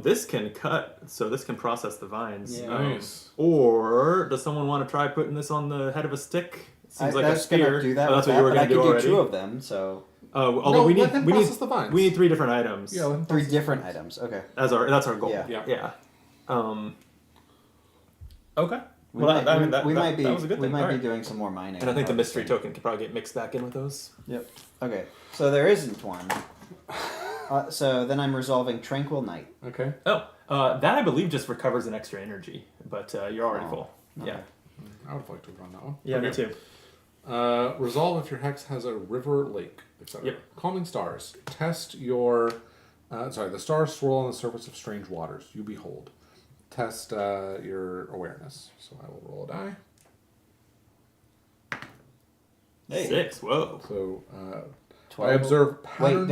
S3: This can cut, so this can process the vines.
S1: Yeah.
S2: Nice.
S3: Or does someone want to try putting this on the head of a stick? Seems like a
S1: was gonna
S3: spear.
S1: do that.
S3: Oh, that's
S1: with
S3: what you were
S1: but
S3: going
S1: I
S3: to do
S1: could
S3: already.
S1: do 2 of them, so
S3: Although
S2: No,
S3: we
S2: let him
S3: need
S2: process the vines.
S3: 3 different items.
S2: Yeah. Let him
S1: 3
S2: process
S1: different
S2: the vines.
S1: items. Okay.
S3: That's our goal.
S1: Yeah.
S2: Yeah.
S3: Okay.
S1: We
S3: Well,
S1: might,
S3: that, I mean, that,
S1: we
S3: that,
S1: might be
S3: that was a good
S1: we
S3: thing.
S1: might be
S3: Alright.
S1: doing some more mining.
S3: And I think the mystery
S1: harvesting.
S3: token could probably get mixed back in with those.
S1: Yep. Okay. So there isn't one. So then I'm resolving Tranquil Night.
S2: Okay.
S3: Oh, that I believe just recovers an extra energy, but you're already
S1: Oh,
S3: full.
S1: okay.
S3: Yeah.
S2: I would like to run that one.
S3: Yeah, me
S2: Okay.
S3: too.
S2: Resolve if your hex has a river, lake, etc.
S3: Yep.
S2: Calming stars. Test your. The stars swirl on the surface of strange waters. You behold. Test your awareness. So I will roll a die.
S1: Hey.
S3: 6. Whoa.
S2: So
S1: 12.
S2: I observe
S1: Wait,
S2: patterns.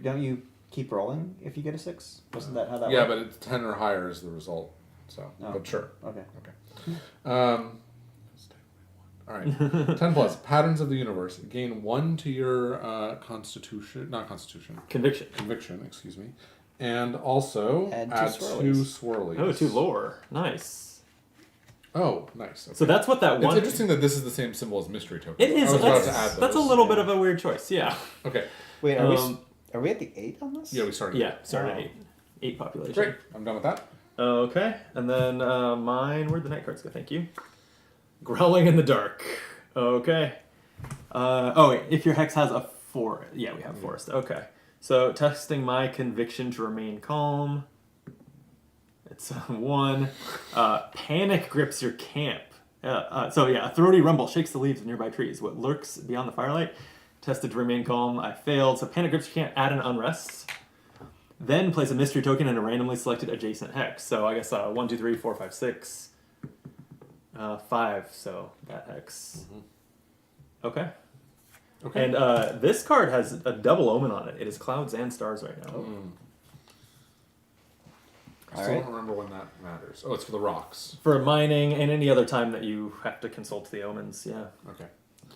S1: don't you keep rolling if you get a 6? Wasn't that how that
S2: Yeah,
S1: worked?
S2: but it's 10 or higher is the result. So,
S1: Oh.
S2: but sure.
S1: Okay.
S2: All right. 10 plus. Patterns of the universe. Gain 1 to your conviction, excuse me. And also
S1: Add
S2: add
S1: 2
S2: 2
S1: swirlies.
S2: swirlies.
S3: Oh, 2 lore. Nice.
S2: Oh, nice. Okay.
S3: So that's what that
S2: It's
S3: one.
S2: interesting that this is the same symbol as mystery token.
S3: It is.
S2: I was about
S3: That's,
S2: to add those.
S3: that's a little bit of a weird choice. Yeah.
S2: Okay.
S1: Wait,
S3: Um,
S1: are we at the 8 on this?
S2: Yeah, we started.
S3: Yeah. Started
S1: Wow.
S3: at 8 population.
S2: Great. I'm done with that.
S3: Okay, and then mine. Where'd the night cards go? Thank you. Growling in the dark. Okay. Wait, if your hex has a forest. Yeah, we have forest. Okay. So testing my conviction to remain calm. It's 1. Panic grips your camp. A throaty rumble shakes the leaves of nearby trees. What lurks beyond the firelight? Tested to remain calm. I failed. So panic grips your camp. Add an unrest. Then place a mystery token in a randomly selected adjacent hex. So I guess 1, 2, 3, 4, 5, 6. 5. So that hex. Okay.
S2: Okay.
S3: And this card has a double omen on it. It is clouds and stars right now.
S2: I still
S1: Alright.
S2: don't remember when that matters. Oh, it's for the rocks.
S3: For mining and any other time that you have to consult the omens, yeah.
S2: Okay.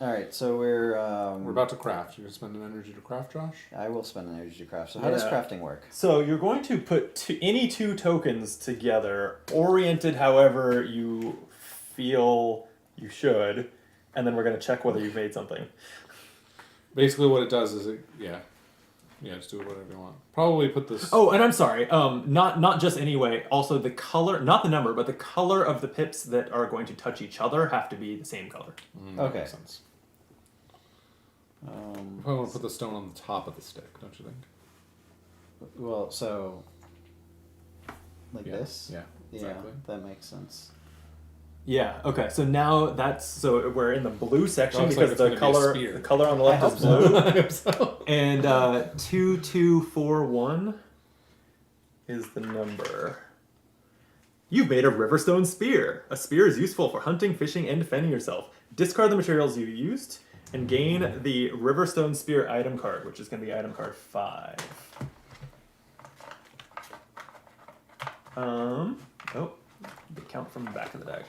S1: All right, so we're
S2: We're about to craft. You're going to spend an energy to craft, Josh?
S1: I will spend an energy to craft. So how does
S3: Yeah.
S1: crafting work?
S3: So you're going to put any 2 tokens together, oriented however you feel you should, and then we're going to check whether you've made something.
S2: Basically, what it does is just do whatever you want. Probably put this.
S3: Oh, and I'm sorry. Not just anyway. Also, the color, not the number, but the color of the pips that are going to touch each other have to be the same color.
S2: That
S1: Okay.
S2: makes sense. I want to put the stone on the top of the stick, don't you think?
S1: Well, so like
S2: Yeah.
S1: this.
S2: Yeah. Exactly.
S1: Yeah, that makes sense.
S3: Yeah. Okay. So now we're in the blue section
S2: Looks like
S3: because
S2: it's
S3: the
S2: gonna be a
S3: color
S2: spear.
S3: the color on the
S1: I
S3: left
S1: hope
S3: is
S1: so.
S3: blue.
S2: I hope so.
S3: And 2241 is the number. You've made a Riverstone Spear. A spear is useful for hunting, fishing, and defending yourself. Discard the materials you used and gain the Riverstone Spear item card, which is going to be item card 5. Oh, they count from the back of the deck.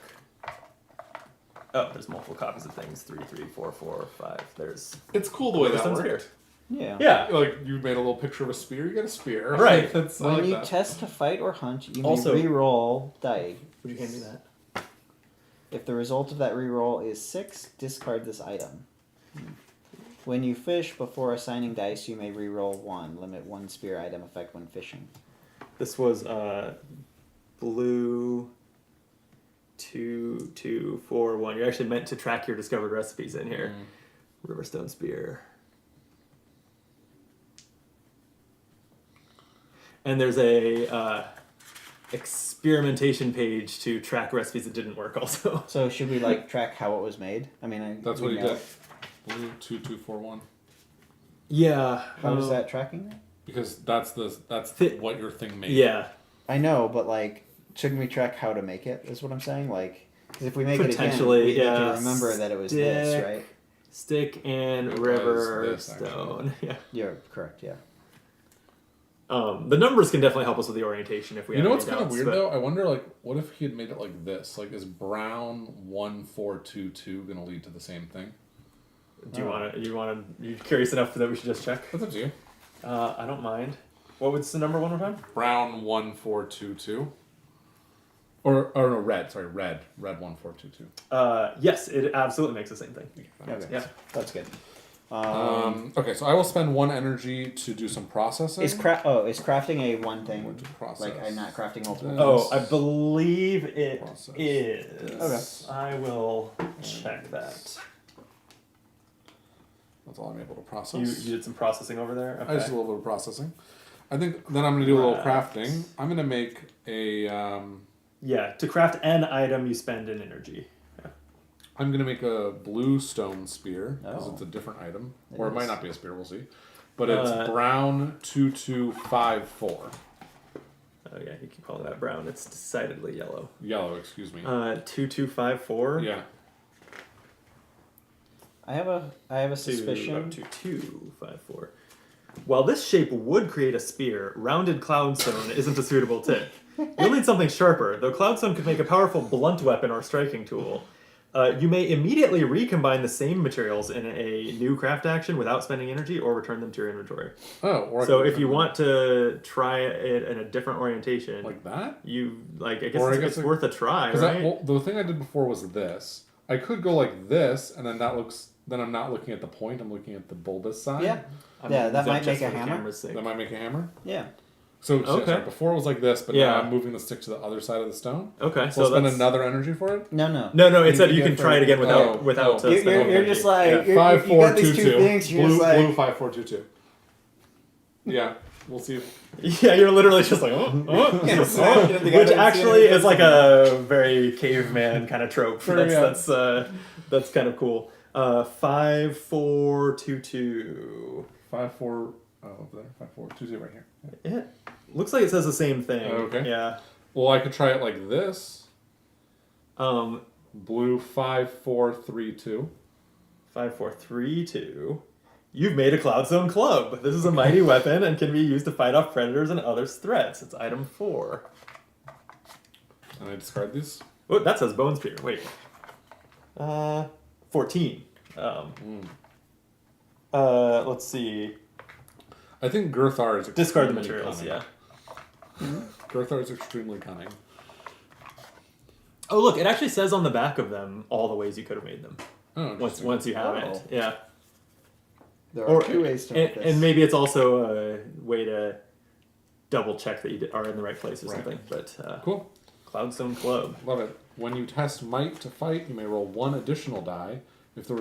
S3: Oh, there's multiple copies of things. 3, 3, 4, 4, 5. There's
S2: It's cool the way that
S3: Riverstone
S2: worked.
S3: Spear.
S1: Yeah.
S3: Yeah.
S2: Like you made a little picture of a spear, you get a spear.
S3: Right.
S2: That's, I
S1: When
S2: like
S1: you
S2: that.
S1: test to fight or hunt, you may
S3: Also-
S1: re-roll die.
S3: Would you hand me that?
S1: If the result of that re-roll is 6, discard this item. When you fish, before assigning dice, you may re-roll 1. Limit 1 spear item effect when fishing.
S3: This was blue 2, 2, 4, 1. You're actually meant to track your discovered recipes in here. Riverstone Spear. And there's a experimentation page to track recipes that didn't work also.
S1: So should we like track how it was made? I mean,
S2: That's
S1: we
S2: what you
S1: know
S2: did.
S1: it.
S2: Blue 2241.
S3: Yeah.
S1: How is that tracking that?
S2: Because that's
S3: Thi-
S2: what your thing made.
S3: Yeah.
S1: I know, but like, shouldn't we track how to make it? Is what I'm saying. Like, because if we make
S3: Potentially,
S1: it again, we
S3: yeah.
S1: need to remember that it was this,
S3: Stick.
S1: right?
S3: Stick and
S2: It was this,
S3: Riverstone. Yeah.
S1: You're correct. Yeah.
S3: The numbers can definitely help us with the orientation if we
S2: You
S3: have
S2: know
S3: any
S2: what's kind of
S3: doubts,
S2: weird
S3: but-
S2: though? I wonder like what if he had made it like this? Like is brown 1422 gonna lead to the same thing?
S3: Do you want to? You're curious enough that we should just check?
S2: That's up to you.
S3: I don't mind. What was the number one more time?
S2: Brown 1422. Or no, red. Sorry, red 1422.
S3: Yes, it absolutely makes the same thing.
S1: Okay.
S3: Yeah.
S1: That's good.
S2: Okay, so I will spend 1 energy to do some processing.
S1: Is crafting a one thing?
S2: What to process?
S1: Like I'm not crafting multiple.
S3: Oh, I believe it
S2: Process.
S3: is.
S2: Okay.
S3: I will check that.
S2: That's all I'm able to
S3: You
S2: process.
S3: did some processing over there?
S2: I just did a little bit of processing. I think then I'm going to do a little crafting. I'm going to make a.
S3: Yeah, to craft an item, you spend an energy. Yeah.
S2: I'm going to make a blue stone spear because
S1: Oh.
S2: it's a different item,
S1: It
S2: or it might
S1: is.
S2: not be a spear. We'll see. But it's brown 2254.
S3: Oh yeah, you keep calling that brown. It's decidedly yellow.
S2: Yellow, excuse me.
S3: 2254.
S2: Yeah.
S1: I have a suspicion.
S3: 2254. While this shape would create a spear, rounded cloudstone isn't a suitable tip. You'll need something sharper, though cloudstone could make a powerful blunt weapon or striking tool. You may immediately recombine the same materials in a new craft action without spending energy or return them to your inventory.
S2: Oh, or I
S3: So
S2: could
S3: if you
S2: turn
S3: want to try it in a different orientation,
S2: like that,
S3: I guess
S2: Or I
S3: it's,
S2: guess
S3: it's
S2: like-
S3: worth a try,
S2: because
S3: right?
S2: well, the thing I did before was this. I could go like this, and then that looks. Then I'm not looking at the point. I'm looking at the bulbous side.
S1: Yeah.
S3: I'm
S1: Yeah, that
S3: using
S1: might
S3: just
S1: make a
S3: for the
S1: hammer.
S3: camera's sake.
S2: That might make a hammer.
S1: Yeah.
S2: So
S3: Okay.
S2: sorry, before it was like this, but
S3: Yeah.
S2: now I'm moving the stick to the other side of the stone.
S3: Okay,
S2: So
S3: so
S2: spend
S3: that's...
S2: another energy for it.
S1: No.
S3: No, it said
S1: You
S3: you
S1: go
S3: can
S1: for-
S3: try it again without
S2: Oh,
S3: without.
S2: oh.
S1: You're,
S3: spending
S1: you're
S3: energy.
S1: just like
S3: Yeah.
S1: you
S2: Five
S1: got
S2: four
S1: these
S2: two
S1: two
S2: two.
S1: things. You're
S2: Blue
S1: just like
S2: 5422. Yeah, we'll see.
S3: Yeah, you're literally just like,
S1: Yeah, smash it at the guy
S3: which
S1: that didn't see
S3: actually
S1: anything.
S3: is like a very caveman kind of trope.
S2: Sure,
S3: That's
S2: yeah.
S3: that's kind of cool. 5422.
S2: 54. Oh, over there. 5422 right here. Yeah.
S3: Yeah, looks like it says the same thing.
S2: Okay.
S3: Yeah.
S2: Well, I could try it like this.
S3: Um,
S2: Blue 5432.
S3: 5432. You've made a Cloudstone Club. This is a mighty weapon and can be used to fight off predators and other threats. It's item 4.
S2: And I discard these.
S3: Oh, that says Bone Spear. Wait. 14. Let's see.
S2: I think Girthar is
S3: Discard the
S2: extremely
S3: materials,
S2: cunning.
S3: yeah.
S2: Girthar is extremely cunning.
S3: Oh, look, it actually says on the back of them all the ways you could have made them.
S2: Oh, interesting.
S3: Once you have
S1: Oh.
S3: it. Yeah.
S1: there are two ways to make this.
S3: and maybe it's also a way to double check that you are in the right place or
S2: Right.
S3: something. But
S2: Cool.
S3: Cloudstone Club.
S2: Love it. When you test might to fight, you may roll 1 additional die. If the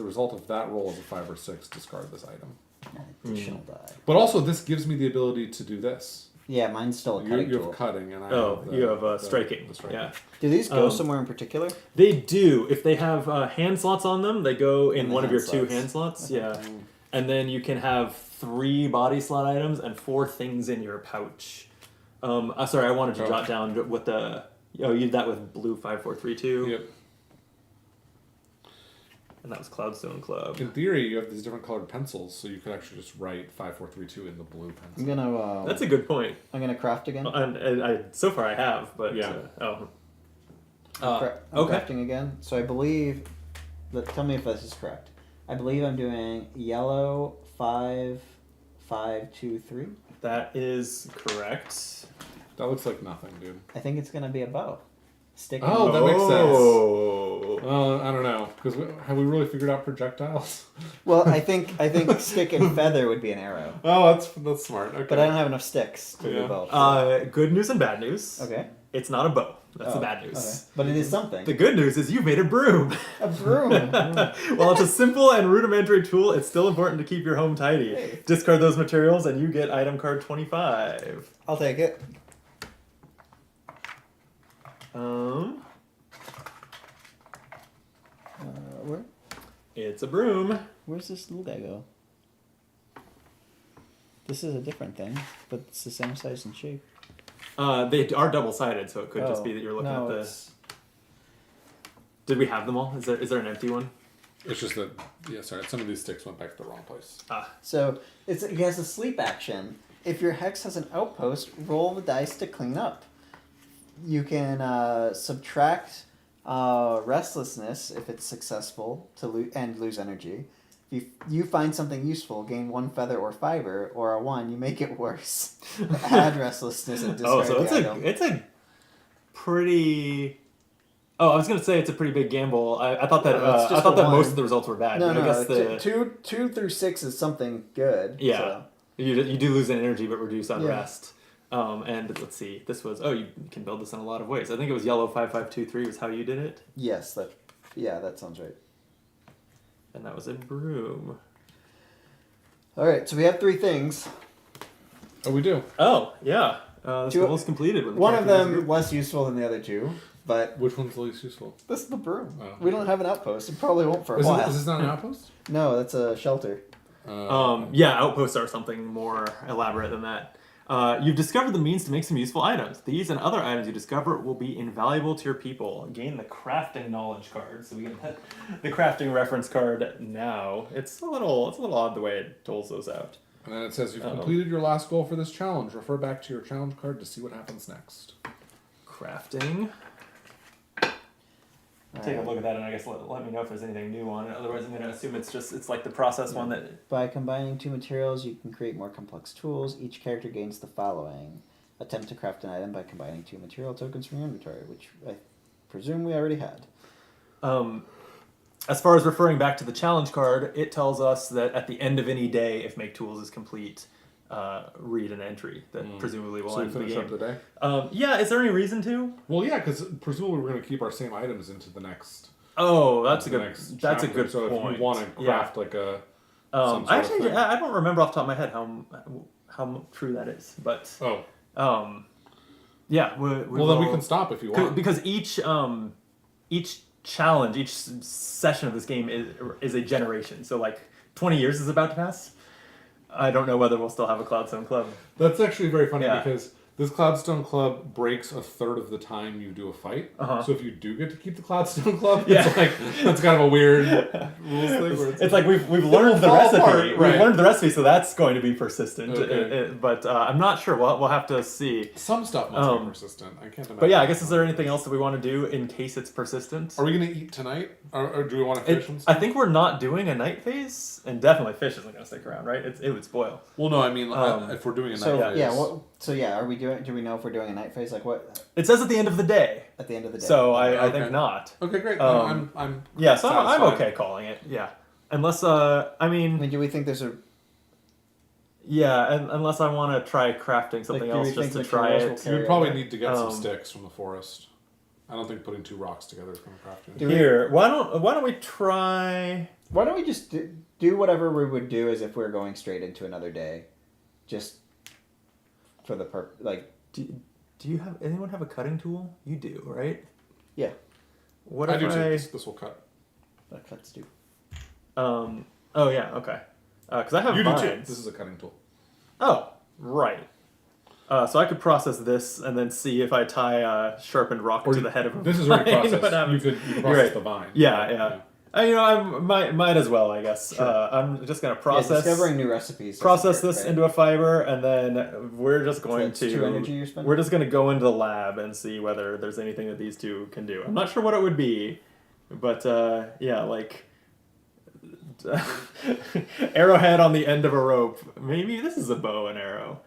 S2: result of that roll is a 5 or 6, discard this item.
S1: An additional die.
S2: But also, this gives me the ability to do this.
S1: Yeah, mine's still a
S2: You,
S1: cutting
S2: you
S1: tool.
S2: have cutting, and I
S3: Oh,
S2: have
S3: you have striking.
S2: the striking.
S3: Yeah.
S1: Do these go
S3: Um,
S1: somewhere in particular?
S3: They do. If they have hand slots on them, they go in
S1: the
S3: one of your
S1: hand
S3: two
S1: slots.
S3: hand slots.
S1: Okay.
S3: Yeah. And then you can have 3 body slot items and 4 things in your pouch. Sorry, I wanted to jot down what the... Oh, you did that with blue 5432.
S2: Yep.
S3: And that was Cloudstone Club.
S2: In theory, you have these different colored pencils, so you could actually just write 5432 in the blue pencil.
S1: I'm gonna.
S3: That's a good point.
S1: I'm gonna craft again.
S3: And I so far I have, but...
S2: Yeah.
S3: I'm
S1: I'm
S3: okay.
S1: crafting again. So I believe. Tell me if this is correct. I believe I'm doing yellow 5, 5, 2, 3.
S3: That is correct.
S2: That looks like nothing, dude.
S1: I think it's gonna be a bow. Stick.
S2: Oh, that makes sense.
S3: Oh.
S2: Well, I don't know, because have we really figured out projectiles?
S1: Well, I think stick and feather would be an arrow,
S2: Oh, that's smart. Okay.
S1: but I don't have enough sticks to
S2: Yeah.
S1: do both.
S3: Good news and bad news.
S1: Okay.
S3: It's not a bow. That's the
S1: Oh,
S3: bad news.
S1: okay. But it is something.
S3: The good news is you've made a broom.
S1: A broom.
S3: While it's a simple and rudimentary tool, it's still important to keep your home tidy.
S1: Hey.
S3: Discard those materials and you get item card 25.
S1: I'll take it. Where?
S3: It's a broom.
S1: Where's this little guy go? This is a different thing, but it's the same size and shape.
S3: They are double-sided, so it could just
S1: Oh,
S3: be that you're looking
S1: no,
S3: at the...
S1: it's-
S3: Did we have them all? Is there an empty one?
S2: It's just that, yeah, sorry, some of these sticks went back to the wrong place.
S1: So it has a sleep action. If your hex has an outpost, roll the dice to clean up. You can subtract restlessness if it's successful and lose energy. If you find something useful, gain 1 feather or fiber, or a 1, you make it worse. Add restlessness and discard
S3: So
S1: the item.
S3: it's a pretty... Oh, I was gonna say it's a pretty big gamble. I thought that
S1: No, it's just a
S3: most
S1: 1.
S3: of the results were bad.
S1: No,
S3: but I guess the
S1: 2 through 6 is something good.
S3: Yeah.
S1: So.
S3: you do lose an energy but reduce on
S1: Yeah.
S3: rest. And let's see, this was you can build this in a lot of ways. I think it was yellow 5523 was how you did it,
S1: Yes, that sounds right.
S3: and that was a broom.
S1: All right, so we have 3 things.
S2: Oh, we do.
S3: Oh yeah, this
S1: Two-
S3: goal is completed. When the
S1: One of
S3: character
S1: them
S3: does it.
S1: less useful than the other 2, but
S2: Which one's the least useful?
S1: this is the broom.
S2: Oh.
S1: We don't have an outpost. It probably won't for a
S2: Is
S1: while.
S2: this not an outpost?
S1: No, that's a shelter.
S3: Yeah, outposts are something more elaborate than that. You've discovered the means to make some useful items. These and other items you discover will be invaluable to your people. Gain the crafting knowledge card. So we get the crafting reference card now. It's a little odd the way it doles those out.
S2: And then it says you've completed your last goal for this challenge. Refer back to your challenge card to see what happens next.
S3: Crafting. Take a look at that and I guess let me know if there's anything new on it. Otherwise I'm gonna assume it's like the process one that
S1: By combining 2 materials, you can create more complex tools. Each character gains the following. Attempt to craft an item by combining 2 material tokens from your inventory, which I presume we already had.
S3: as far as referring back to the challenge card, it tells us that at the end of any day, if Make Tools is complete, read an entry that presumably will
S2: So we
S3: end the
S2: finish
S3: game.
S2: up the day?
S3: Yeah, is there any reason to?
S2: Well, yeah, because presumably we're going to keep our same items into the next.
S3: Oh, that's a
S2: the
S3: good.
S2: next
S3: That's a
S2: chapter.
S3: good
S2: so
S3: point.
S2: if you want to craft like a. some sort of
S3: Actually,
S2: thing.
S3: I don't remember off the top of my head how true that is, but
S2: Oh.
S3: yeah.
S2: Well, then we can stop if you want.
S3: because each challenge, each session of this game is a generation. So like 20 years is about to pass. I don't know whether we'll still have a Cloudstone Club.
S2: That's actually very funny
S3: Yeah.
S2: because this Cloudstone Club breaks a third of the time you do a fight.
S3: Uh-huh.
S2: So if you do get to keep the Cloudstone Club,
S3: Yeah.
S2: it's like that's kind of a weird rules thing. Where
S3: It's like we've learned the
S2: fall
S3: recipe.
S2: apart,
S3: We've
S2: right.
S3: learned the recipe, so that's going to be persistent.
S2: Okay.
S3: But I'm not sure. We'll have to see.
S2: some stuff must be persistent. I can't imagine.
S3: But yeah, I guess is there anything else that we want to do in case it's persistent?
S2: Are we going to eat tonight, or do we want to fish and
S3: I
S2: stuff?
S3: think we're not doing a night phase, and definitely fish isn't going to stick around, right? It would spoil.
S2: Well, no, I mean if we're doing a night
S1: So
S2: phase.
S1: are we doing? Do we know if we're doing a night phase? Like what
S3: It says at the end of the day,
S1: at the end of the day?
S3: so I
S2: Okay.
S3: think not.
S2: Okay, great. I'm
S3: Yeah, so I'm
S2: satisfied.
S3: okay calling it. Yeah, unless
S1: I mean, do we think there's a
S3: unless I want to try crafting something
S1: do we
S3: else just
S1: think
S3: to
S1: the
S3: try
S1: materials will
S3: it.
S1: carry
S2: You would probably
S1: over?
S2: need to get some
S3: Um,
S2: sticks from the forest. I don't think putting 2 rocks together is going to craft you.
S3: Here, why don't we try?
S1: Why don't we just do whatever we would do as if we were going straight into another day, just for the like.
S3: Do you have anyone have a cutting tool? You do, right?
S1: Yeah.
S3: What
S2: I
S3: if
S2: do too.
S3: I?
S2: This will cut.
S1: That cuts too.
S3: Oh yeah. Okay. Because I have
S2: You do
S3: vines.
S2: too. This is a cutting tool.
S3: Oh, right. So I could process this and then see if I tie a sharpened rock to the head of a
S2: This is
S3: vine,
S2: already processed.
S3: what happens.
S2: You could
S3: You're
S2: process
S3: right.
S2: the vine.
S3: Yeah. I might as well, I guess. I'm just gonna process.
S1: discovering new recipes.
S3: Process
S1: doesn't
S3: this
S1: hurt,
S3: into a fiber, and then we're just going
S1: that's 2 energy you're
S3: to.
S1: spending?
S3: We're just gonna go into the lab and see whether there's anything that these two can do. I'm not sure what it would be, but yeah, like. Arrowhead on the end of a rope. Maybe this is a bow and arrow.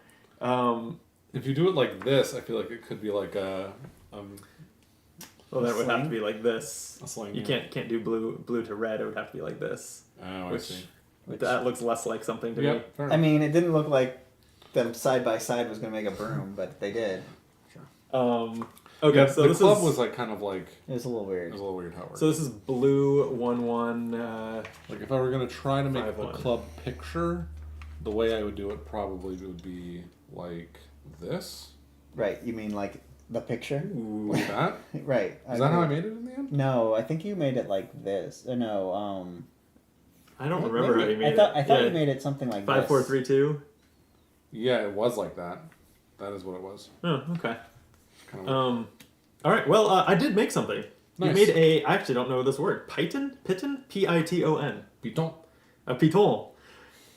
S2: If you do it like this, I feel like it could be like a
S3: Well, then it would have to be like this.
S2: A sling,
S3: You
S2: yeah.
S3: can't do blue to red. It would have to be like this.
S2: Oh, I
S3: Which-
S2: see.
S3: That looks less like something to
S2: Yeah,
S3: me.
S2: fair
S1: I
S2: enough.
S1: mean, it didn't look like them side by side was going to make a broom, but they did.
S3: Okay,
S2: Yeah,
S3: so
S2: the
S3: this
S2: club
S3: is
S2: was like kind of like
S1: It was a little
S2: it
S1: weird.
S2: was a little weird how it worked.
S3: so this is blue 1/1.
S2: Like if I were gonna try to make a
S3: 5-1.
S2: club picture, the way I would do it probably would be like this,
S1: Right, you mean like the picture?
S2: like that.
S1: Right.
S2: Is that how I made it in the end?
S1: No, I think you made it like this. No,
S3: I don't
S1: maybe-
S3: remember how you made
S1: I thought
S3: it.
S1: you made it something like
S3: 5, 4,
S1: this.
S3: 3, 2.
S2: Yeah, it was like that. That is what it was.
S3: Oh, okay.
S2: Kind of
S3: All right. Well, I did make something.
S2: Nice.
S3: You made a. I actually don't know this word. Piton? Piton? Piton.
S2: piton.
S3: A piton.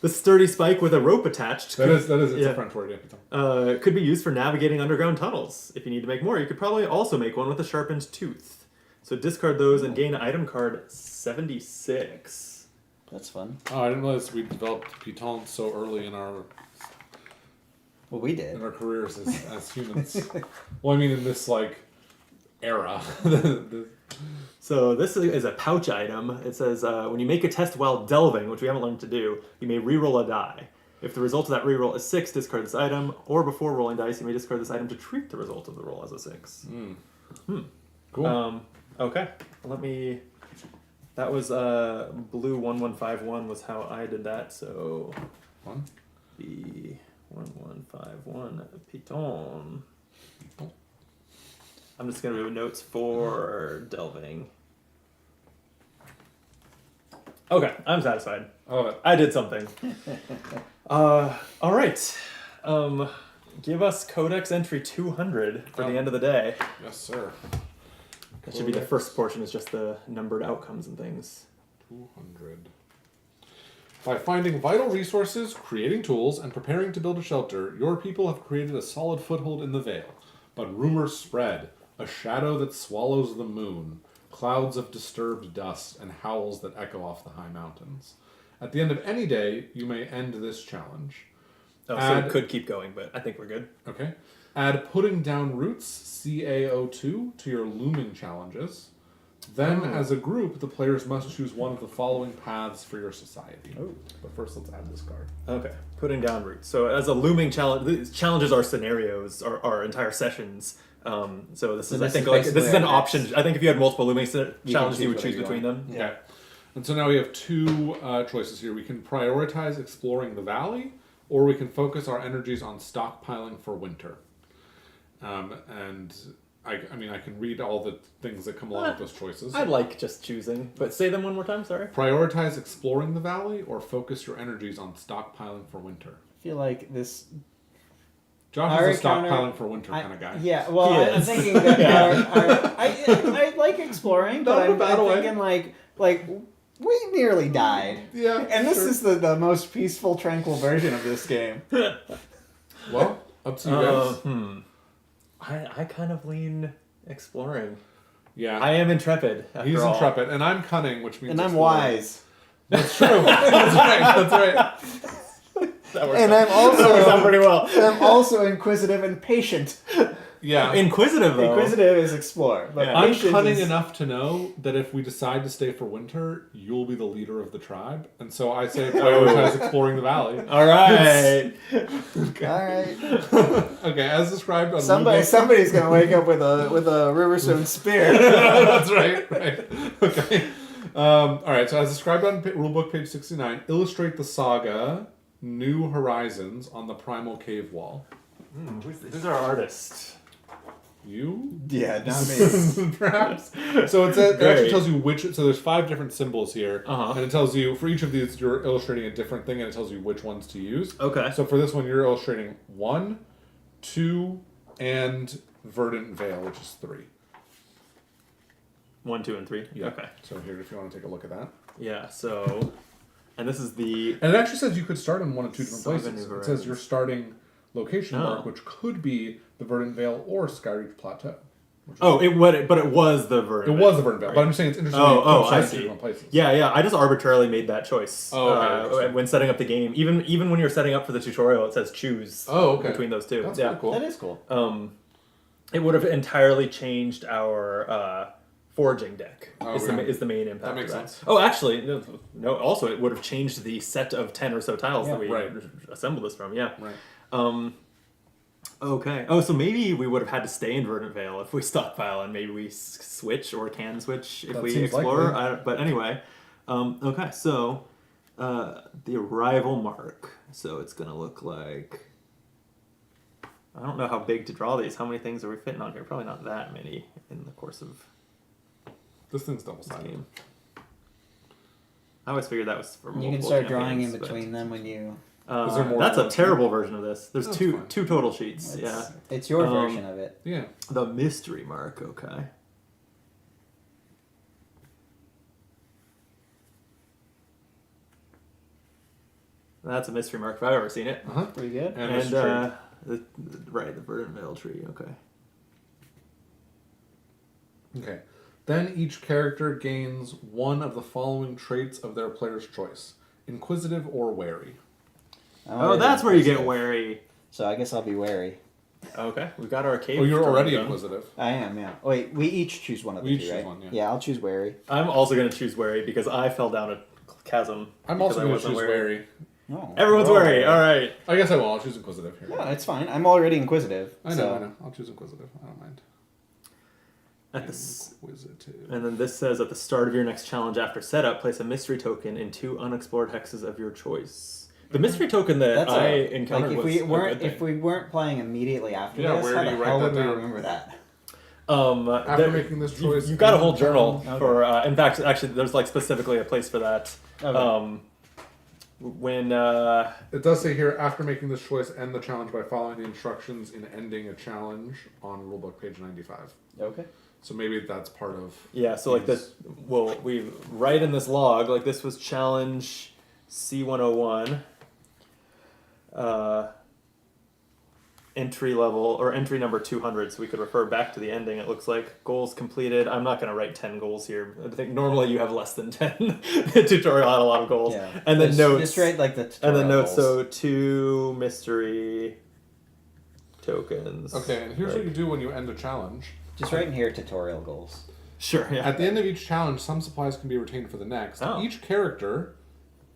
S3: The sturdy spike with a rope attached.
S2: That is it's
S3: yeah.
S2: a French word. Yeah, piton.
S3: Could be used for navigating underground tunnels. If you need to make more, you could probably also make one with a sharpened tooth. So discard those and gain item card 76.
S1: That's fun.
S2: Oh, I didn't realize we developed piton so early in our
S1: Well, we did.
S2: careers as humans. Well, I mean, in this like era.
S3: So this is a pouch item. It says when you make a test while delving, which we haven't learned to do, you may reroll a die. If the result of that reroll is 6, discard this item. Or before rolling dice, you may discard this item to treat the result of the roll as a 6.
S2: Cool.
S3: Okay. Let me. That was blue 1151 was how I did that. So
S2: Fun.
S3: the 1151 Piton. I'm just gonna do notes for delving. Okay, I'm satisfied.
S2: I love it.
S3: I did something. All right. Give us Codex entry 200 for the end of the day.
S2: Yes, sir.
S3: That should be the first portion. Is just the numbered outcomes and things.
S2: 200. By finding vital resources, creating tools, and preparing to build a shelter, your people have created a solid foothold in the Vale. But rumors spread, a shadow that swallows the moon, clouds of disturbed dust, and howls that echo off the high mountains. At the end of any day, you may end this challenge.
S3: Oh, so we could keep going, but I think we're good.
S2: Okay. Add putting down roots, CaO2, to your looming challenges. Then, as a group, the players must choose one of the following paths for your society.
S1: Oh.
S2: But first, let's add this card.
S3: Okay, putting down roots. So as a looming challenge, these challenges are scenarios, are entire sessions. So this is, I
S1: this
S3: think,
S1: is
S3: like this is
S1: basically
S3: an
S1: our
S3: option.
S1: next-
S3: I think if you had multiple looming challenges, you would
S1: choose
S3: choose
S1: whatever you
S3: between
S1: want.
S3: them.
S1: Yeah.
S2: Okay. And so now we have 2 choices here. We can prioritize exploring the valley, or we can focus our energies on stockpiling for winter. And I mean, I can read all the things that come along with those choices.
S3: I like just choosing, but say them one more time. Sorry.
S2: Prioritize exploring the valley, or focus your energies on stockpiling for winter.
S1: I feel like this.
S2: Josh
S1: Our
S2: is a
S1: encounter-
S2: stockpiling for winter kind of guy.
S1: Yeah, well,
S3: He
S1: I'm
S3: is.
S1: thinking that I like exploring, but
S2: Not in a
S1: I'm
S2: bad way.
S1: thinking like we nearly died.
S2: Yeah.
S1: And this
S2: sure.
S1: is the most peaceful, tranquil version of this game.
S2: Well, up to you guys.
S3: I kind of lean exploring.
S2: Yeah.
S3: I am intrepid. After
S2: He's
S3: all.
S2: intrepid, and I'm cunning, which means
S1: And I'm
S2: exploring.
S1: wise.
S2: That's true. That's right. That's right.
S3: That works
S1: And
S3: out.
S1: I'm also
S3: That works out pretty well.
S1: I'm also inquisitive and patient.
S2: Yeah.
S3: Inquisitive though.
S1: Inquisitive is explore. But
S3: Yeah.
S2: I'm
S1: patience
S2: cunning
S1: is-
S2: enough to know that if we decide to stay for winter, you'll be the leader of the tribe. And so I say prioritize exploring the valley.
S3: All right.
S1: Alright.
S2: Okay, as described on
S1: Somebody's gonna wake up with a Riverstone spear.
S2: That's right. Okay. Alright, so as described on rulebook page 69, illustrate the saga New Horizons on the primal cave wall.
S3: Who's our artist?
S2: You?
S1: Yeah, not me.
S2: Perhaps. So it actually
S3: Great.
S2: tells you which. So there's 5 different symbols here,
S3: Uh-huh.
S2: and it tells you for each of these you're illustrating a different thing, and it tells you which ones to use.
S3: Okay.
S2: So for this one, you're illustrating 1, 2, and Verdant Veil, which is 3.
S3: 1, 2, and 3.
S2: Yeah.
S3: Okay.
S2: So here, if you want to take a look at that,
S3: Yeah. So, and this is the.
S2: and it actually says you could start in 1 of 2 different
S3: Saga
S2: places.
S3: New
S2: It says
S3: Horizons.
S2: your starting location
S3: Oh.
S2: mark, which could be the Verdant Veil or Skyreach Plateau.
S3: Oh, but it was the Verdant.
S2: It was the Verdant Veil,
S3: Right.
S2: but I'm just saying it's interesting.
S3: Oh,
S2: that you could
S3: oh,
S2: start
S3: I
S2: in 2
S3: see.
S2: different places.
S3: Yeah. I just arbitrarily made that choice.
S2: Oh, okay, interesting.
S3: when setting up the game, even when you're setting up for the tutorial, it says choose.
S2: Oh, okay.
S3: Between those two.
S2: That's
S3: yeah.
S2: pretty cool.
S1: That is cool.
S3: It would have entirely changed our foraging deck.
S2: Oh,
S3: is,
S2: yeah.
S3: the main impact.
S2: That makes
S3: of
S2: sense.
S3: Oh, actually, no. Also, it would have changed the set of 10 or so tiles that we
S2: right.
S3: assembled this from. Yeah.
S2: Right.
S3: Okay. Oh, so maybe we would have had to stay in Verdant Vale if we stockpile, and maybe we switch or can switch if
S2: That
S3: we
S2: seems
S3: explore.
S2: likely.
S3: But anyway, okay. So the arrival mark. So it's gonna look like. I don't know how big to draw these. How many things are we fitting on here? Probably not that many in the course of
S2: This thing's double
S3: this
S2: sided.
S3: game. I always figured that was for
S1: You can
S3: multiple
S1: start drawing in
S3: campaigns, but,
S1: between them when you.
S2: Is there more
S3: that's
S2: than
S3: a
S2: one
S3: terrible version of this. There's
S2: That's
S3: two
S2: fine.
S3: total sheets.
S1: It's,
S3: Yeah.
S1: It's your
S3: Um,
S1: version of it.
S2: Yeah.
S3: The mystery mark, okay. That's a mystery mark if I've ever seen it.
S2: Uh huh.
S1: Pretty good.
S2: And,
S3: And
S2: this tree.
S3: the Verdant Veil tree, okay.
S2: Okay. Then each character gains one of the following traits of their player's choice: inquisitive or wary.
S3: Oh, that's where you get wary.
S1: So I guess I'll be wary.
S3: Okay, we've got our cave.
S2: Oh, you're
S3: drawing
S2: already
S3: done.
S2: inquisitive.
S1: I am, yeah. Wait, we each choose one of the
S2: We
S1: two,
S2: each choose
S1: right?
S2: one, yeah.
S1: I'll choose wary.
S3: I'm also going to choose wary because I fell down a chasm.
S2: I'm
S3: because
S2: also
S3: I
S2: going to
S3: wasn't
S2: choose wary.
S1: No.
S3: Everyone's wary. All right.
S2: I guess I will. I'll choose inquisitive here.
S1: No, it's fine. I'm already inquisitive.
S2: I know.
S1: so.
S2: I know. I'll choose inquisitive. I don't mind.
S3: At the
S2: Inquisitive.
S3: And then this says at the start of your next challenge after setup, place a mystery token in 2 unexplored hexes of your choice. The mystery token that
S1: That's
S3: I
S1: a,
S3: encountered
S1: like if
S3: was
S1: we
S3: a
S1: weren't
S3: good
S1: if we weren't playing immediately after
S2: Yeah,
S1: this,
S2: where
S1: how
S2: do
S1: the
S2: you write
S1: hell
S2: that
S1: would we
S2: down?
S1: remember that?
S2: After
S3: that-
S2: making this choice,
S3: you've got a whole journal
S1: Okay.
S3: for. In fact, actually, there's like specifically a place for that.
S1: Okay.
S3: When
S2: It does say here, after making this choice, end the challenge by following the instructions in ending a challenge on rulebook page 95.
S1: Okay.
S2: So maybe that's part of.
S3: yeah, so like this. Well, we write in this log like this was challenge C101. Entry level or entry number 200, so we could refer back to the ending. It looks like goals completed. I'm not going to write 10 goals here. I think normally you have less than 10. The tutorial had a lot of goals.
S1: Yeah.
S3: And then notes.
S1: Just write like the
S3: And
S1: tutorial
S3: then notes.
S1: goals.
S3: So 2 mystery tokens.
S2: Okay, and here's what you do when you end a challenge.
S1: Just write in here tutorial goals.
S3: Sure. Yeah.
S2: At the end of each challenge, some supplies can be retained for the next.
S3: Oh.
S2: Each character,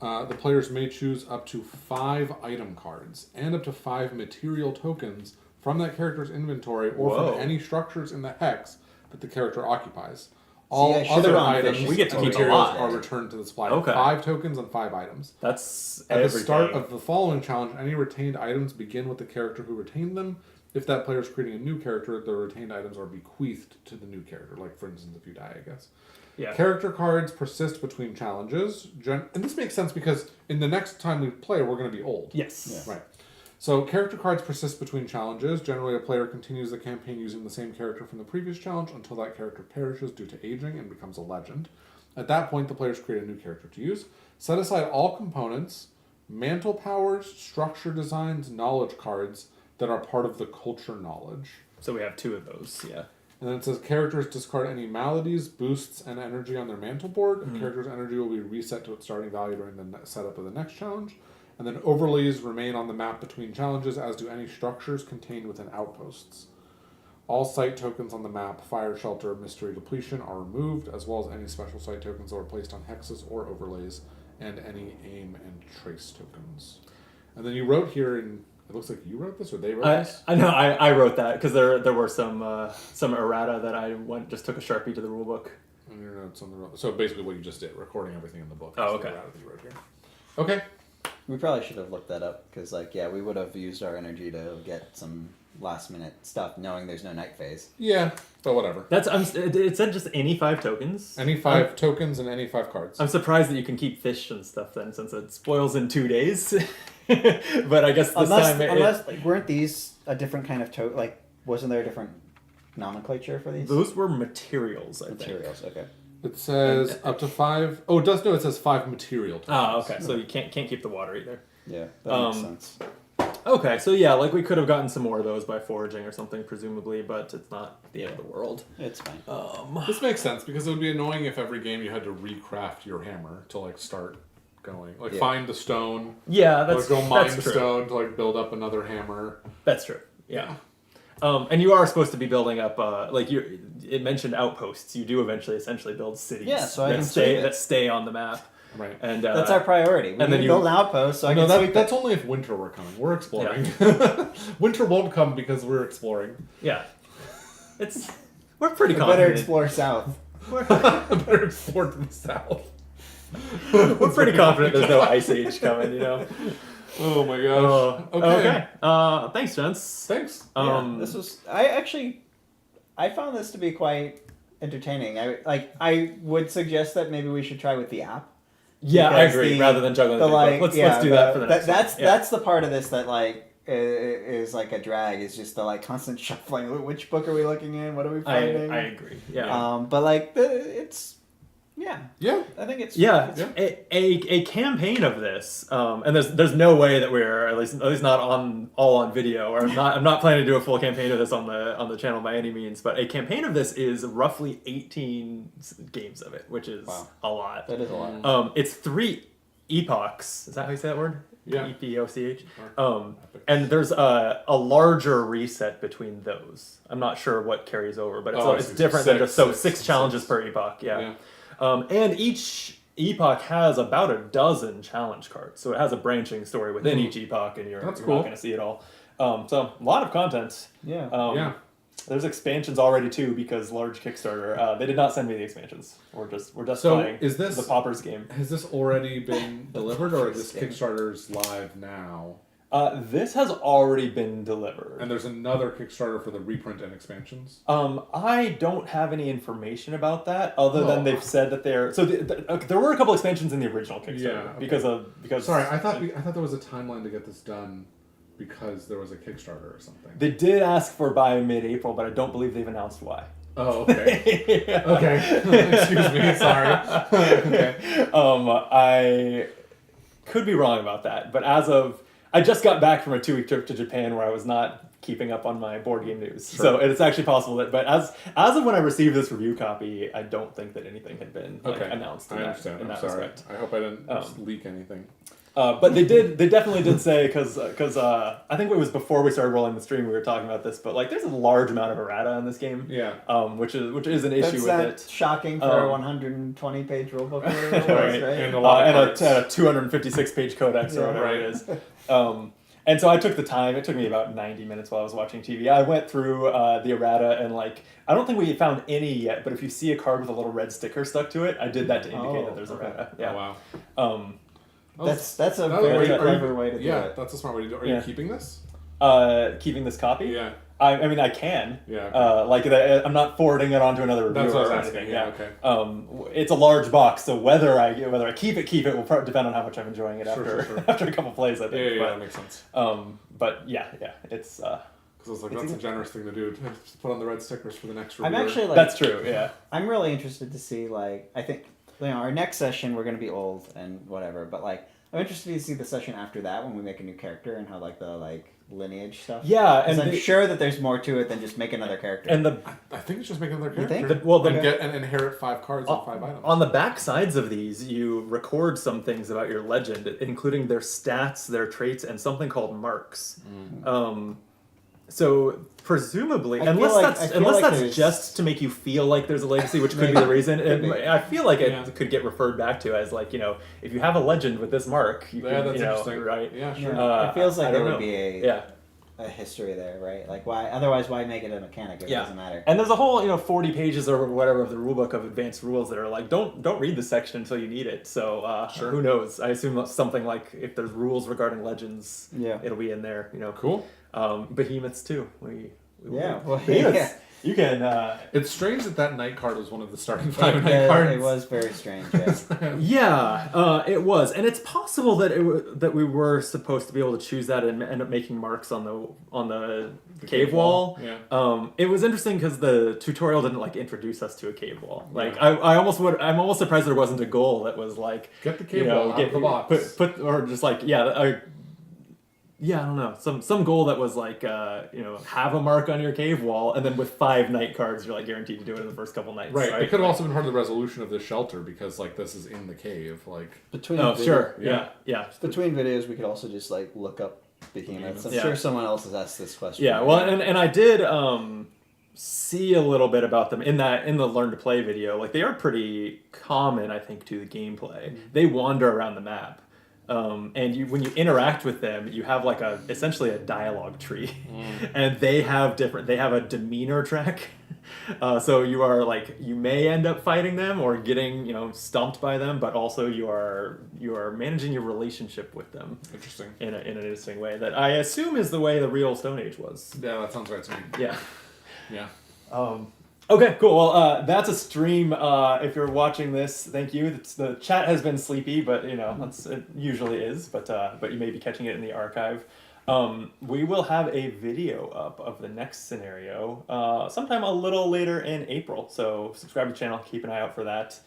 S2: the players may choose up to 5 item cards and up to 5 material tokens from that character's inventory or
S3: Whoa.
S2: from any structures in the hex that the character occupies. All
S1: I should've
S2: other
S1: gone
S2: items
S1: fishing.
S3: We get to
S2: and
S3: keep a
S2: materials
S3: lot.
S2: are returned to the supply.
S3: Okay.
S2: 5 tokens and 5 items.
S3: That's
S2: At
S3: everything.
S2: the start of the following challenge, any retained items begin with the character who retained them. If that player is creating a new character, the retained items are bequeathed to the new character. Like, for instance, if you die, I guess.
S3: Yeah.
S2: Character cards persist between challenges. And this makes sense because in the next time we play, we're going to be old.
S3: Yes.
S2: Right. So character cards persist between challenges. Generally, a player continues the campaign using the same character from the previous challenge until that character perishes due to aging and becomes a legend. At that point, the players create a new character to use. Set aside all components, mantle powers, structure designs, knowledge cards that are part of the culture knowledge.
S3: So we have 2 of those. Yeah.
S2: And then it says characters discard any maladies, boosts, and energy on their mantle board.
S3: Mm-hmm.
S2: A character's energy will be reset to its starting value during the setup of the next challenge. And then overlays remain on the map between challenges, as do any structures contained within outposts. All site tokens on the map, fire, shelter, mystery, depletion are removed, as well as any special site tokens that were placed on hexes or overlays, and any aim and trace tokens. And then you wrote here, and it looks like you wrote this, or they wrote this?
S3: I know I wrote that because there were some errata that I just took a Sharpie to the rule book.
S2: And your notes on the so basically what you just did, recording everything in the book.
S3: Oh,
S2: That's the
S3: okay.
S2: errata that you wrote here. Okay.
S1: We probably should have looked that up because, like, yeah, we would have used our energy to get some last minute stuff, knowing there's no night phase.
S2: Yeah, but whatever.
S3: It said just any 5 tokens.
S2: Any 5 tokens and any 5 cards.
S3: I'm surprised that you can keep fish and stuff then, since it spoils in 2 days. But I guess this time
S1: unless like, weren't these a different kind of like, wasn't there a different nomenclature for these?
S3: those were materials. I think.
S1: Materials. Okay.
S2: It says up to 5. Oh, it does know it says 5 material tokens.
S3: Oh, okay. So you can't keep the water either.
S1: Yeah, that makes sense.
S3: Okay, so yeah, like we could have gotten some more of those by foraging or something, presumably, but it's not the end of the world.
S1: It's fine.
S2: This makes sense because it would be annoying if every game you had to recraft your hammer to like start going. Like find the stone.
S3: Yeah, that's
S2: go mine
S3: that's
S2: the
S3: true.
S2: stone to like build up another hammer.
S3: That's true. Yeah. And you are supposed to be building up, it mentioned outposts. You do essentially build cities.
S1: Yeah, so I can sweep it.
S3: that stay on the map.
S2: Right.
S3: And
S1: That's our priority. We
S3: and
S1: need
S3: then
S1: to build an outpost so I can sweep
S2: that's
S1: it.
S2: only if winter were coming. We're exploring. Winter won't come because we're exploring.
S3: Yeah. We're pretty
S1: We
S3: confident.
S1: better explore south.
S2: Better explore to the south.
S3: We're pretty confident there's no ice age coming, you know.
S2: Oh my gosh. Okay.
S3: Thanks, gents.
S2: Thanks.
S1: This was I found this to be quite entertaining. I would suggest that maybe we should try with the app.
S3: Yeah, I
S1: Because
S3: agree. Rather than juggling the big book. Let's do that for the next one.
S1: That's the part of this that like is like a drag. Is just the like constant shuffling. Which book are we looking in? What are we finding?
S3: I agree. Yeah.
S1: But like it's
S2: Yeah.
S1: I think it's
S3: A campaign of this, and there's no way that we're at least not all on video, or I'm not planning to do a full campaign of this on the channel by any means. But a campaign of this is roughly 18 games of it, which is a lot.
S1: That is a lot.
S3: It's 3 epochs. Is that how you say that word?
S2: Yeah.
S3: EPOCH. And there's a larger reset between those. I'm not sure what carries over, but it's different than just 6 challenges per epoch. Yeah. And each epoch has about a dozen challenge cards, so it has a branching story within each epoch, and you're not going to see it all. So a lot of content.
S1: Yeah.
S3: There's expansions already too, because large Kickstarter. They did not send me the expansions. We're just
S2: So
S3: playing.
S2: is this
S3: the Poppers game?
S2: Has this already been delivered, or is this Kickstarter's live now?
S3: This has already been delivered.
S2: And there's another Kickstarter for the reprint and expansions?
S3: I don't have any information about that, other than they've said that they're... So there were a couple expansions in the original Kickstarter.
S2: Yeah,
S3: because
S2: Sorry, I thought there was a timeline to get this done because there was a Kickstarter or something.
S3: They did ask for by mid-April, but I don't believe they've announced why.
S2: Oh, okay. Okay. Excuse me, sorry. Okay.
S3: I could be wrong about that, but as of... I just got back from a 2-week trip to Japan where I was not keeping up on my board game news.
S2: Sure.
S3: So it's actually possible that, but as of when I received this review copy, I don't think that anything had been announced.
S2: I understand. I'm sorry.
S3: Respect.
S2: I hope I didn't leak anything.
S3: But they definitely did say, because I think it was before we started rolling the stream we were talking about this, but like there's a large amount of errata in this game.
S2: Yeah.
S3: Which is an issue with it.
S1: Shocking for a 120-page rulebook. Right.
S2: And a lot of
S3: and a 256-page codex or whatever it is. And so I took the time. It took me about 90 minutes while I was watching TV. I went through the errata, and like I don't think we found any yet. But if you see a card with a little red sticker stuck to it, I did that to indicate that there's errata. Yeah.
S2: Oh, wow.
S1: That's a very clever way to do it.
S2: Yeah, that's a smart way to do it. Are you keeping this?
S3: Keeping this copy?
S2: Yeah.
S3: I mean, I can.
S2: Yeah. Okay.
S3: I'm not forwarding it onto another reviewer.
S2: That's what I was
S3: or
S2: asking.
S3: anything.
S2: Yeah. Okay.
S3: It's a large box, so whether I keep it will depend on how much I'm enjoying it
S2: Sure.
S3: after a couple plays. I think.
S2: Yeah, that makes sense.
S3: But yeah, it's.
S2: Because it's like that's a generous thing to do. To put on the red stickers for the next reviewer.
S1: I'm actually like.
S3: That's true. Yeah.
S1: I'm really interested to see like I think our next session we're gonna be old and whatever, but like I'm interested to see the session after that when we make a new character and how like the lineage stuff.
S3: Yeah,
S1: and I'm sure that there's more to it than just make another character.
S3: And
S2: I think it's just make another character.
S1: You think?
S2: And get and inherit 5 cards and 5 items.
S3: On the back sides of these, you record some things about your legend, including their stats, their traits, and something called marks. So presumably,
S1: I feel
S3: unless
S1: like-
S3: that's
S1: I feel
S3: unless
S1: like
S3: that's
S1: there's-
S3: just to make you feel like there's a legacy, which could be
S1: Maybe.
S3: the reason.
S1: Could be.
S3: I feel like it
S2: Yeah.
S3: could get referred back to as like, if you have a legend with this mark, you
S2: Yeah,
S3: can,
S2: that's interesting.
S3: right?
S2: Yeah, sure.
S1: It feels like
S3: I
S1: there
S3: don't
S1: would
S3: know.
S1: be
S3: Yeah.
S1: a history there, right? Like why? Otherwise, why make it a mechanic if it
S3: Yeah.
S1: doesn't matter?
S3: And there's a whole 40 pages or whatever of the rulebook of advanced rules that are like don't read this section until you need it. So
S2: Sure.
S3: who knows? I assume that's something like if there's rules regarding legends,
S1: Yeah.
S3: it'll be in there.
S2: Cool.
S3: Behemoths too. We
S1: Yeah, well,
S3: behemoths.
S1: yeah.
S3: You can.
S2: It's strange that night card was one of the starting 5
S1: It,
S2: night cards.
S1: it was very strange. Yes.
S3: It was, and it's possible that that we were supposed to be able to choose that and end up making marks on the cave wall.
S2: Yeah.
S3: It was interesting because the tutorial didn't like introduce us to a cave wall. Like
S2: Yeah.
S3: I'm almost surprised there wasn't a goal that was like
S2: Get the cave wall out of the box.
S3: put or just like I don't know, some goal that was like have a mark on your cave wall, and then with 5 night cards you're like guaranteed to do it in the first couple nights.
S2: Right.
S3: Right.
S2: It could have also been part of the resolution of this shelter because like this is in the cave. Like
S1: Between
S3: Oh
S1: video-
S3: sure,
S2: Yeah.
S3: yeah.
S1: Between videos, we could also just like look up behemoths. I'm
S3: Yeah.
S1: sure someone else has asked this question.
S3: Yeah, well, and I did see a little bit about them in the Learn to Play video. Like they are pretty common, I think, to the gameplay. They wander around the map, and when you interact with them, you have like essentially a dialogue tree, and they have a demeanor track. So you are like you may end up fighting them or getting stomped by them, but also you are managing your relationship with them
S2: interesting.
S3: in an interesting way that I assume is the way the real Stone Age was.
S2: Yeah, that sounds right to me.
S3: Yeah.
S2: Yeah.
S3: Okay, cool. Well, that's a stream. If you're watching this, thank you. The chat has been sleepy, but it usually is. But you may be catching it in the archive. We will have a video up of the next scenario sometime a little later in April. So subscribe to the channel. Keep an eye out for that.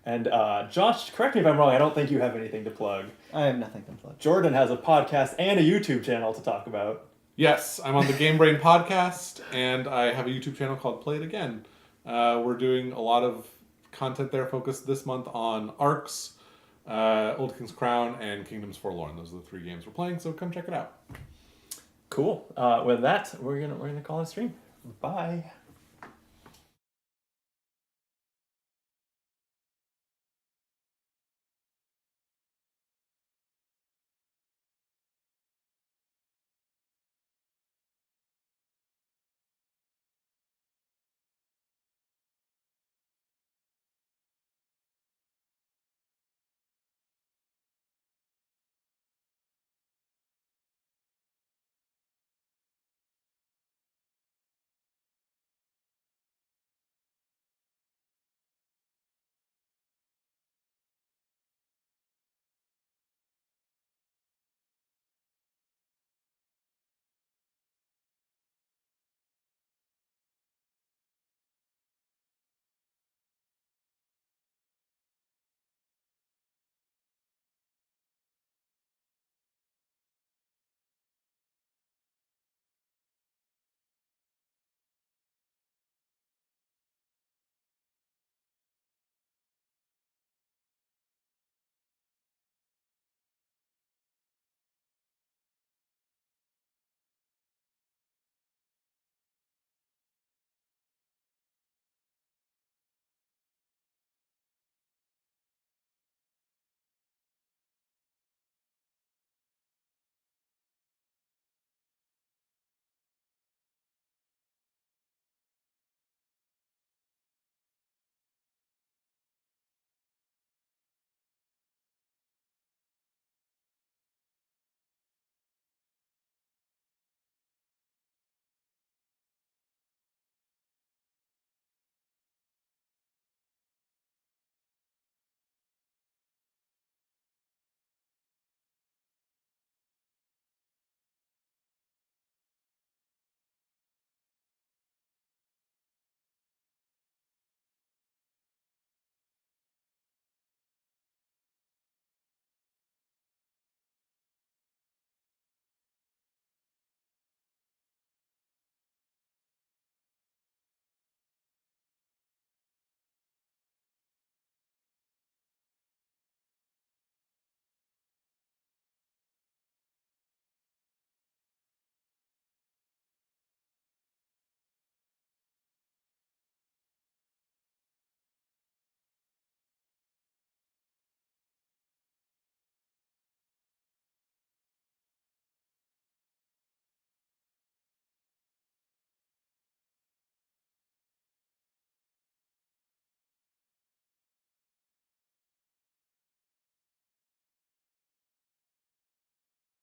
S3: And Josh, correct me if I'm wrong. I don't think you have anything to plug.
S1: I have nothing to plug.
S3: Jordan has a podcast and a YouTube channel to talk about.
S2: Yes, I'm on the Game Brain podcast, and I have a YouTube channel called Play It Again. We're doing a lot of content there focused this month on Arcs, Old King's Crown, and Kingdoms Forlorn. Those are the 3 games we're playing, so come check it out.
S3: Cool. With that, we're gonna call it a stream. Bye.